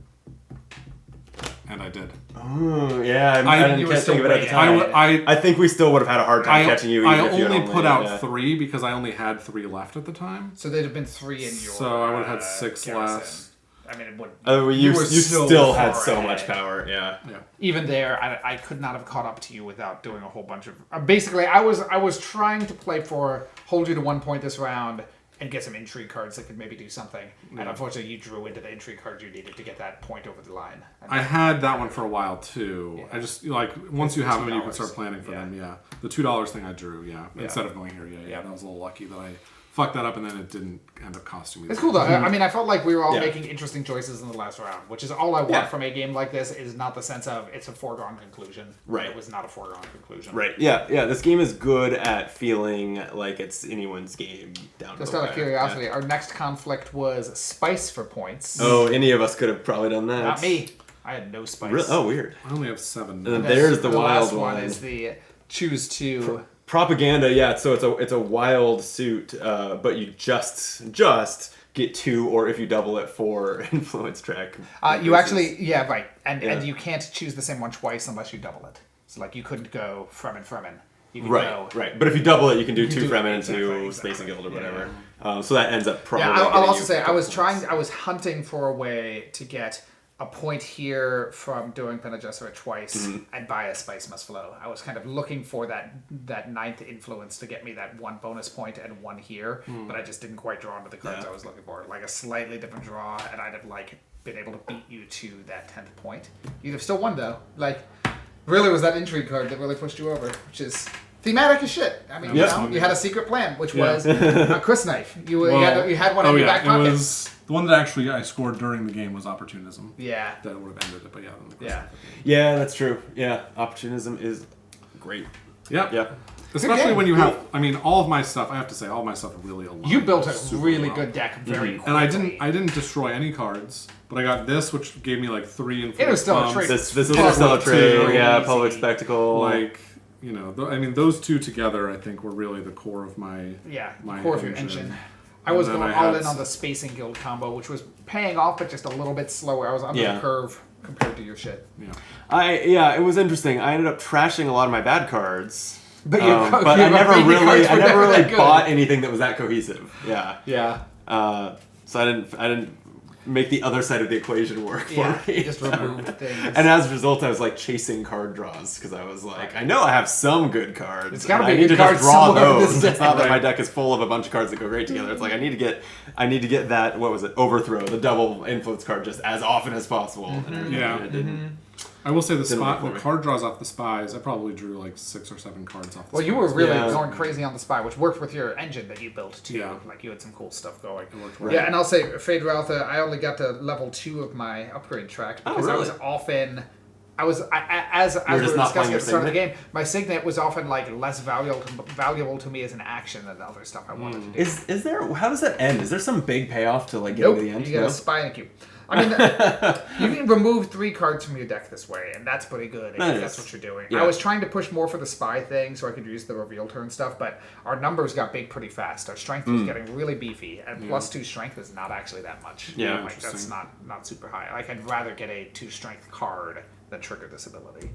And I did. Oh, yeah. I didn't you were catch still of it at the way time. ahead. I think we still would have had a hard time catching you. I Even if you only had put out yeah. 3 because I only had 3 left at the time. So there'd have been 3 in your. So I would have had 6 garrison. less. I mean, it would. You were still had far so ahead. much power. Yeah. Yeah. Even there, I could not have caught up to you without doing a whole bunch of. Basically, I was trying to play for hold you to 1 point this round and get some intrigue cards that could maybe do something. And unfortunately, you drew into the intrigue cards you needed to get that point over the line. I had that one for a while too. Yeah. I just like once you have them, you can $2. start planning for Yeah. them. Yeah, the $2 thing I drew. Yeah, instead of going here. Yeah. That was a little lucky that I fucked that up, and then it didn't end up costing me. It's cool though. I mean, I felt like we were all Yeah. making interesting choices in the last round, which is all I want Yeah. from a game like this. Is not the sense of it's a foregone conclusion. Right. It was not a foregone conclusion. Right. Yeah. Yeah. This game is good at feeling like it's anyone's game down to Just the out of wire. curiosity, Yeah. our next conflict was spice for points. Oh, any of us could have probably done that. Not me. I had no spice. Really? Oh, weird. I only have 7. And now. then there's the last wild one. one. Is the choose to. Propaganda, yeah. So it's a wild suit, but you just get 2, or if you double it, 4 influence track. You actually, right, and Yeah. and you can't choose the same one twice unless you double it. So like you couldn't go Fremen. You could Right, go. right. But if you double it, you can do 2 do- Fremen and exactly, 2 exactly. Space and Guild or Yeah, whatever. So that ends up probably. Yeah, I'll getting also you say a I couple was points. I was hunting for a way to get a point here from doing Bene Gesserit twice and buy a Spice Must Flow. I was kind of looking for that 9th influence to get me that 1 bonus point and 1 here, but I just didn't quite draw into the cards Yeah. I was looking for. Like a slightly different draw, and I'd have like been able to beat you to that 10th point. You'd have still won though. Like, really was that intrigue card that really pushed you over, which is thematic as shit. I mean, Yeah. you had a secret plan, which Yeah. was a Chris knife. You had one in your back pocket. It was the one that actually I scored during the game was opportunism. Yeah. That would have ended it, but yeah. then the Yeah. Yeah, that's true. Yeah, opportunism is great. Yep. Yeah. Especially game. when you have, I mean, all of my stuff. I have to say, all of my stuff really aligned. You built a super really well. good deck very quickly. And I didn't destroy any cards, but I got this, which gave me like 3 influence. It was still a bombs. trade. This is Public still a trade. too. Yeah, Easy. public spectacle. Like, you know, I mean, those 2 together, I think, were really the core of my my core of your engine. I And was then going I all had in on the Spacing Guild combo, which was paying off, but just a little bit slower. I was under Yeah. the curve compared to your shit. Yeah. It was interesting. I ended up trashing a lot of my bad cards. But But I never really bought anything that was that cohesive. Yeah. Yeah. So I didn't make the other side of the equation work for me. Just remove things. And as a result, I was like chasing card draws because I was like, I know I have some good cards. It's gotta and be I good need to cards just draw somewhere in those. this It's not that deck. my deck is full of a bunch of cards that go great together. It's like I need to get that, what was it, Overthrow, the double influence card just as often as possible. Yeah. And it didn't. I will say the work for me. card draws off the spies. I probably drew like 6 or 7 cards off. The Well, spies. you were really Yeah. going crazy on the spy, which worked with your engine that you built too. Yeah. Like you had some cool stuff going. It worked well. Yeah, and I'll say, Fade Raltha, I only got to level 2 of my upgrade track because I was really? often. As we were just not discussing playing at your the start of the signet? game, my signet was often like less valuable to me as an action than the other stuff I wanted to do. Is there? How does that end? Is there some big payoff to like getting Nope, to the end? you get No? a spy and a cube. I mean, you can remove 3 cards from your deck this way, and that's pretty good if Nice. that's what you're doing. Yeah. I was trying to push more for the spy thing so I could use the reveal turn stuff, but our numbers got big pretty fast. Our strength was getting really beefy, and plus 2 strength is not actually that much. Yeah, like that's interesting. not super high. Like I'd rather get a 2 strength card than trigger this ability.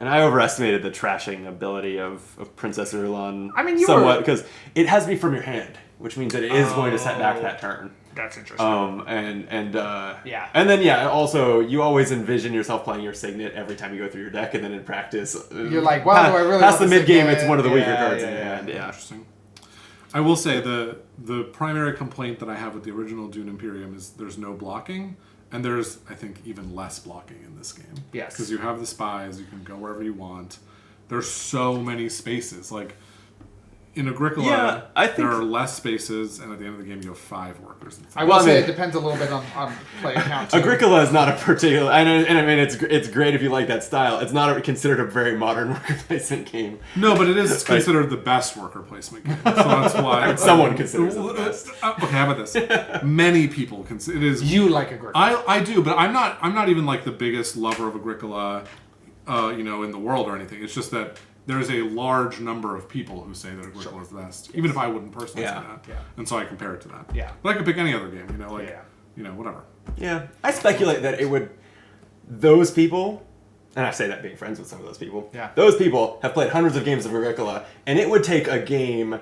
And I overestimated the trashing ability of Princess Irulan I mean, you somewhat were- because it has me from your hand, which means that it is going to set back that turn. That's interesting. Yeah. And then also you always envision yourself playing your signet every time you go through your deck, and then in practice You're like, well, do I really past want the the mid game? signet? It's one of the weaker Yeah, cards in yeah, your yeah. hand. Yeah. Interesting. I will say the primary complaint that I have with the original Dune Imperium is there's no blocking, and there's, I think, even less blocking in this game. Yes. Because you have the spies, you can go wherever you want. There's so many spaces. Like, in Agricola, Yeah, I think- there are less spaces, and at the end of the game, you have 5 workers. I will Well, I say mean- it depends a little bit on player count. Too. Agricola is not a particular, and I mean it's great if you like that style. It's not considered a very modern worker placement game. No, but it is considered the best worker placement game. So that's why. Someone considers it the best. Okay, how about this? Many people consider it is. You like Agricola. I do, but I'm not even like the biggest lover of Agricola, in the world or anything. It's just that there's a large number of people who say that Agricola is the best, even if I wouldn't personally say that. Yeah. And so I compare it to that. Yeah. But I could pick any other game, whatever. Yeah, I speculate that it would. Those people, and I say that being friends with some of those people. Yeah. Those people have played hundreds of games of Agricola, and it would take a game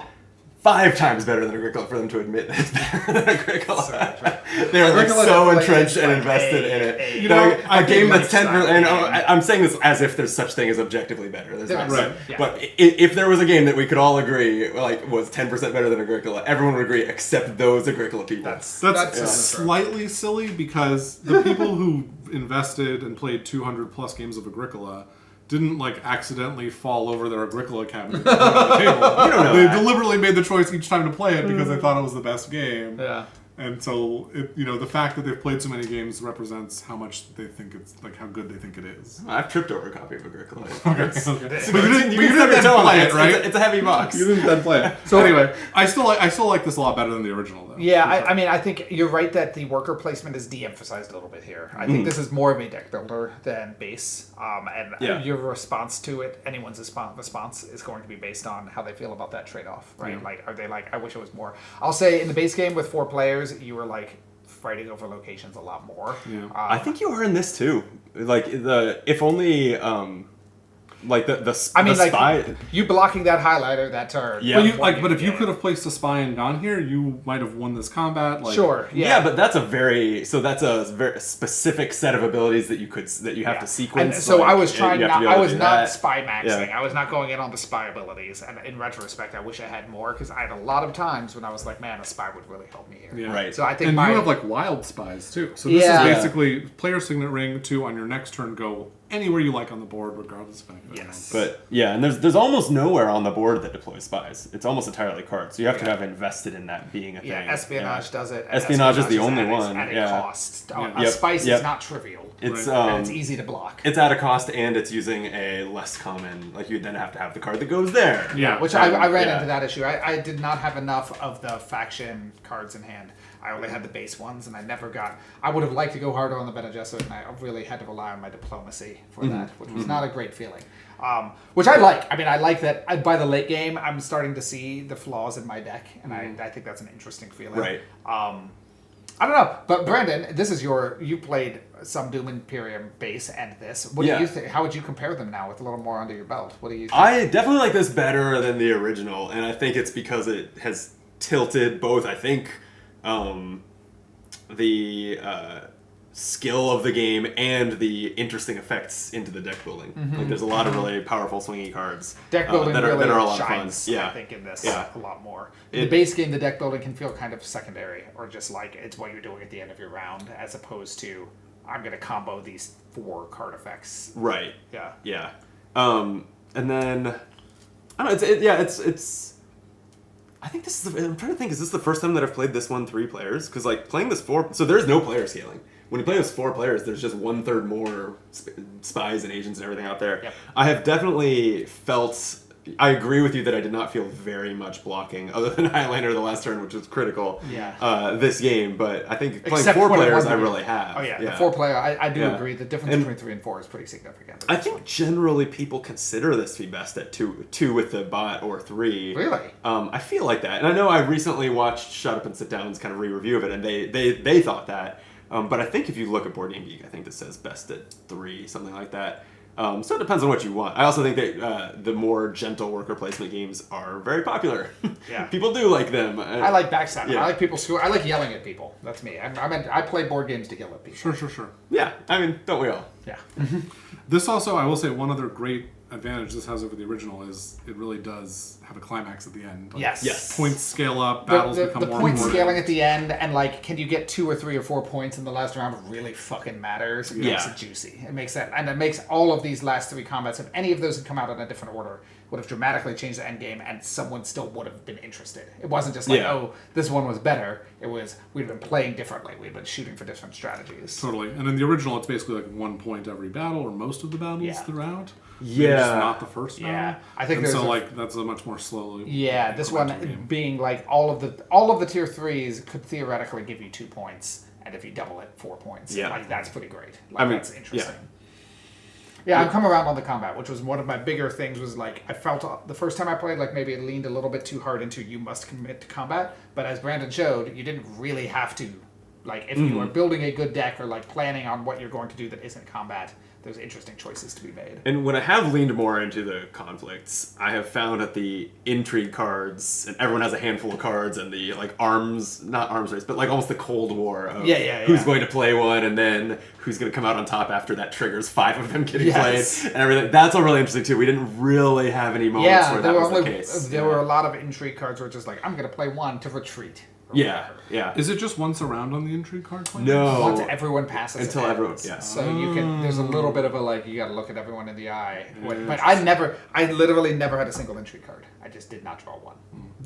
5 times better than Agricola for them to admit that it's better than Agricola. They're like Agricola so definitely entrenched is and like invested a- in it. a- You know, I a game think that's 10. lifestyle And game. I'm saying this as if there's such thing as objectively better. There's not. Right. But if there was a game that we could all agree like was 10% better than Agricola, everyone would agree except those Agricola people. That's true. slightly silly because the people who invested and played 200 plus games of Agricola didn't like accidentally fall over their Agricola cabinet on the table. You don't know They that. deliberately made the choice each time to play it because they thought it was the best game. Yeah. And so, the fact that they've played so many games represents how much they think it's, like, how good they think it is. I've tripped over a copy of Agricola. Okay. It's- Okay. But But you didn't can then tell play it, it, right? It's a heavy box. You didn't then play it. So anyway, I still like this a lot better than the original, though. Yeah, I mean, I think you're right that the worker placement is de-emphasized a little bit here. I think this is more of a deck builder than base, and Yeah. your response to it, anyone's response is going to be based on how they feel about that trade-off, right? Yeah. Like, are they like, I wish it was more. I'll say in the base game with 4 players, you were like fighting over locations a lot more. Yeah. I think you are in this too. Like if only like the I mean, the like spy. you blocking that highlighter that turn. Yeah. But but if you could have placed a spy and gone here, you might have won this combat. Like, Sure. Yeah. Yeah. but that's a very specific set of abilities that you have to sequence. And so like, I was trying you have to not. be able I to was do not that. spy maxing. Yeah. I was not going in on the spy abilities. And in retrospect, I wish I had more because I had a lot of times when I was like, man, a spy would really help me here. Yeah. Right. So I think And my you have like wild spies too. So this Yeah. is basically player signet ring to on your next turn go anywhere you like on the board, regardless of anything. Yes. But yeah, and there's almost nowhere on the board that deploys spies. It's almost entirely cards. So you have to have invested in that being a thing. espionage does it. and Espionage is the only at one, At a yeah. cost. Yeah. A Yep, spice yep. is not trivial. It's and it's easy to block. It's at a cost, and it's using a less common. Like you then have to have the card that goes there. Yeah. Which I ran Yeah. into that issue. I did not have enough of the faction cards in hand. I only had the base ones, and I never got. I would have liked to go harder on the Bene Gesserit, and I really had to rely on my diplomacy for that, which was not a great feeling. Which I like. I mean, I like that by the late game, I'm starting to see the flaws in my deck, and I think that's an interesting feeling. Right. I don't know, but Brandon, this is you played some Doom Imperium base and this. What Yeah. do you think? How would you compare them now with a little more under your belt? What do you think? I definitely like this better than the original, and I think it's because it has tilted both. I think skill of the game and the interesting effects into the deck building. Like there's a lot of really powerful swingy cards. Deck building that are really a lot shines, of fun. Yeah. I think, in this Yeah. a lot more. In the base game, the deck building can feel kind of secondary, or just like it's what you're doing at the end of your round, as opposed to I'm going to combo these 4 card effects. Right. Yeah. Yeah. And then I don't know. It's. I think this is. I'm trying to think. Is this the first time that I've played this one 3 players? Because like playing this 4. So there's no player scaling. When you play with 4 players, there's just 1/3 more spies and agents and everything out there. Yep. I have definitely felt. I agree with you that I did not feel very much blocking, other than Highlander the last turn, which was critical. Yeah. This game, but I think playing Except 4 when it players, won I the really game. have. Oh yeah, the 4 player. I do agree. The difference between 3 and 4 is pretty significant. I think generally people consider this to be best at 2 with the bot or 3. Really? I feel like that, and I know I recently watched Shut Up and Sit Down's kind of re-review of it, and they thought that. But I think if you look at Board Game Geek, I think this says best at 3, something like that. So it depends on what you want. I also think that the more gentle worker placement games are very popular. Yeah. People do like them. I like backstabbing. Yeah. I like people. I like yelling at people. That's me. I play board games to yell at people. Sure. Yeah, I mean, don't we all? Yeah. This also, I will say, one other great advantage this has over the original is it really does have a climax at the end. Like, Yes. Points scale up, battles The become more point important. scaling at the end, and like, can you get 2 or 3 or 4 points in the last round really fucking matters. It makes it juicy. It makes that, and it makes all of these last 3 combats, if any of those had come out in a different order, would have dramatically changed the end game, and someone still would have been interested. It wasn't just like, oh, this one was better. It was, we'd been playing differently. We'd been shooting for different strategies. Totally. And in the original, it's basically like 1 point every battle, or most of the battles throughout. Yeah. Maybe just not the first battle. Yeah. I think and there's so a- like that's a much more slowly. Yeah, this incremental one game. being like all of the tier 3s could theoretically give you 2 points, and if you double it, 4 points. Yeah. Like that's pretty great. Like, I mean, that's interesting. yeah. Yeah, I've come around on the combat, which was one of my bigger things. Was like I felt the first time I played, like maybe it leaned a little bit too hard into you must commit to combat. But as Brandon showed, you didn't really have to. Like if you are building a good deck or like planning on what you're going to do that isn't combat, there's interesting choices to be made. And when I have leaned more into the conflicts, I have found that the intrigue cards, and everyone has a handful of cards, and the like not arms race, but like almost the Cold War of who's going to play one, and then who's going to come out on top after that triggers 5 of them getting played, and everything. That's all really interesting too. We didn't really have any moments where that was the case. There were a lot of intrigue cards where it's just like, I'm going to play one to retreat. Yeah. Is it just once around on the intrigue card play? No. Once everyone passes Until it everyone, ends. yeah. So you can. There's a little bit of a like you got to look at everyone in the eye. But I literally never had a single intrigue card. I just did not draw one.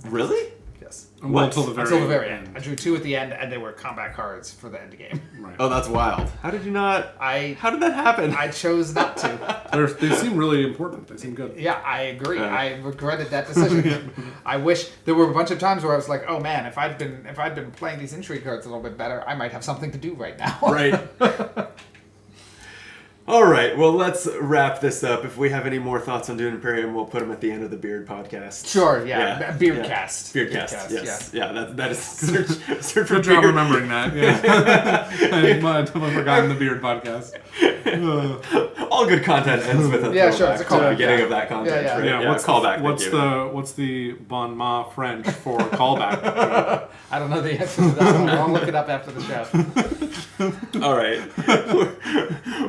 Really? Yes. Well, until the very end. I drew 2 at the end, and they were combat cards for the end game. Right. Oh, that's wild. How did you not? How did that happen? I chose not to. They seem really important. They seem good. Yeah, I agree. I regretted that decision. I wish there were a bunch of times where I was like, "Oh man, if I'd been playing these intrigue cards a little bit better, I might have something to do right now." Right. All right, well, let's wrap this up. If we have any more thoughts on Dune Imperium, we'll put them at the end of the Beard podcast. Sure, Beardcast. Beardcast, yes. Yeah, that is search for Good job Beard. remembering that. Yeah. I totally forgotten the Beard podcast. All good content ends with a sure, it's a callback to the callback, beginning of that content. Yeah. Right? Yeah, what's callback. What's the bon mot French for callback? I don't know the answer to that one. I'll look it up after the show. All right.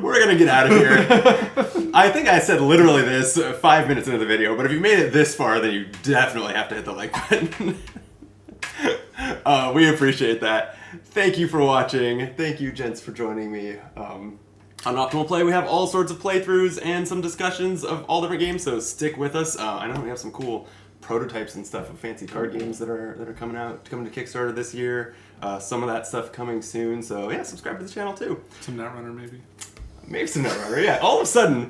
We're going to get out of here. I think I said literally this 5 minutes into the video, but if you made it this far, then you definitely have to hit the like button. We appreciate that. Thank you for watching. Thank you, gents, for joining me. On Optimal Play, we have all sorts of playthroughs and some discussions of all different games, so stick with us. I know we have some cool prototypes and stuff of fancy card games that are coming to Kickstarter this year. Some of that stuff coming soon, so yeah, subscribe to the channel too. Some Netrunner, maybe. Maybe some Netrunner, yeah. All of a sudden,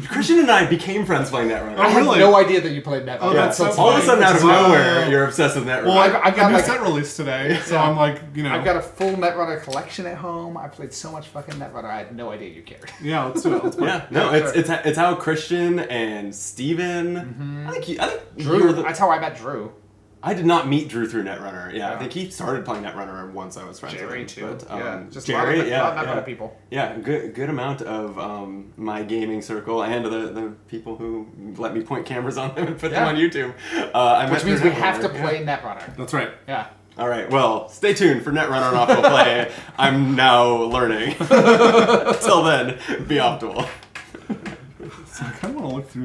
Christian and I became friends playing Netrunner. I had no idea that you played Netrunner. Oh, that's so all of a sudden, out of Wow. nowhere, you're obsessed with Netrunner. Well, I've got a new like set released today, so I'm like, I've got a full Netrunner collection at home. I played so much fucking Netrunner. I had no idea you cared. yeah, let's do it. Let's play. Yeah, no, it's how Christian and Steven, I think Drew, that's how I met Drew. I did not meet Drew through Netrunner. Yeah, I think he started playing Netrunner once I was friends with Jerry him. too. But, Just Jerry, a lot of Netrunner people. Yeah, good amount of my gaming circle and the people who let me point cameras on them and put them on YouTube. Which means we have to play Netrunner. That's right. Yeah. All right, well, stay tuned for Netrunner and Optimal Play. I'm now learning. Till then, be optimal. So I kind of want to look through